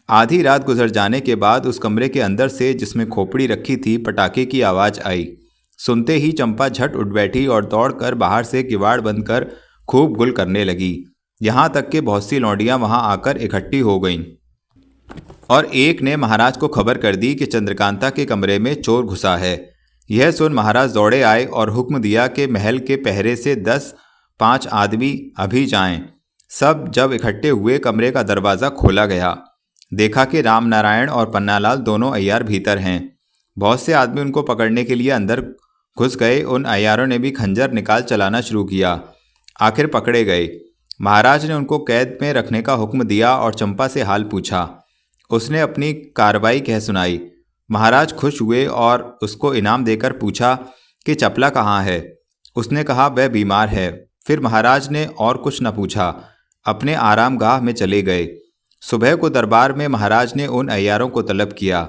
आधी रात गुजर जाने के बाद उस कमरे के अंदर से जिसमें खोपड़ी रखी थी पटाखे की आवाज़ आई। सुनते ही चंपा झट उठ बैठी और दौड़कर बाहर से किवाड़ बंद कर खूब गुल करने लगी। यहाँ तक कि बहुत सी लौंडियाँ वहाँ आकर इकट्ठी हो गईं और एक ने महाराज को खबर कर दी कि चंद्रकांता के कमरे में चोर घुसा है। यह सुन महाराज दौड़े आए और हुक्म दिया कि महल के पहरे से 10-5 आदमी अभी जाएं। सब जब इकट्ठे हुए कमरे का दरवाज़ा खोला गया। देखा कि राम नारायण और पन्नालाल दोनों अय्यार भीतर हैं। बहुत से आदमी उनको पकड़ने के लिए अंदर घुस गए। उन अय्यारों ने भी खंजर निकाल चलाना शुरू किया। आखिर पकड़े गए। महाराज ने उनको कैद में रखने का हुक्म दिया और चंपा से हाल पूछा। उसने अपनी कार्रवाई कह सुनाई। महाराज खुश हुए और उसको इनाम देकर पूछा कि चपला कहाँ है। उसने कहा वह बीमार है। फिर महाराज ने और कुछ न पूछा, अपने आराम गाह में चले गए। सुबह को दरबार में महाराज ने उन अय्यारों को तलब किया।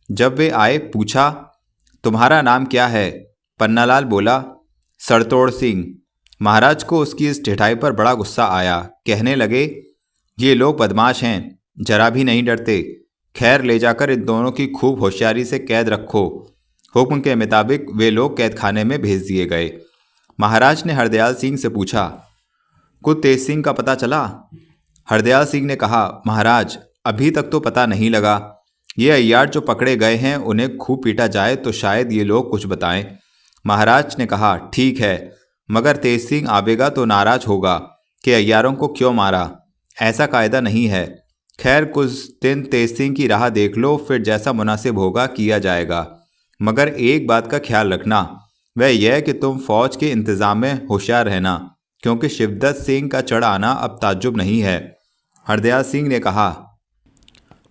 जब वे आए पूछा, तुम्हारा नाम क्या है? पन्नालाल बोला, सड़तोड़ सिंह। महाराज को उसकी इस ढिठाई पर बड़ा गुस्सा आया। कहने लगे, ये लोग बदमाश हैं, जरा भी नहीं डरते। खैर ले जाकर इन दोनों की खूब होशियारी से कैद रखो। हुक्म के मुताबिक वे लोग कैद खाने में भेज दिए गए। महाराज ने हरदयाल सिंह से पूछा, कुछ तेज सिंह का पता चला? हरदयाल सिंह ने कहा, महाराज अभी तक तो पता नहीं लगा। ये अय्यार जो पकड़े गए हैं उन्हें खूब पीटा जाए तो शायद ये लोग कुछ बताएं। महाराज ने कहा, ठीक है, मगर तेज सिंह आवेगा तो नाराज होगा कि अय्यारों को क्यों मारा। ऐसा कायदा नहीं है। खैर कुछ दिन तेज सिंह की राह देख लो, फिर जैसा मुनासिब होगा किया जाएगा। मगर एक बात का ख्याल रखना, वह यह कि तुम फौज के इंतजाम में होशियार रहना, क्योंकि शिवदत्त सिंह का चढ़ आना अब ताज्जुब नहीं है। हरदयाल सिंह ने कहा,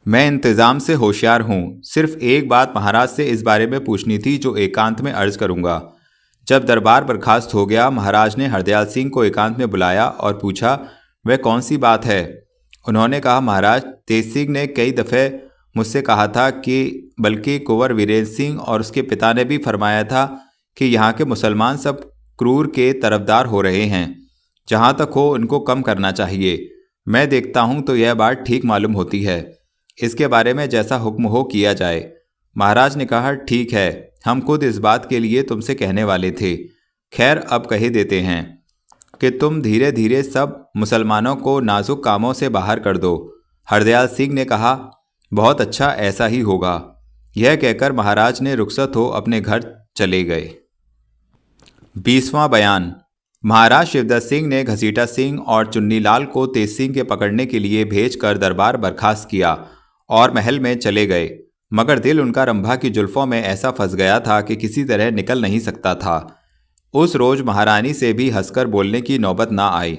मैं इंतजाम से होशियार हूँ। सिर्फ एक बात महाराज से इस बारे में पूछनी थी जो एकांत में अर्ज करूँगा। जब दरबार बर्खास्त हो गया महाराज ने हरदयाल सिंह को एकांत में बुलाया और पूछा, वह कौन सी बात है? उन्होंने कहा, महाराज तेज सिंह ने कई दफ़े मुझसे कहा था कि बल्कि कुंवर वीरेंद्र सिंह और उसके पिता ने भी फरमाया था कि यहाँ के मुसलमान सब क्रूर के तरफदार हो रहे हैं। जहाँ तक हो उनको कम करना चाहिए। मैं देखता हूँ तो यह बात ठीक मालूम होती है। इसके बारे में जैसा हुक्म हो किया जाए। महाराज ने कहा, ठीक है, हम खुद इस बात के लिए तुमसे कहने वाले थे। खैर अब कह देते हैं कि तुम धीरे धीरे सब मुसलमानों को नाजुक कामों से बाहर कर दो। हरदयाल सिंह ने कहा, बहुत अच्छा, ऐसा ही होगा। यह कहकर महाराज ने रुखसत हो अपने घर चले गए। 20वां बयान। महाराज शिवदत्त सिंह ने घसीटा सिंह और चुन्नीलाल को तेज सिंह के पकड़ने के लिए भेजकर दरबार बर्खास्त किया और महल में चले गए। मगर दिल उनका रंभा की जुल्फों में ऐसा फंस गया था कि किसी तरह निकल नहीं सकता था। उस रोज महारानी से भी हंसकर बोलने की नौबत ना आई।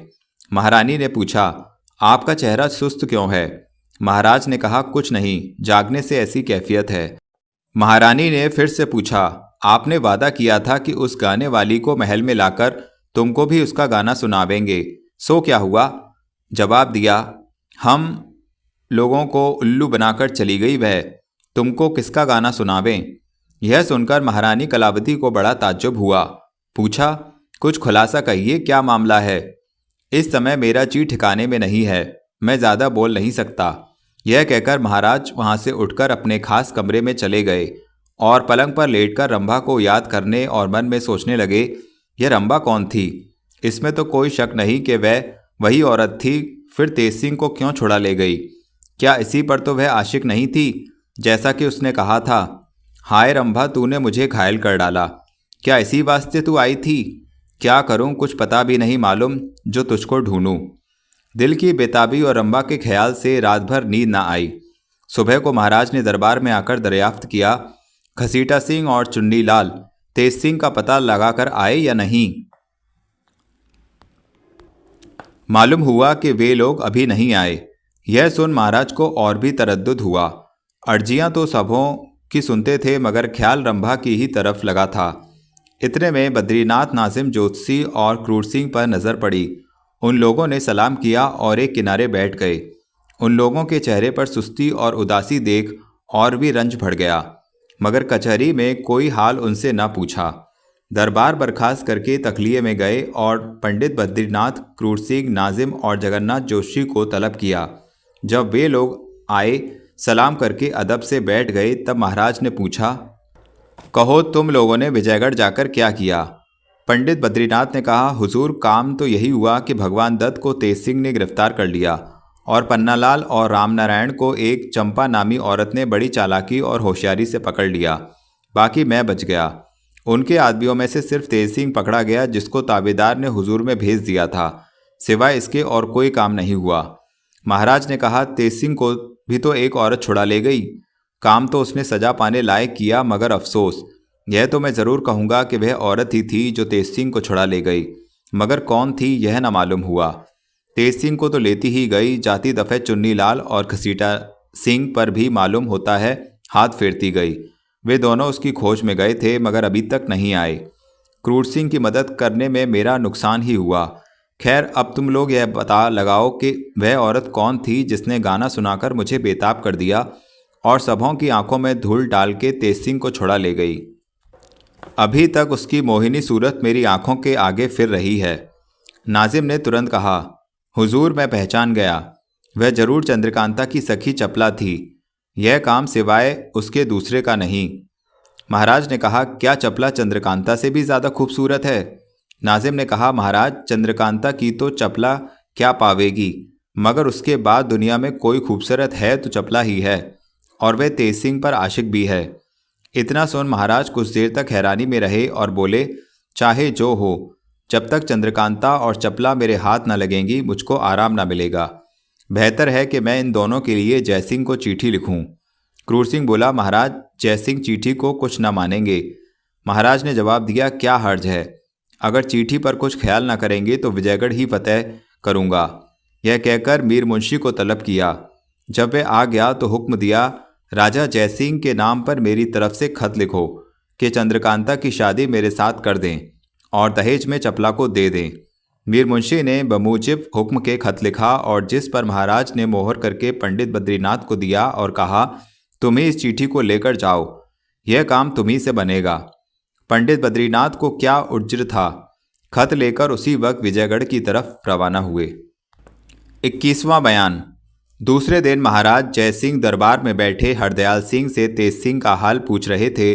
महारानी ने पूछा, आपका चेहरा सुस्त क्यों है? महाराज ने कहा, कुछ नहीं, जागने से ऐसी कैफियत है। महारानी ने फिर से पूछा, आपने वादा किया था कि उस गाने वाली को महल में लाकर तुमको भी उसका गाना सुनावेंगे, सो क्या हुआ? जवाब दिया, हम लोगों को उल्लू बनाकर चली गई वह, तुमको किसका गाना सुनावें? यह सुनकर महारानी कलावती को बड़ा ताज्जुब हुआ। पूछा, कुछ खुलासा कहिए, क्या मामला है? इस समय मेरा जी ठिकाने में नहीं है, मैं ज़्यादा बोल नहीं सकता। यह कहकर महाराज वहाँ से उठकर अपने खास कमरे में चले गए और पलंग पर लेटकर रंभा को याद करने और मन में सोचने लगे, यह रंभा कौन थी? इसमें तो कोई शक नहीं कि वह वही औरत थी। फिर तेज सिंह को क्यों छुड़ा ले गई? क्या इसी पर तो वह आशिक नहीं थी, जैसा कि उसने कहा था? हाय रंभा, तूने मुझे घायल कर डाला। क्या इसी वास्ते तू आई थी? क्या करूं, कुछ पता भी नहीं मालूम जो तुझको ढूंढूं। दिल की बेताबी और रंभा के ख्याल से रात भर नींद ना आई। सुबह को महाराज ने दरबार में आकर दरियाफ्त किया, घसीटा सिंह और चुन्नीलाल तेज सिंह का पता लगाकर आए या नहीं। मालूम हुआ कि वे लोग अभी नहीं आए। यह सुन महाराज को और भी तरद्दुद हुआ। अर्जियां तो सबों की सुनते थे, मगर ख्याल रंभा की ही तरफ लगा था। इतने में बद्रीनाथ, नाजिम, ज्योतिषी और क्रूर सिंह पर नज़र पड़ी। उन लोगों ने सलाम किया और एक किनारे बैठ गए। उन लोगों के चेहरे पर सुस्ती और उदासी देख और भी रंज भर गया, मगर कचहरी में कोई हाल उनसे न पूछा। दरबार बर्खास्त करके तखलिए में गए और पंडित बद्रीनाथ, क्रूर सिंह, नाजिम और जगन्नाथ जोशी को तलब किया। जब वे लोग आए, सलाम करके अदब से बैठ गए, तब महाराज ने पूछा, कहो तुम लोगों ने विजयगढ़ जाकर क्या किया? पंडित बद्रीनाथ ने कहा, हुजूर, काम तो यही हुआ कि भगवान दत्त को तेज सिंह ने गिरफ्तार कर लिया और पन्नालाल और रामनारायण को एक चंपा नामी औरत ने बड़ी चालाकी और होशियारी से पकड़ लिया। बाकी मैं बच गया। उनके आदमियों में से सिर्फ तेज सिंह पकड़ा गया, जिसको ताबेदार ने हुजूर में भेज दिया था। सिवाय इसके और कोई काम नहीं हुआ। महाराज ने कहा, तेज सिंह को भी तो एक औरत छुड़ा ले गई। काम तो उसने सजा पाने लायक किया, मगर अफसोस, यह तो मैं ज़रूर कहूँगा कि वह औरत ही थी जो तेज सिंह को छुड़ा ले गई, मगर कौन थी यह न मालूम हुआ। तेज सिंह को तो लेती ही गई, जाती दफ़े चुन्नीलाल और घसीटा सिंह पर भी मालूम होता है हाथ फेरती गई। वे दोनों उसकी खोज में गए थे, मगर अभी तक नहीं आए। क्रूर सिंह की मदद करने में मेरा नुकसान ही हुआ। खैर, अब तुम लोग यह पता लगाओ कि वह औरत कौन थी जिसने गाना सुनाकर मुझे बेताब कर दिया और सबों की आंखों में धूल डाल के तेज सिंह को छुड़ा ले गई। अभी तक उसकी मोहिनी सूरत मेरी आंखों के आगे फिर रही है। नाजिम ने तुरंत कहा, हुजूर, मैं पहचान गया। वह जरूर चंद्रकांता की सखी चपला थी। यह काम सिवाय उसके दूसरे का नहीं। महाराज ने कहा, क्या चपला चंद्रकांता से भी ज़्यादा खूबसूरत है? नाजिम ने कहा, महाराज, चंद्रकांता की तो चपला क्या पावेगी, मगर उसके बाद दुनिया में कोई खूबसूरत है तो चपला ही है, और वह तेज सिंह पर आशिक भी है। इतना सुन महाराज कुछ देर तक हैरानी में रहे और बोले, चाहे जो हो, जब तक चंद्रकांता और चपला मेरे हाथ न लगेंगी मुझको आराम न मिलेगा। बेहतर है कि मैं इन दोनों के लिए जयसिंह को चिट्ठी लिखूं। क्रूर सिंह बोला, महाराज, जयसिंह चिट्ठी को कुछ न मानेंगे। महाराज ने जवाब दिया, क्या हर्ज है? अगर चिट्ठी पर कुछ ख्याल न करेंगे तो विजयगढ़ ही फतेह करूँगा। यह कहकर मीर मुंशी को तलब किया। जब वह आ गया तो हुक्म दिया, राजा जयसिंह के नाम पर मेरी तरफ से खत लिखो कि चंद्रकांता की शादी मेरे साथ कर दें और दहेज में चपला को दे दें। मीर मुंशी ने बमूजिब हुक्म के खत लिखा और जिस पर महाराज ने मोहर करके पंडित बद्रीनाथ को दिया और कहा तुम ही इस चिट्ठी को लेकर जाओ, यह काम तुम्ही से बनेगा। पंडित बद्रीनाथ को क्या उज्र था, खत लेकर उसी वक्त विजयगढ़ की तरफ रवाना हुए। 21वां बयान। दूसरे दिन महाराज जयसिंह दरबार में बैठे हरदयाल सिंह से तेज सिंह का हाल पूछ रहे थे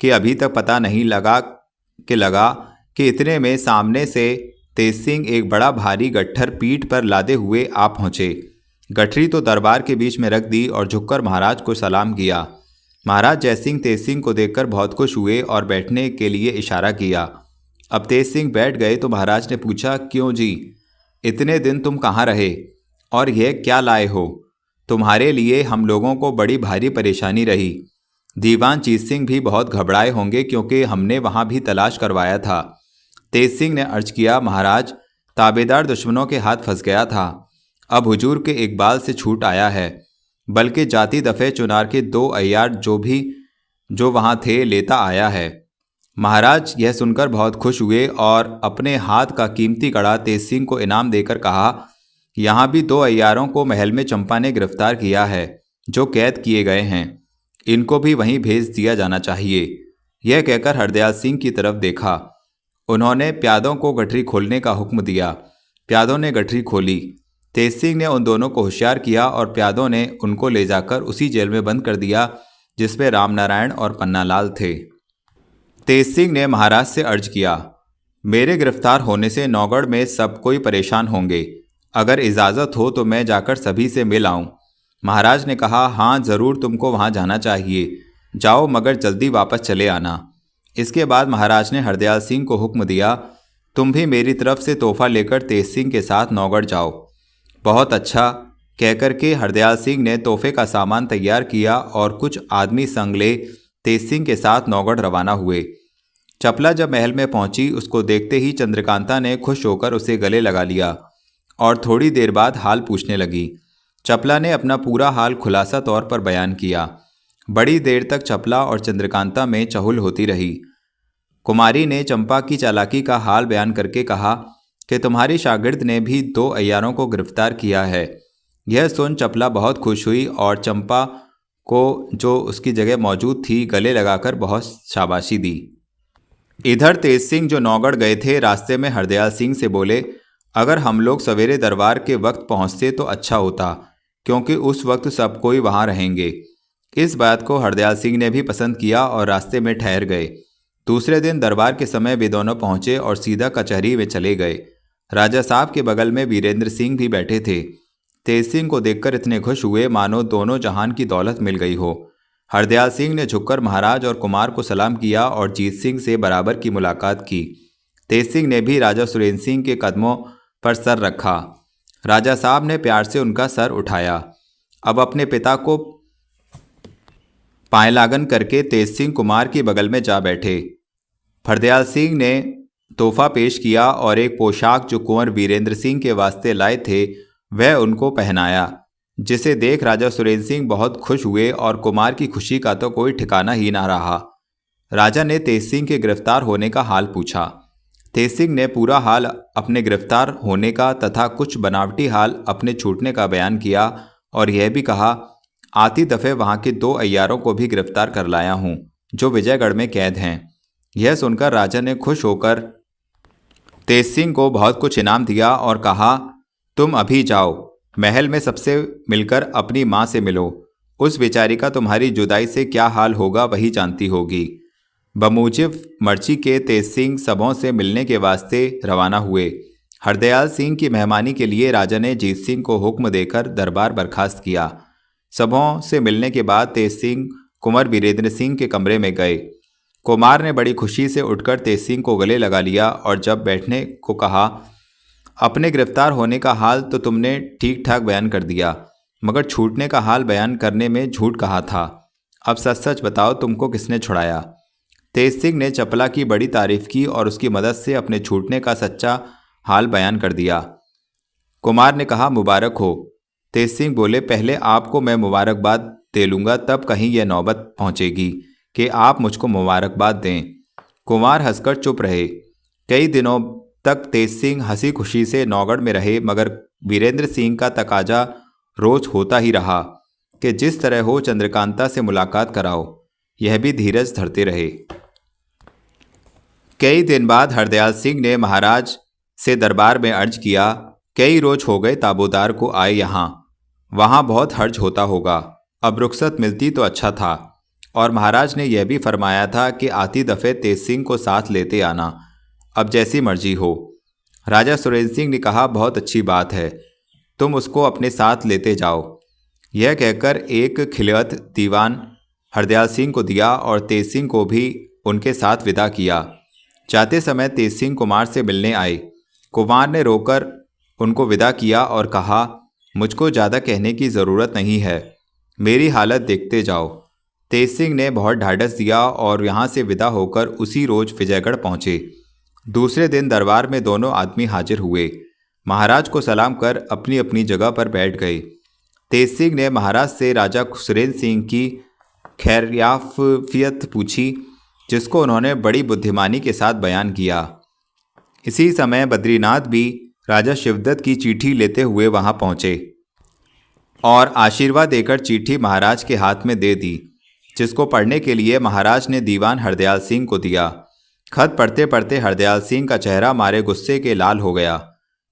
कि अभी तक पता नहीं लगा कि इतने में सामने से तेज सिंह एक बड़ा भारी गट्ठर पीठ पर लादे हुए आ पहुंचे। गठरी तो दरबार के बीच में रख दी और झुककर महाराज को सलाम किया। महाराज जयसिंह तेज सिंह को देखकर बहुत खुश हुए और बैठने के लिए इशारा किया। अब तेज सिंह बैठ गए तो महाराज ने पूछा, क्यों जी, इतने दिन तुम कहाँ रहे और यह क्या लाए हो? तुम्हारे लिए हम लोगों को बड़ी भारी परेशानी रही। दीवान जीत सिंह भी बहुत घबराए होंगे क्योंकि हमने वहाँ भी तलाश करवाया था। तेज सिंह ने अर्ज किया, महाराज, ताबेदार दुश्मनों के हाथ फंस गया था, अब हुजूर के इकबाल से छूट आया है, बल्कि जाति दफे चुनार के 2 अय्यार जो वहाँ थे लेता आया है। महाराज यह सुनकर बहुत खुश हुए और अपने हाथ का कीमती कड़ा तेज सिंह को इनाम देकर कहा, यहाँ भी 2 अय्यारों को महल में चंपा ने गिरफ्तार किया है जो कैद किए गए हैं, इनको भी वहीं भेज दिया जाना चाहिए। यह कहकर हरदयाल सिंह की तरफ देखा। उन्होंने प्यादों को गठरी खोलने का हुक्म दिया। प्यादों ने गठरी खोली। तेज सिंह ने उन दोनों को होशियार किया और प्यादों ने उनको ले जाकर उसी जेल में बंद कर दिया जिसमें रामनारायण और पन्नालाल थे। तेज सिंह ने महाराज से अर्ज किया, मेरे गिरफ्तार होने से नौगढ़ में सब कोई परेशान होंगे, अगर इजाज़त हो तो मैं जाकर सभी से मिल आऊं। महाराज ने कहा, हाँ ज़रूर, तुमको वहां जाना चाहिए, जाओ, मगर जल्दी वापस चले आना। इसके बाद महाराज ने हरदयाल सिंह को हुक्म दिया, तुम भी मेरी तरफ से तोहफा लेकर तेज सिंह के साथ नौगढ़ जाओ। बहुत अच्छा कहकर के हरदयाल सिंह ने तोहफे का सामान तैयार किया और कुछ आदमी संग ले तेज सिंह के साथ नौगढ़ रवाना हुए। चपला जब महल में पहुंची, उसको देखते ही चंद्रकांता ने खुश होकर उसे गले लगा लिया और थोड़ी देर बाद हाल पूछने लगी। चपला ने अपना पूरा हाल खुलासा तौर पर बयान किया। बड़ी देर तक चपला और चंद्रकांता में चहुल होती रही। कुमारी ने चंपा की चालाकी का हाल बयान करके कहा कि तुम्हारी शागिर्द ने भी 2 अय्यारों को गिरफ्तार किया है। यह सुन चपला बहुत खुश हुई और चंपा को, जो उसकी जगह मौजूद थी, गले लगाकर बहुत शाबाशी दी। इधर तेज सिंह जो नौगढ़ गए थे, रास्ते में हरदयाल सिंह से बोले, अगर हम लोग सवेरे दरबार के वक्त पहुंचते तो अच्छा होता, क्योंकि उस वक्त सब कोई वहां रहेंगे। इस बात को हरदयाल सिंह ने भी पसंद किया और रास्ते में ठहर गए। दूसरे दिन दरबार के समय वे दोनों पहुंचे और सीधा कचहरी में चले गए। राजा साहब के बगल में वीरेंद्र सिंह भी बैठे थे। तेज सिंह को देखकर इतने खुश हुए मानो दोनों जहान की दौलत मिल गई हो। हरदयाल सिंह ने झुककर महाराज और कुमार को सलाम किया और जीत सिंह से बराबर की मुलाकात की। तेज सिंह ने भी राजा सुरेंद्र सिंह के कदमों पर सर रखा। राजा साहब ने प्यार से उनका सर उठाया। अब अपने पिता को पायलागन करके तेज सिंह कुमार के बगल में जा बैठे। हरदयाल सिंह ने तोहफा पेश किया और एक पोशाक जो कुंवर वीरेंद्र सिंह के वास्ते लाए थे वह उनको पहनाया, जिसे देख राजा सुरेंद्र सिंह बहुत खुश हुए और कुमार की खुशी का तो कोई ठिकाना ही ना रहा। राजा ने तेज सिंह के गिरफ्तार होने का हाल पूछा। तेज सिंह ने पूरा हाल अपने गिरफ्तार होने का तथा कुछ बनावटी हाल अपने छूटने का बयान किया और यह भी कहा, आती दफ़े वहाँ के 2 अय्यारों को भी गिरफ्तार कर लाया हूँ जो विजयगढ़ में कैद हैं। यह सुनकर राजा ने खुश होकर तेज सिंह को बहुत कुछ इनाम दिया और कहा, तुम अभी जाओ, महल में सबसे मिलकर अपनी माँ से मिलो, उस बेचारी का तुम्हारी जुदाई से क्या हाल होगा वही जानती होगी। बमूजिब मर्जी के तेज सिंह सबों से मिलने के वास्ते रवाना हुए। हरदयाल सिंह की मेहमानी के लिए राजा ने जीत सिंह को हुक्म देकर दरबार बर्खास्त किया। सबों से मिलने के बाद तेज सिंह कुंवर वीरेंद्र सिंह के कमरे में गए। कुमार ने बड़ी खुशी से उठकर तेज सिंह को गले लगा लिया और जब बैठने को कहा, अपने गिरफ्तार होने का हाल तो तुमने ठीक ठाक बयान कर दिया, मगर छूटने का हाल बयान करने में झूठ कहा था। अब सच सच बताओ, तुमको किसने छुड़ाया? तेज सिंह ने चपला की बड़ी तारीफ की और उसकी मदद से अपने छूटने का सच्चा हाल बयान कर दिया। कुमार ने कहा, मुबारक हो। तेज सिंह बोले, पहले आपको मैं मुबारकबाद दे लूँगा, तब कहीं यह नौबत पहुँचेगी कि आप मुझको मुबारकबाद दें। कुमार हंसकर चुप रहे। कई दिनों तक तेज सिंह हंसी खुशी से नौगढ़ में रहे, मगर वीरेंद्र सिंह का तकाजा रोज होता ही रहा। कि जिस तरह हो चंद्रकांता से मुलाकात कराओ। यह भी धीरज धरते रहे। कई दिन बाद हरदयाल सिंह ने महाराज से दरबार में अर्ज किया, कई रोज हो गए ताबोदार को आए यहाँ, वहाँ बहुत हर्ज होता होगा, अब रुखसत मिलती तो अच्छा था। और महाराज ने यह भी फरमाया था कि आती दफ़े तेज सिंह को साथ लेते आना, अब जैसी मर्जी हो। राजा सुरेंद्र सिंह ने कहा, बहुत अच्छी बात है, तुम उसको अपने साथ लेते जाओ। यह कहकर एक खिलवत दीवान हरदयाल सिंह को दिया और तेज सिंह को भी उनके साथ विदा किया। जाते समय तेज सिंह कुमार से मिलने आए। कुमार ने रोकर उनको विदा किया और कहा, मुझको ज़्यादा कहने की ज़रूरत नहीं है, मेरी हालत देखते जाओ। तेज सिंह ने बहुत ढाढ़स दिया और यहाँ से विदा होकर उसी रोज़ विजयगढ़ पहुँचे। दूसरे दिन दरबार में दोनों आदमी हाजिर हुए। महाराज को सलाम कर अपनी अपनी जगह पर बैठ गए। तेज सिंह ने महाराज से राजा सुरेंद्र सिंह की खैरियत पूछी, जिसको उन्होंने बड़ी बुद्धिमानी के साथ बयान किया। इसी समय बद्रीनाथ भी राजा शिवदत्त की चिट्ठी लेते हुए वहां पहुंचे और आशीर्वाद देकर चिट्ठी महाराज के हाथ में दे दी, जिसको पढ़ने के लिए महाराज ने दीवान हरदयाल सिंह को दिया। खत पढ़ते पढ़ते हरदयाल सिंह का चेहरा मारे गुस्से के लाल हो गया।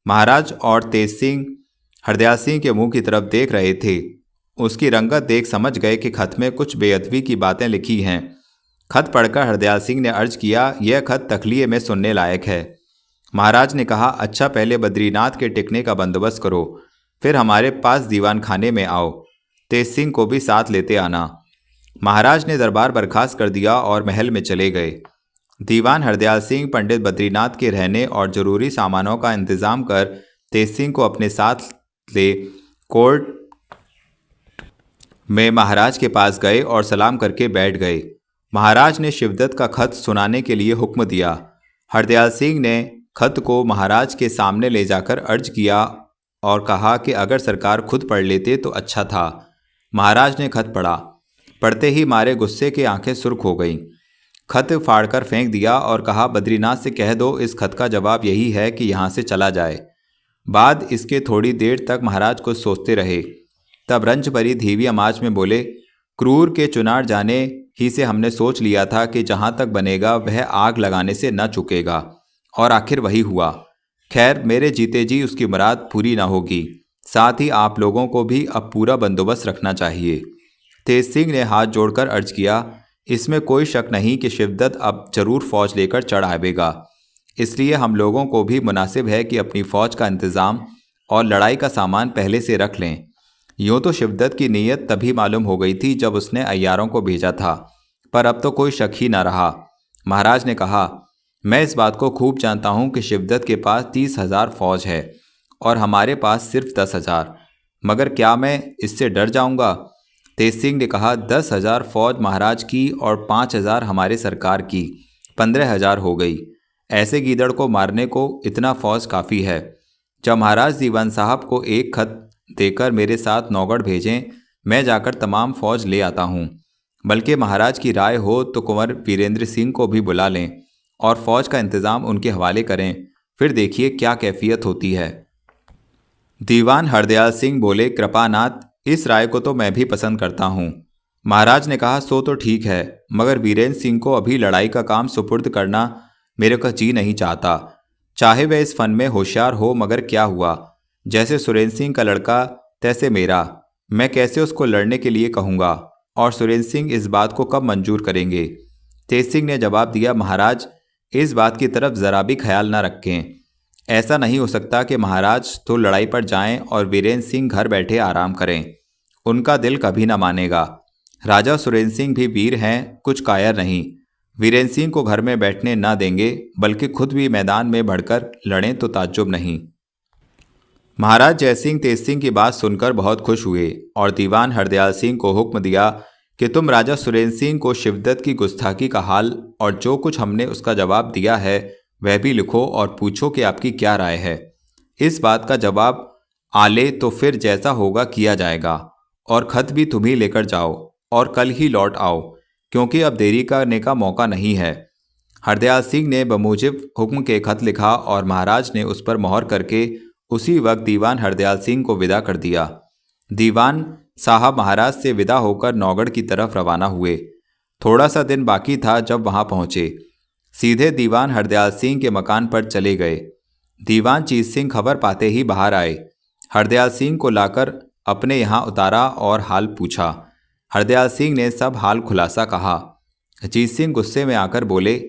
महाराज और तेज सिंह हरदयाल सिंह के मुंह की तरफ देख रहे थे। उसकी रंगत देख समझ गए कि खत में कुछ बेअदबी की बातें लिखी हैं। खत पढ़कर हरदयाल सिंह ने अर्ज किया, यह खत तखलिए में सुनने लायक है। महाराज ने कहा, अच्छा पहले बद्रीनाथ के टिकने का बंदोबस्त करो, फिर हमारे पास दीवान खाने में आओ, तेज सिंह को भी साथ लेते आना। महाराज ने दरबार बर्खास्त कर दिया और महल में चले गए। दीवान हरदयाल सिंह पंडित बद्रीनाथ के रहने और जरूरी सामानों का इंतजाम कर तेज सिंह को अपने साथ ले कोर्ट में महाराज के पास गए और सलाम करके बैठ गए। महाराज ने शिवदत्त का खत सुनाने के लिए हुक्म दिया। हरदयाल सिंह ने खत को महाराज के सामने ले जाकर अर्ज किया और कहा कि अगर सरकार खुद पढ़ लेते तो अच्छा था। महाराज ने खत पढ़ा। पढ़ते ही मारे गुस्से के आंखें सुर्ख हो गईं। खत फाड़कर फेंक दिया और कहा, बद्रीनाथ से कह दो इस खत का जवाब यही है कि यहाँ से चला जाए। बाद इसके थोड़ी देर तक महाराज कुछ सोचते रहे, तब रंज भरी धीवी आवाज में बोले, क्रूर के चुनार जाने ही से हमने सोच लिया था कि जहाँ तक बनेगा वह आग लगाने से न चुकेगा, और आखिर वही हुआ। खैर, मेरे जीते जी उसकी मुराद पूरी ना होगी। साथ ही आप लोगों को भी अब पूरा बंदोबस्त रखना चाहिए। तेज सिंह ने हाथ जोड़कर अर्ज किया, इसमें कोई शक नहीं कि शिवदत्त अब जरूर फौज लेकर चढ़ आवेगा, इसलिए हम लोगों को भी मुनासिब है कि अपनी फौज का इंतज़ाम और लड़ाई का सामान पहले से रख लें। यूँ तो शिवदत्त की नीयत तभी मालूम हो गई थी जब उसने अय्यारों को भेजा था, पर अब तो कोई शक ही ना रहा। महाराज ने कहा, मैं इस बात को खूब जानता हूँ कि शिवदत्त के पास 30,000 फौज है और हमारे पास सिर्फ 10,000, मगर क्या मैं इससे डर जाऊँगा? तेज सिंह ने कहा, 10,000 फौज महाराज की और 5,000 हमारे सरकार की, 15,000 हो गई। ऐसे गीदड़ को मारने को इतना फौज काफ़ी है। जब महाराज दीवान साहब को एक खत देकर मेरे साथ नौगढ़ भेजें, मैं जाकर तमाम फौज ले आता हूँ। बल्कि महाराज की राय हो तो कुंवर वीरेंद्र सिंह को भी बुला लें और फौज का इंतज़ाम उनके हवाले करें, फिर देखिए क्या कैफियत होती है। दीवान हरदयाल सिंह बोले, कृपानाथ, इस राय को तो मैं भी पसंद करता हूँ। महाराज ने कहा, सो तो ठीक है, मगर वीरेंद्र सिंह को अभी लड़ाई का काम सुपुर्द करना मेरे का जी नहीं चाहता। चाहे वह इस फन में होशियार हो, मगर क्या हुआ, जैसे सुरेंद्र सिंह का लड़का तैसे मेरा, मैं कैसे उसको लड़ने के लिए कहूँगा, और सुरेंद्र सिंह इस बात को कब मंजूर करेंगे? तेज सिंह ने जवाब दिया, महाराज इस बात की तरफ ज़रा भी ख्याल न रखें। ऐसा नहीं हो सकता कि महाराज तो लड़ाई पर जाएं और वीरेंद्र सिंह घर बैठे आराम करें, उनका दिल कभी न मानेगा। राजा सुरेंद्र सिंह भी वीर हैं, कुछ कायर नहीं। वीरेंद्र सिंह को घर में बैठने न देंगे, बल्कि खुद भी मैदान में बढ़कर लड़ें तो ताज्जुब नहीं। महाराज जयसिंह तेज सिंह की बात सुनकर बहुत खुश हुए और दीवान हरदयाल सिंह को हुक्म दिया कि तुम राजा सुरेंद्र सिंह को शिवदत्त की गुस्ताखी का हाल और जो कुछ हमने उसका जवाब दिया है वह भी लिखो और पूछो कि आपकी क्या राय है। इस बात का जवाब आले तो फिर जैसा होगा किया जाएगा, और खत भी तुम ही लेकर जाओ और कल ही लौट आओ, क्योंकि अब देरी करने का मौका नहीं है। हरदयाल सिंह ने बमूजिब हुक्म के खत लिखा और महाराज ने उस पर मोहर करके उसी वक्त दीवान हरदयाल सिंह को विदा कर दिया। दीवान साहब महाराज से विदा होकर नौगढ़ की तरफ रवाना हुए। थोड़ा सा दिन बाकी था जब वहां पहुंचे। सीधे दीवान हरदयाल सिंह के मकान पर चले गए। दीवान जीत सिंह खबर पाते ही बाहर आए। हरदयाल सिंह को लाकर अपने यहाँ उतारा और हाल पूछा। हरदयाल सिंह ने सब हाल खुलासा कहा। जीत सिंह गुस्से में आकर बोले,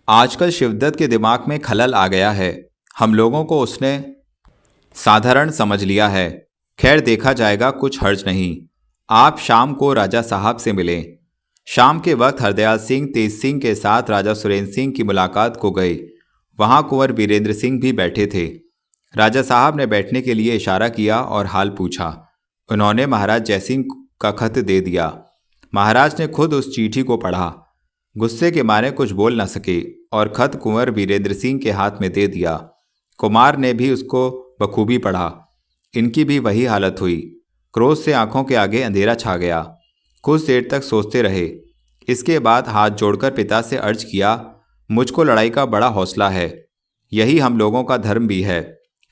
आजकल शिवदत्त के दिमाग में खलल आ गया है। हम लोगों को उसने साधारण समझ लिया है। खैर देखा जाएगा, कुछ हर्ज नहीं। आप शाम को राजा साहब से मिलें। शाम के वक्त हरदयाल सिंह तेज सिंह के साथ राजा सुरेंद्र सिंह की मुलाकात को गए। वहां कुंवर वीरेंद्र सिंह भी बैठे थे। राजा साहब ने बैठने के लिए इशारा किया और हाल पूछा। उन्होंने महाराज जयसिंह का खत दे दिया। महाराज ने खुद उस चिट्ठी को पढ़ा। गुस्से के मारे कुछ बोल न सके और खत कुंवर वीरेंद्र सिंह के हाथ में दे दिया। कुमार ने भी उसको बखूबी पढ़ा। इनकी भी वही हालत हुई। क्रोध से आंखों के आगे अंधेरा छा गया। कुछ देर तक सोचते रहे। इसके बाद हाथ जोड़कर पिता से अर्ज किया, मुझको लड़ाई का बड़ा हौसला है। यही हम लोगों का धर्म भी है।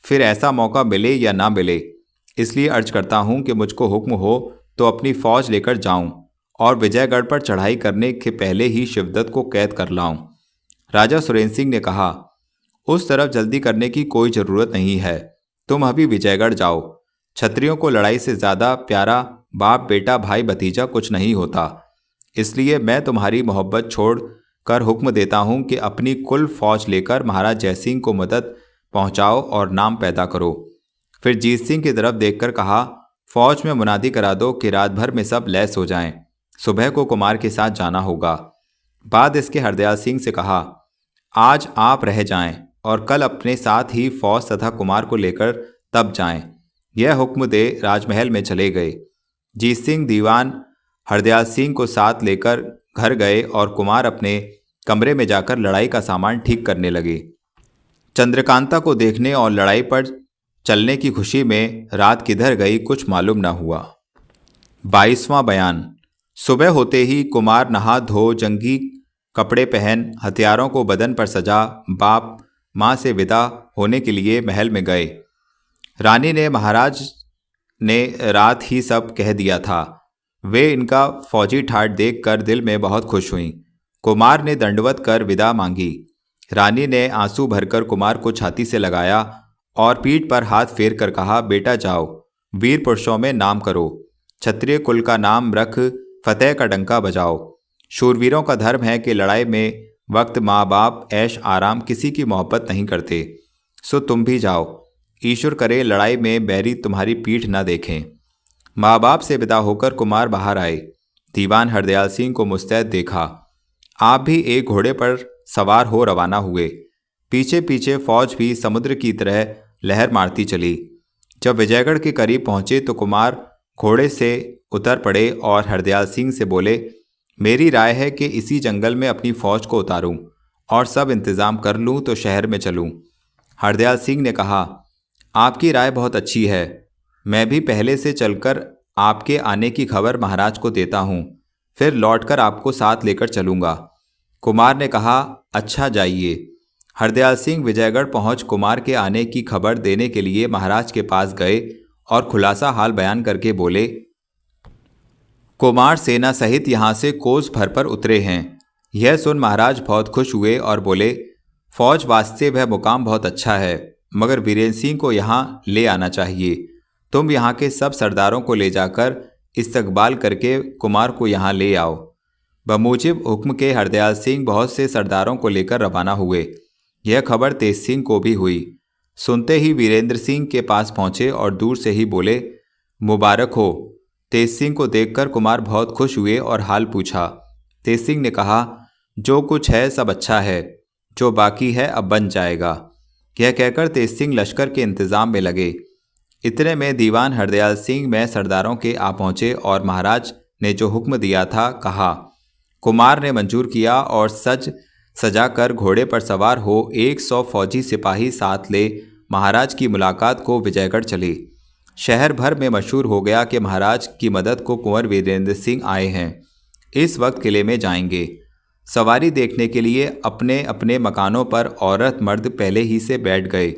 फिर ऐसा मौका मिले या ना मिले, इसलिए अर्ज करता हूँ कि मुझको हुक्म हो तो अपनी फौज लेकर जाऊं और विजयगढ़ पर चढ़ाई करने के पहले ही शिवदत्त को कैद कर लाऊं। राजा सुरेंद्र सिंह ने कहा, उस तरफ जल्दी करने की कोई ज़रूरत नहीं है। तुम अभी विजयगढ़ जाओ। क्षत्रियों को लड़ाई से ज़्यादा प्यारा बाप बेटा भाई भतीजा कुछ नहीं होता। इसलिए मैं तुम्हारी मोहब्बत छोड़ कर हुक्म देता हूँ कि अपनी कुल फौज लेकर महाराज जयसिंह को मदद पहुँचाओ और नाम पैदा करो। फिर जीत सिंह की तरफ देखकर कहा, फौज में मुनादी करा दो कि रात भर में सब लैस हो जाएं। सुबह को कुमार के साथ जाना होगा। बाद इसके हरदयाल सिंह से कहा, आज आप रह जाएं और कल अपने साथ ही फौज तथा कुमार को लेकर तब जाएं। यह हुक्म दे राजमहल में चले गए। जीत सिंह दीवान हरदयाल सिंह को साथ लेकर घर गए और कुमार अपने कमरे में जाकर लड़ाई का सामान ठीक करने लगे। चंद्रकांता को देखने और लड़ाई पर चलने की खुशी में रात किधर गई कुछ मालूम न हुआ। 22वां बयान। सुबह होते ही कुमार नहा धो जंगी कपड़े पहन हथियारों को बदन पर सजा बाप माँ से विदा होने के लिए महल में गए। रानी ने महाराज ने रात ही सब कह दिया था। वे इनका फौजी ठाट देखकर दिल में बहुत खुश हुईं। कुमार ने दंडवत कर विदा मांगी। रानी ने आंसू भरकर कुमार को छाती से लगाया और पीठ पर हाथ फेर कर कहा, बेटा जाओ, वीर पुरुषों में नाम करो। क्षत्रिय कुल का नाम रख फतेह का डंका बजाओ। शूरवीरों का धर्म है कि लड़ाई में वक्त माँ बाप ऐश आराम किसी की मोहब्बत नहीं करते। सो तुम भी जाओ। ईश्वर करे लड़ाई में बैरी तुम्हारी पीठ न देखें। माँ बाप से विदा होकर कुमार बाहर आए। दीवान हरदयाल सिंह को मुस्तैद देखा। आप भी एक घोड़े पर सवार हो रवाना हुए। पीछे पीछे फौज भी समुद्र की तरह लहर मारती चली। जब विजयगढ़ के करीब पहुंचे तो कुमार घोड़े से उतर पड़े और हरदयाल सिंह से बोले, मेरी राय है कि इसी जंगल में अपनी फौज को उतारूं और सब इंतज़ाम कर लूं तो शहर में चलूं। हरदयाल सिंह ने कहा, आपकी राय बहुत अच्छी है। मैं भी पहले से चलकर आपके आने की खबर महाराज को देता हूं, फिर लौटकर आपको साथ लेकर चलूंगा। कुमार ने कहा, अच्छा जाइए। हरदयाल सिंह विजयगढ़ पहुंच कुमार के आने की खबर देने के लिए महाराज के पास गए और खुलासा हाल बयान करके बोले, कुमार सेना सहित यहाँ से कोस भर पर उतरे हैं। यह सुन महाराज बहुत खुश हुए और बोले, फौज वास्ते वह मुकाम बहुत अच्छा है, मगर वीरेंद्र सिंह को यहाँ ले आना चाहिए। तुम यहाँ के सब सरदारों को ले जाकर इस्तकबाल करके कुमार को यहाँ ले आओ। बमूजिब हुक्म के हरदयाल सिंह बहुत से सरदारों को लेकर रवाना हुए। यह खबर तेज सिंह को भी हुई। सुनते ही वीरेंद्र सिंह के पास पहुँचे और दूर से ही बोले, मुबारक हो। तेज सिंह को देखकर कुमार बहुत खुश हुए और हाल पूछा। तेज सिंह ने कहा, जो कुछ है सब अच्छा है, जो बाकी है अब बन जाएगा। यह कहकर तेज सिंह लश्कर के इंतजाम में लगे। इतने में दीवान हरदयाल सिंह में सरदारों के आ पहुँचे और महाराज ने जो हुक्म दिया था कहा। कुमार ने मंजूर किया और सज सजा कर घोड़े पर सवार हो 100 फौजी सिपाही साथ ले महाराज की मुलाकात को विजयगढ़ चले। शहर भर में मशहूर हो गया कि महाराज की मदद को कुंवर वीरेंद्र सिंह आए हैं। इस वक्त किले में जाएंगे। सवारी देखने के लिए अपने अपने मकानों पर औरत मर्द पहले ही से बैठ गए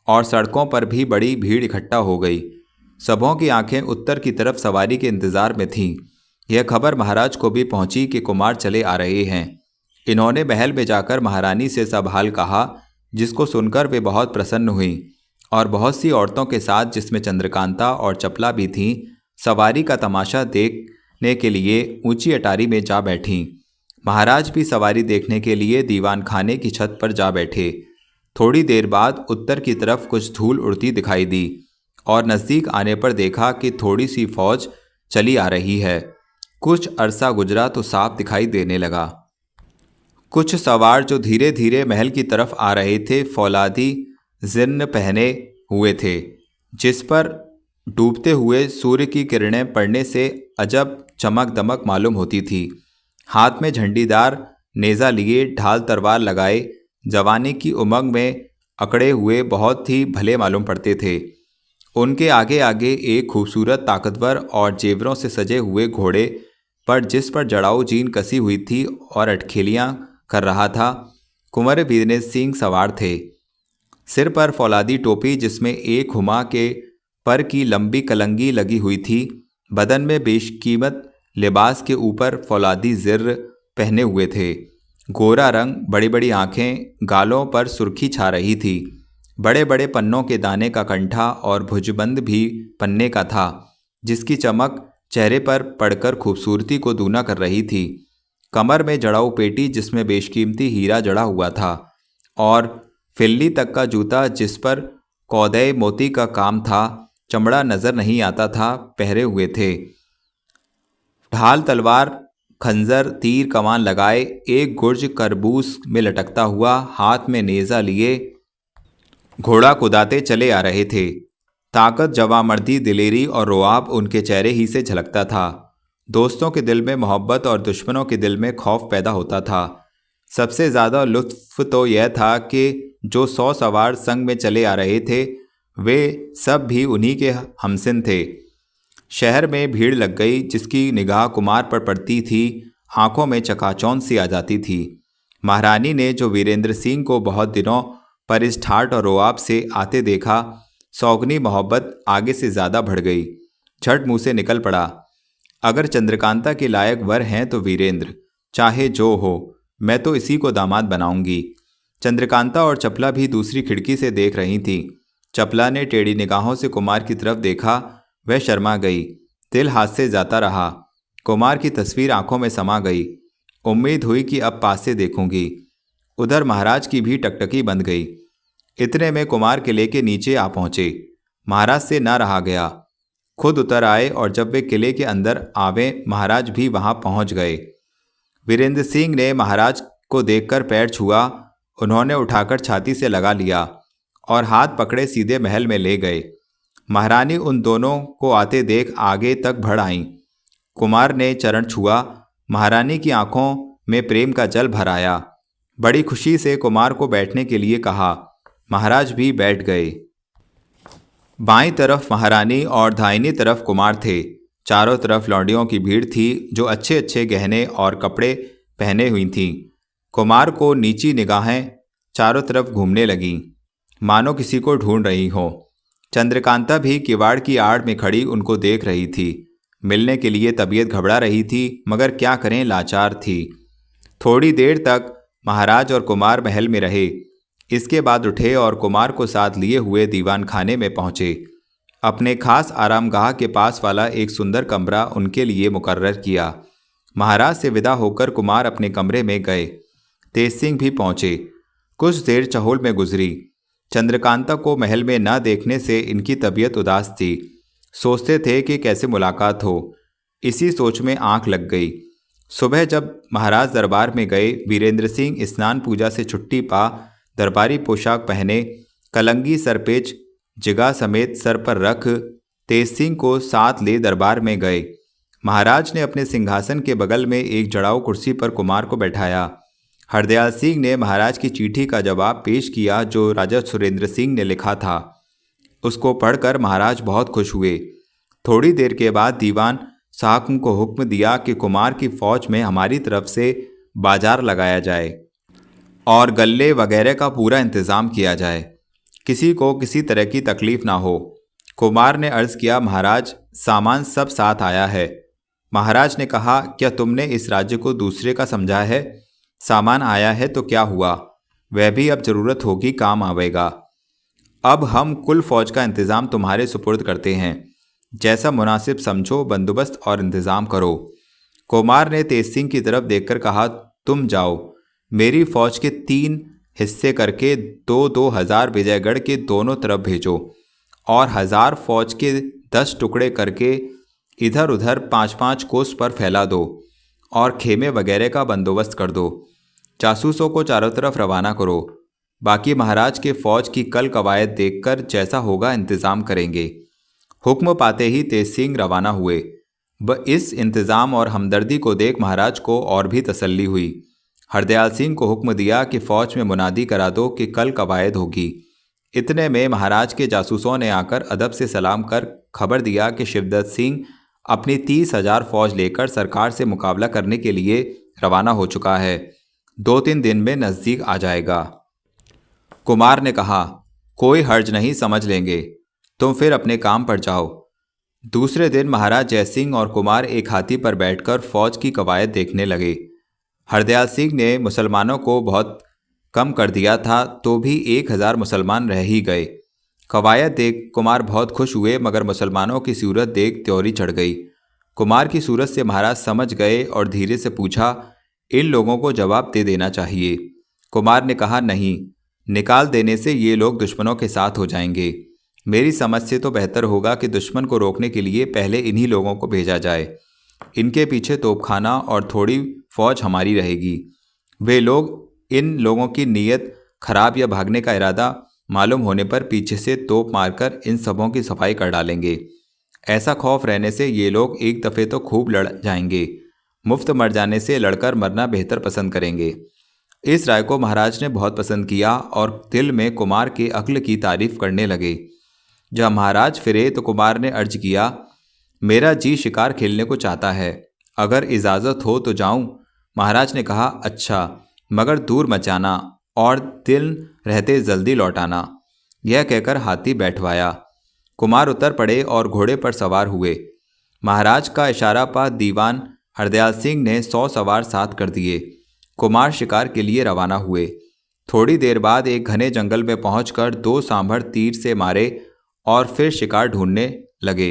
और सड़कों पर भी बड़ी भीड़ इकट्ठा हो गई। सबों की आंखें उत्तर की तरफ सवारी के इंतजार में थीं। यह खबर महाराज को भी पहुंची कि कुमार चले आ रहे हैं। इन्होंने महल में जाकर महारानी से सब हाल कहा, जिसको सुनकर वे बहुत प्रसन्न हुईं और बहुत सी औरतों के साथ, जिसमें चंद्रकांता और चपला भी थीं, सवारी का तमाशा देखने के लिए ऊंची अटारी में जा बैठीं। महाराज भी सवारी देखने के लिए दीवान खाने की छत पर जा बैठे। थोड़ी देर बाद उत्तर की तरफ कुछ धूल उड़ती दिखाई दी और नज़दीक आने पर देखा कि थोड़ी सी फौज चली आ रही है। कुछ अरसा गुजरा तो साफ दिखाई देने लगा। कुछ सवार जो धीरे धीरे महल की तरफ आ रहे थे फौलादी जिन्न पहने हुए थे, जिस पर डूबते हुए सूर्य की किरणें पड़ने से अजब चमक दमक मालूम होती थी। हाथ में झंडीदार नेज़ा लिए, ढाल तलवार लगाए, जवानी की उमंग में अकड़े हुए बहुत ही भले मालूम पड़ते थे। उनके आगे आगे एक खूबसूरत, ताकतवर और जेवरों से सजे हुए घोड़े पर, जिस पर जड़ाऊ जीन कसी हुई थी और अटखेलियाँ कर रहा था, कुंवर वीरेंद्र सिंह सवार थे। सिर पर फौलादी टोपी, जिसमें एक हुमा के पर की लंबी कलंगी लगी हुई थी। बदन में बेशकीमत लिबास के ऊपर फौलादी ज़िर्र पहने हुए थे। गोरा रंग, बड़ी बड़ी आँखें, गालों पर सुर्खी छा रही थी। बड़े बड़े पन्नों के दाने का कंठा और भुजबंद भी पन्ने का था, जिसकी चमक चेहरे पर पड़कर खूबसूरती को दूना कर रही थी। कमर में जड़ाऊ पेटी, जिसमें बेशकीमती हीरा जड़ा हुआ था, और फिल्ली तक का जूता, जिस पर कौदे मोती का काम था, चमड़ा नजर नहीं आता था, पहरे हुए थे। ढाल तलवार खंजर तीर कमान लगाए एक गुर्ज करबूस में लटकता हुआ, हाथ में नेज़ा लिए घोड़ा कुदाते चले आ रहे थे। ताकत, जवामर्दी, दिलेरी और रोआब उनके चेहरे ही से झलकता था। दोस्तों के दिल में मोहब्बत और दुश्मनों के दिल में खौफ पैदा होता था। सबसे ज़्यादा लुत्फ तो यह था कि जो 100 सवार संग में चले आ रहे थे, वे सब भी उन्हीं के हमसिन थे। शहर में भीड़ लग गई। जिसकी निगाह कुमार पर पड़ती थी, आंखों में चकाचौंध सी आ जाती थी। महारानी ने जो वीरेंद्र सिंह को बहुत दिनों पर इस ठाठ और रोआब से आते देखा, सौगनी मोहब्बत आगे से ज़्यादा बढ़ गई। झट मुँह से निकल पड़ा, अगर चंद्रकांता के लायक वर हैं तो वीरेंद्र, चाहे जो हो, मैं तो इसी को दामाद बनाऊंगी। चंद्रकांता और चपला भी दूसरी खिड़की से देख रही थी। चपला ने टेढ़ी निगाहों से कुमार की तरफ देखा। वह शर्मा गई, दिल हाथ से जाता रहा। कुमार की तस्वीर आंखों में समा गई। उम्मीद हुई कि अब पास से देखूंगी। उधर महाराज की भी टकटकी बंध गई। इतने में कुमार किले के नीचे आ पहुंचे। महाराज से न रहा गया, खुद उतर आए, और जब वे किले के अंदर आवे, महाराज भी वहां पहुंच गए। वीरेंद्र सिंह ने महाराज को देखकर पैर छुआ। उन्होंने उठाकर छाती से लगा लिया और हाथ पकड़े सीधे महल में ले गए। महारानी उन दोनों को आते देख आगे तक बढ़ आईं। कुमार ने चरण छुआ। महारानी की आंखों में प्रेम का जल भर आया। बड़ी खुशी से कुमार को बैठने के लिए कहा। महाराज भी बैठ गए। बाईं तरफ महारानी और दाहिनी तरफ कुमार थे। चारों तरफ लौंडियों की भीड़ थी, जो अच्छे अच्छे गहने और कपड़े पहने हुई थीं। कुमार को नीची निगाहें चारों तरफ घूमने लगीं, मानो किसी को ढूंढ रही हो। चंद्रकांता भी किवाड़ की आड़ में खड़ी उनको देख रही थी। मिलने के लिए तबीयत घबरा रही थी, मगर क्या करें, लाचार थी। थोड़ी देर तक महाराज और कुमार महल में रहे। इसके बाद उठे और कुमार को साथ लिए हुए दीवान खाने में पहुंचे। अपने खास आरामगाह के पास वाला एक सुंदर कमरा उनके लिए मुकर्रर किया। महाराज से विदा होकर कुमार अपने कमरे में गए। तेज सिंह भी पहुंचे। कुछ देर चहल में गुजरी। चंद्रकांता को महल में न देखने से इनकी तबीयत उदास थी। सोचते थे कि कैसे मुलाकात हो। इसी सोच में आंख लग गई। सुबह जब महाराज दरबार में गए, वीरेंद्र सिंह स्नान पूजा से छुट्टी पा दरबारी पोशाक पहने, कलंगी सरपेच जिगा समेत सर पर रख, तेज सिंह को साथ ले दरबार में गए। महाराज ने अपने सिंहासन के बगल में एक जड़ाऊ कुर्सी पर कुमार को बैठाया। हरदयाल सिंह ने महाराज की चिट्ठी का जवाब पेश किया, जो राजा सुरेंद्र सिंह ने लिखा था। उसको पढ़कर महाराज बहुत खुश हुए। थोड़ी देर के बाद दीवान साहब को हुक्म दिया कि कुमार की फौज में हमारी तरफ से बाजार लगाया जाए और गल्ले वगैरह का पूरा इंतज़ाम किया जाए। किसी को किसी तरह की तकलीफ ना हो। कुमार ने अर्ज किया, महाराज सामान सब साथ आया है। महाराज ने कहा, क्या तुमने इस राज्य को दूसरे का समझा है? सामान आया है तो क्या हुआ, वह भी अब जरूरत होगी काम आवेगा। अब हम कुल फौज का इंतज़ाम तुम्हारे सुपुर्द करते हैं, जैसा मुनासिब समझो बंदोबस्त और इंतज़ाम करो। कुमार ने तेज सिंह की तरफ देखकर कहा, तुम जाओ, मेरी फौज के 3 हिस्से करके 2-2 हजार विजयगढ़ के दोनों तरफ भेजो और 1000 फौज के 10 टुकड़े करके इधर उधर 5-5 कोस पर फैला दो और खेमे वगैरह का बंदोबस्त कर दो। जासूसों को चारों तरफ रवाना करो। बाकी महाराज के फौज की कल कवायद देखकर जैसा होगा इंतज़ाम करेंगे। हुक्म पाते ही तेज सिंह रवाना हुए। इस इंतज़ाम और हमदर्दी को देख महाराज को और भी तसल्ली हुई। हरदयाल सिंह को हुक्म दिया कि फ़ौज में मुनादी करा दो कि कल कवायद होगी। इतने में महाराज के जासूसों ने आकर अदब से सलाम कर खबर दिया कि शिवदत्त सिंह अपनी 30,000 फौज लेकर सरकार से मुकाबला करने के लिए रवाना हो चुका है, 2-3 दिन में नज़दीक आ जाएगा। कुमार ने कहा, कोई हर्ज नहीं, समझ लेंगे, तुम फिर अपने काम पर जाओ। दूसरे दिन महाराज जयसिंह और कुमार एक हाथी पर बैठकर फौज की कवायद देखने लगे। हरदयाल सिंह ने मुसलमानों को बहुत कम कर दिया था, तो भी 1000 मुसलमान रह ही गए। कवायद देख कुमार बहुत खुश हुए, मगर मुसलमानों की सूरत देख त्योरी चढ़ गई। कुमार की सूरत से महाराज समझ गए और धीरे से पूछा, इन लोगों को जवाब दे देना चाहिए। कुमार ने कहा, नहीं, निकाल देने से ये लोग दुश्मनों के साथ हो जाएंगे। मेरी समझ से तो बेहतर होगा कि दुश्मन को रोकने के लिए पहले इन्हीं लोगों को भेजा जाए। इनके पीछे तोपखाना और थोड़ी फौज हमारी रहेगी। वे लोग, इन लोगों की नीयत खराब या भागने का इरादा मालूम होने पर पीछे से तोप मारकर इन सबों की सफाई कर डालेंगे। ऐसा खौफ रहने से ये लोग एक दफ़े तो खूब लड़ जाएंगे। मुफ्त मर जाने से लड़कर मरना बेहतर पसंद करेंगे। इस राय को महाराज ने बहुत पसंद किया और दिल में कुमार के अक्ल की तारीफ करने लगे। जब महाराज फिरे तो कुमार ने अर्ज किया, मेरा जी शिकार खेलने को चाहता है, अगर इजाज़त हो तो जाऊं। महाराज ने कहा, अच्छा, मगर दूर मत जाना और दिन रहते जल्दी लौटाना। यह कहकर हाथी बैठवाया। कुमार उतर पड़े और घोड़े पर सवार हुए। महाराज का इशारा पा दीवान हरदयाल सिंह ने 100 सवार साथ कर दिए। कुमार शिकार के लिए रवाना हुए। थोड़ी देर बाद एक घने जंगल में पहुंचकर 2 सांभर तीर से मारे और फिर शिकार ढूंढने लगे।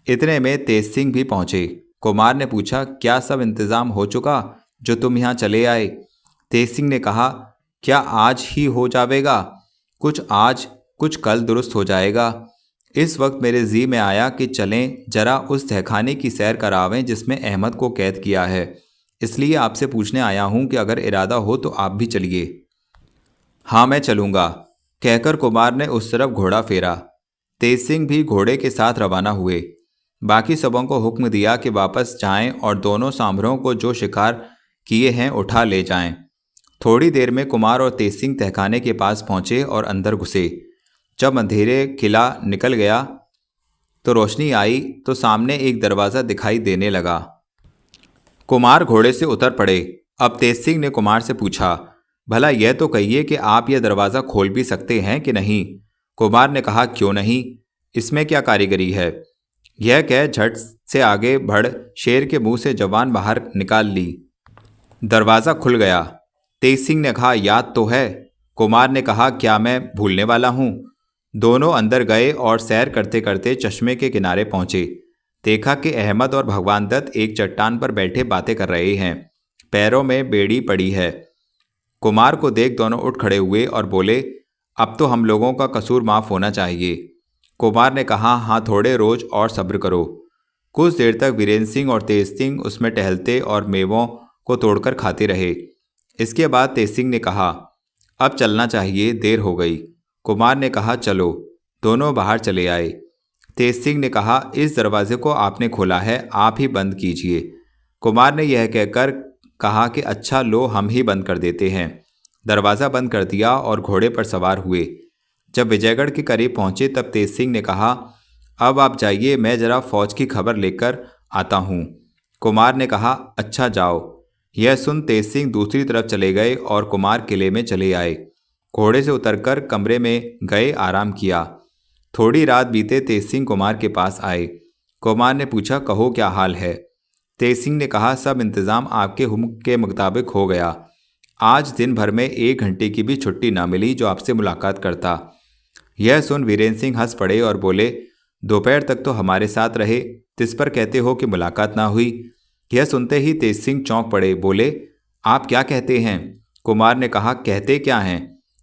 इतने में तेज सिंह भी पहुंचे। कुमार ने पूछा, क्या सब इंतज़ाम हो चुका जो तुम यहाँ चले आए? तेज सिंह ने कहा, क्या आज ही हो जाएगा? कुछ आज कुछ कल दुरुस्त हो जाएगा। इस वक्त मेरे जी में आया कि चलें जरा उस तहखाने की सैर करावें जिसमें अहमद को कैद किया है। इसलिए आपसे पूछने आया हूं कि अगर इरादा हो तो आप भी चलिए। हाँ, मैं चलूँगा, कहकर कुमार ने उस तरफ घोड़ा फेरा। तेज सिंह भी घोड़े के साथ रवाना हुए। बाकी सबों को हुक्म दिया कि वापस जाएं और दोनों सांभरों को जो शिकार किए हैं उठा ले जाएं। थोड़ी देर में कुमार और तेज सिंह तहखाने के पास पहुंचे और अंदर घुसे। जब अंधेरे किला निकल गया तो रोशनी आई तो सामने एक दरवाज़ा दिखाई देने लगा। कुमार घोड़े से उतर पड़े। अब तेज सिंह ने कुमार से पूछा, भला यह तो कहिए कि आप यह दरवाज़ा खोल भी सकते हैं कि नहीं? कुमार ने कहा, क्यों नहीं, इसमें क्या कारीगरी है? यह कह झट से आगे बढ़ शेर के मुंह से जवान बाहर निकाल ली। दरवाज़ा खुल गया। तेज सिंह ने कहा, याद तो है? कुमार ने कहा, क्या मैं भूलने वाला हूँ? दोनों अंदर गए और सैर करते करते चश्मे के किनारे पहुँचे। देखा कि अहमद और भगवान दत्त एक चट्टान पर बैठे बातें कर रहे हैं। पैरों में बेड़ी पड़ी है। कुमार को देख दोनों उठ खड़े हुए और बोले, अब तो हम लोगों का कसूर माफ़ होना चाहिए। कुमार ने कहा, हाँ, थोड़े रोज और सब्र करो। कुछ देर तक वीरेंद्र सिंह और तेज सिंह उसमें टहलते और मेवों को तोड़कर खाते रहे। इसके बाद तेज सिंह ने कहा, अब चलना चाहिए, देर हो गई। कुमार ने कहा, चलो। दोनों बाहर चले आए। तेज सिंह ने कहा, इस दरवाजे को आपने खोला है, आप ही बंद कीजिए। कुमार ने यह कहकर कहा कि अच्छा लो, हम ही बंद कर देते हैं। दरवाज़ा बंद कर दिया और घोड़े पर सवार हुए। जब विजयगढ़ के करीब पहुंचे तब तेज सिंह ने कहा, अब आप जाइए, मैं ज़रा फौज की खबर लेकर आता हूँ। कुमार ने कहा, अच्छा जाओ। यह सुन तेज सिंह दूसरी तरफ चले गए और कुमार किले में चले आए। घोड़े से उतरकर कमरे में गए, आराम किया। थोड़ी रात बीते तेज सिंह कुमार के पास आए। कुमार ने पूछा, कहो क्या हाल है। तेज सिंह ने कहा, सब इंतज़ाम आपके हुक्म के मुताबिक हो गया। आज दिन भर में 1 घंटे की भी छुट्टी ना मिली जो आपसे मुलाकात करता। यह सुन वीरेंद्र सिंह हंस पड़े और बोले, दोपहर तक तो हमारे साथ रहे, तिस पर कहते हो कि मुलाकात ना हुई। यह सुनते ही तेज सिंह चौंक पड़े, बोले, आप क्या कहते हैं। कुमार ने कहा, कहते क्या हैं,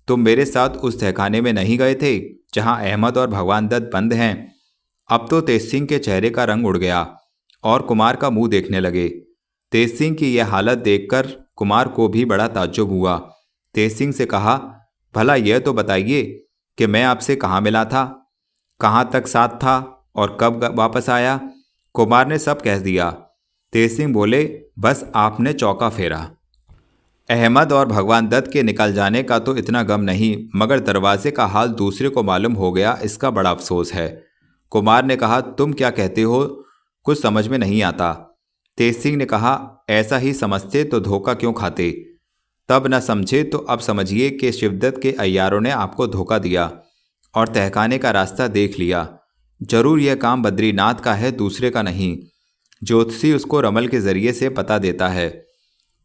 तुम मेरे साथ उस तहखाने में नहीं गए थे जहां अहमद और भगवान दत्त बंद हैं। अब तो तेज सिंह के चेहरे का रंग उड़ गया और कुमार का मुंह देखने लगे। तेज सिंह की यह हालत देखकर कुमार को भी बड़ा ताज्जुब हुआ। तेज सिंह से कहा, भला यह तो बताइए कि मैं आपसे कहाँ मिला था, कहाँ तक साथ था और कब वापस आया। कुमार ने सब कह दिया। तेज सिंह बोले, बस आपने चौका फेरा। अहमद और भगवान दत्त के निकल जाने का तो इतना गम नहीं, मगर दरवाजे का हाल दूसरे को मालूम हो गया, इसका बड़ा अफसोस है। कुमार ने कहा, तुम क्या कहते हो, कुछ समझ में नहीं आता। तेज सिंह ने कहा, ऐसा ही समझते तो धोखा क्यों खाते, तब न समझे तो अब समझिए कि शिवदत्त के अय्यारों ने आपको धोखा दिया और तहखाने का रास्ता देख लिया। जरूर यह काम बद्रीनाथ का है, दूसरे का नहीं। ज्योतिषी उसको रमल के जरिए से पता देता है।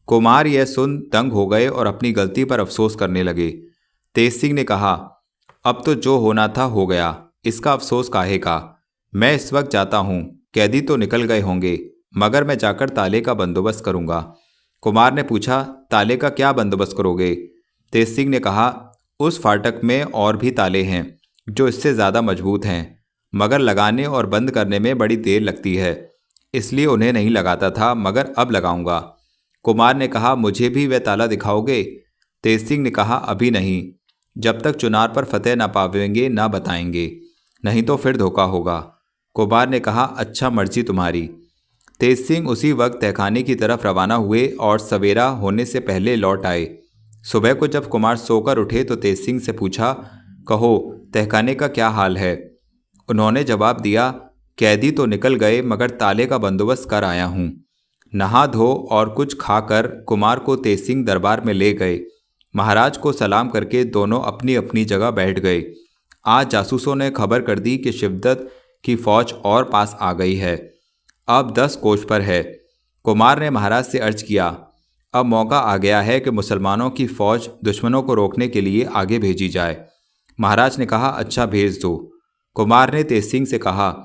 कुमार यह सुन दंग हो गए और अपनी गलती पर अफसोस करने लगे। तेज सिंह ने कहा, अब तो जो होना था हो गया, इसका अफसोस काहे का। मैं इस वक्त जाता हूँ, कैदी तो निकल गए होंगे, मगर मैं जाकर ताले का बंदोबस्त करूँगा। कुमार ने पूछा, ताले का क्या बंदोबस्त करोगे। तेज सिंह ने कहा, उस फाटक में और भी ताले हैं जो इससे ज़्यादा मजबूत हैं, मगर लगाने और बंद करने में बड़ी देर लगती है, इसलिए उन्हें नहीं लगाता था, मगर अब लगाऊंगा। कुमार ने कहा, मुझे भी वह ताला दिखाओगे। तेज सिंह ने कहा, अभी नहीं, जब तक चुनार पर फतेह ना पावेंगे ना बताएंगे, नहीं तो फिर धोखा होगा। कुमार ने कहा, अच्छा मर्जी तुम्हारी। तेज सिंह उसी वक्त तहखाने की तरफ रवाना हुए और सवेरा होने से पहले लौट आए। सुबह को जब कुमार सोकर उठे तो तेज सिंह से पूछा, कहो तहखाने का क्या हाल है। उन्होंने जवाब दिया, कैदी तो निकल गए, मगर ताले का बंदोबस्त कर आया हूँ। नहा धो और कुछ खाकर कुमार को तेज सिंह दरबार में ले गए। महाराज को सलाम करके दोनों अपनी अपनी जगह बैठ गए। आज जासूसों ने खबर कर दी कि शिवदत्त की फौज और पास आ गई है, अब 10 कोस पर है। कुमार ने महाराज से अर्ज किया, अब मौका आ गया है कि मुसलमानों की फौज दुश्मनों को रोकने के लिए आगे भेजी जाए। महाराज ने कहा, अच्छा भेज दो। कुमार ने तेज सिंह से कहा,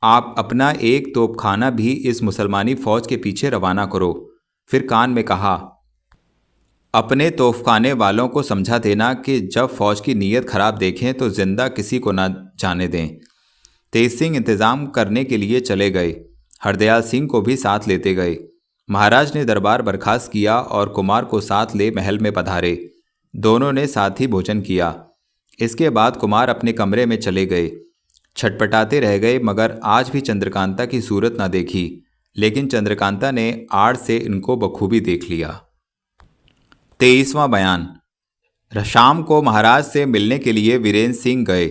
आप अपना एक तोपखाना भी इस मुसलमानी फौज के पीछे रवाना करो। फिर कान में कहा, अपने तोपखाने वालों को समझा देना कि जब फौज की नीयत खराब देखें तो जिंदा किसी को न जाने दें। तेज सिंह इंतजाम करने के लिए चले गए। हरदयाल सिंह को भी साथ लेते गए। महाराज ने दरबार बर्खास्त किया और कुमार को साथ ले महल में पधारे। दोनों ने साथ ही भोजन किया। इसके बाद कुमार अपने कमरे में चले गए। छटपटाते रह गए, मगर आज भी चंद्रकांता की सूरत ना देखी, लेकिन चंद्रकांता ने आड़ से इनको बखूबी देख लिया। 23वां बयान। शाम को महाराज से मिलने के लिए वीरेंद्र सिंह गए।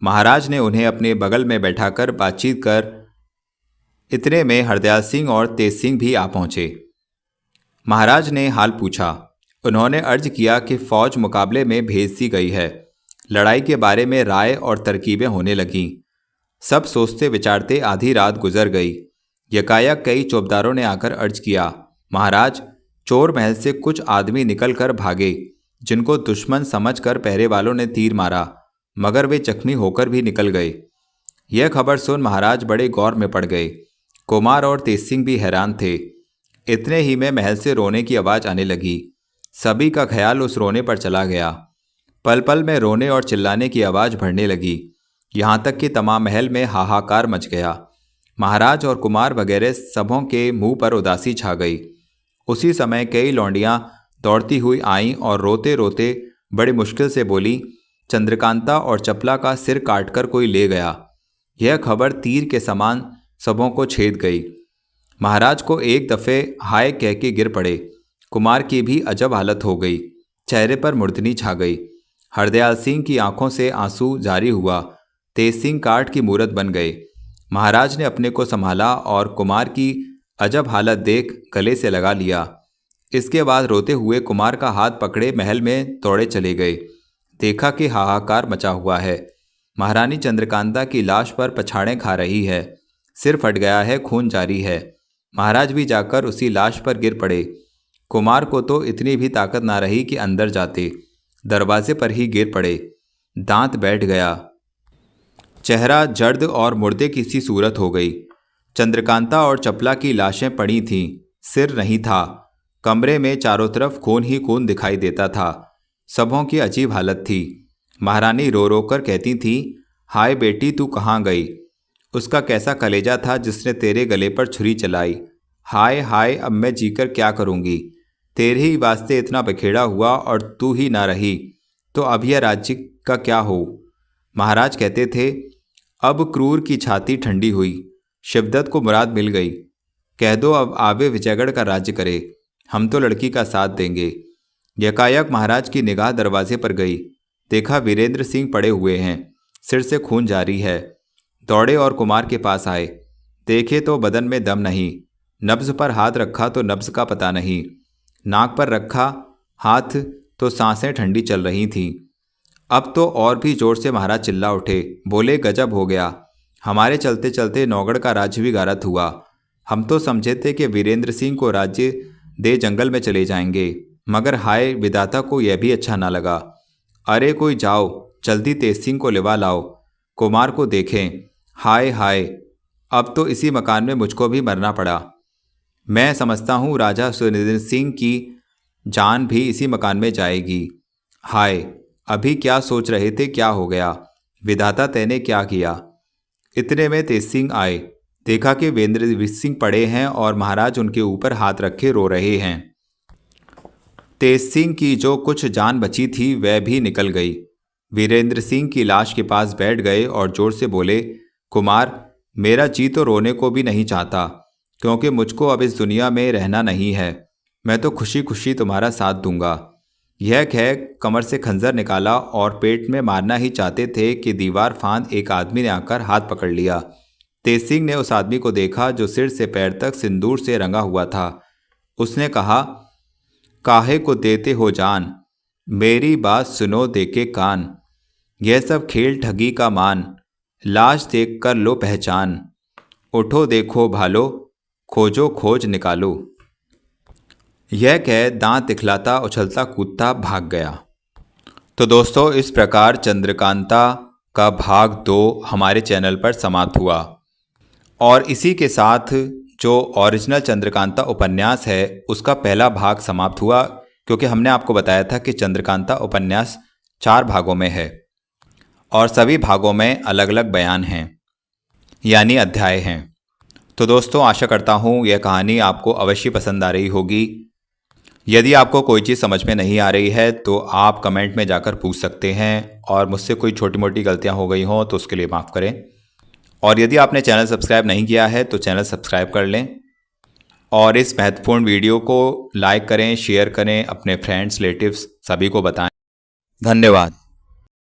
महाराज ने उन्हें अपने बगल में बैठाकर बातचीत कर इतने में हरदयाल सिंह और तेज सिंह भी आ पहुंचे। महाराज ने हाल पूछा। उन्होंने अर्ज किया कि फौज मुकाबले में भेज दी गई है। लड़ाई के बारे में राय और तरकीबें होने लगीं। सब सोचते विचारते आधी रात गुजर गई। यकायक कई चौबदारों ने आकर अर्ज किया, महाराज, चोर महल से कुछ आदमी निकल कर भागे, जिनको दुश्मन समझकर पहरे वालों ने तीर मारा, मगर वे जख्मी होकर भी निकल गए। यह खबर सुन महाराज बड़े गौर में पड़ गए। कुमार और तेज सिंह भी हैरान थे। इतने ही में महल से रोने की आवाज़ आने लगी। सभी का ख्याल उस रोने पर चला गया। पल पल में रोने और चिल्लाने की आवाज़ बढ़ने लगी, यहाँ तक कि तमाम महल में हाहाकार मच गया। महाराज और कुमार वगैरह सबों के मुंह पर उदासी छा गई। उसी समय कई लौंडियाँ दौड़ती हुई आईं और रोते रोते बड़ी मुश्किल से बोली, चंद्रकांता और चपला का सिर काटकर कोई ले गया। यह खबर तीर के समान सबों को छेद गई। महाराज को एक दफ़े हाय कह के गिर पड़े। कुमार की भी अजब हालत हो गई, चेहरे पर मुर्दनी छा गई। हरदयाल सिंह की आंखों से आंसू जारी हुआ। तेज सिंह काठ की मूरत बन गए। महाराज ने अपने को संभाला और कुमार की अजब हालत देख गले से लगा लिया। इसके बाद रोते हुए कुमार का हाथ पकड़े महल में दौड़े चले गए। देखा कि हाहाकार मचा हुआ है। महारानी चंद्रकांता की लाश पर पछाड़ें खा रही है। सिर फट गया है, खून जारी है। महाराज भी जाकर उसी लाश पर गिर पड़े। कुमार को तो इतनी भी ताकत ना रही कि अंदर जाते, दरवाजे पर ही गिर पड़े। दांत बैठ गया, चेहरा जर्द और मुर्दे की सी सूरत हो गई। चंद्रकांता और चपला की लाशें पड़ी थीं, सिर नहीं था। कमरे में चारों तरफ खून ही खून दिखाई देता था। सबों की अजीब हालत थी। महारानी रो रो कर कहती थी, हाय बेटी तू कहाँ गई? उसका कैसा कलेजा था जिसने तेरे गले पर छुरी चलाई। हाय हाय, अब मैं जीकर क्या करूँगी? तेरे ही वास्ते इतना बखेड़ा हुआ और तू ही ना रही तो अब यह राज्य का क्या हो? महाराज कहते थे। अब क्रूर की छाती ठंडी हुई। शिवदत्त को मुराद मिल गई। कह दो अब आवे विजयगढ़ का राज्य करे, हम तो लड़की का साथ देंगे। यकायक महाराज की निगाह दरवाजे पर गई। देखा वीरेंद्र सिंह पड़े हुए हैं, सिर से खून जारी है। दौड़े और कुमार के पास आए। देखे तो बदन में दम नहीं। नब्ज पर हाथ रखा तो नब्ज का पता नहीं। नाक पर रखा हाथ तो सांसें ठंडी चल रही थीं। अब तो और भी जोर से महाराज चिल्ला उठे, बोले गजब हो गया। हमारे चलते चलते नौगढ़ का राज्य भी गारत हुआ। हम तो समझे थे कि वीरेंद्र सिंह को राज्य दे जंगल में चले जाएंगे, मगर हाय विधाता को यह भी अच्छा ना लगा। अरे कोई जाओ, जल्दी तेज सिंह को लिवा लाओ, कुमार को देखें। हाय हाय, अब तो इसी मकान में मुझको भी मरना पड़ा। मैं समझता हूँ राजा सुरेंद्र सिंह की जान भी इसी मकान में जाएगी। हाय, अभी क्या सोच रहे थे, क्या हो गया? विधाता तैने क्या किया? इतने में तेज सिंह आए। देखा कि वीरेंद्र सिंह पड़े हैं और महाराज उनके ऊपर हाथ रखे रो रहे हैं। तेज सिंह की जो कुछ जान बची थी वह भी निकल गई। वीरेंद्र सिंह की लाश के पास बैठ गए और जोर से बोले, कुमार मेरा जी तो रोने को भी नहीं चाहता, क्योंकि मुझको अब इस दुनिया में रहना नहीं है। मैं तो खुशी खुशी तुम्हारा साथ दूंगा। यह कह कमर से खंजर निकाला और पेट में मारना ही चाहते थे कि दीवार फांद एक आदमी ने आकर हाथ पकड़ लिया। तेज सिंह ने उस आदमी को देखा जो सिर से पैर तक सिंदूर से रंगा हुआ था। उसने कहा, काहे को देते हो जान, मेरी बात सुनो देके कान। यह सब खेल ठगी का मान, लाश देख कर लो पहचान। उठो देखो भालो, खोजो खोज निकालो। यह कह दांत दिखलाता उछलता कूदता भाग गया। तो दोस्तों, इस प्रकार चंद्रकांता का भाग 2 हमारे चैनल पर समाप्त हुआ और इसी के साथ जो ओरिजिनल चंद्रकांता उपन्यास है उसका पहला भाग समाप्त हुआ, क्योंकि हमने आपको बताया था कि चंद्रकांता उपन्यास 4 भागों में है और सभी भागों में अलग अलग बयान हैं, यानी अध्याय हैं। तो दोस्तों, आशा करता हूँ यह कहानी आपको अवश्य पसंद आ रही होगी। यदि आपको कोई चीज़ समझ में नहीं आ रही है तो आप कमेंट में जाकर पूछ सकते हैं, और मुझसे कोई छोटी मोटी गलतियाँ हो गई हों तो उसके लिए माफ़ करें। और यदि आपने चैनल सब्सक्राइब नहीं किया है तो चैनल सब्सक्राइब कर लें और इस महत्वपूर्ण वीडियो को लाइक करें, शेयर करें, अपने फ्रेंड्स रिलेटिव्स सभी को बताएं। धन्यवाद।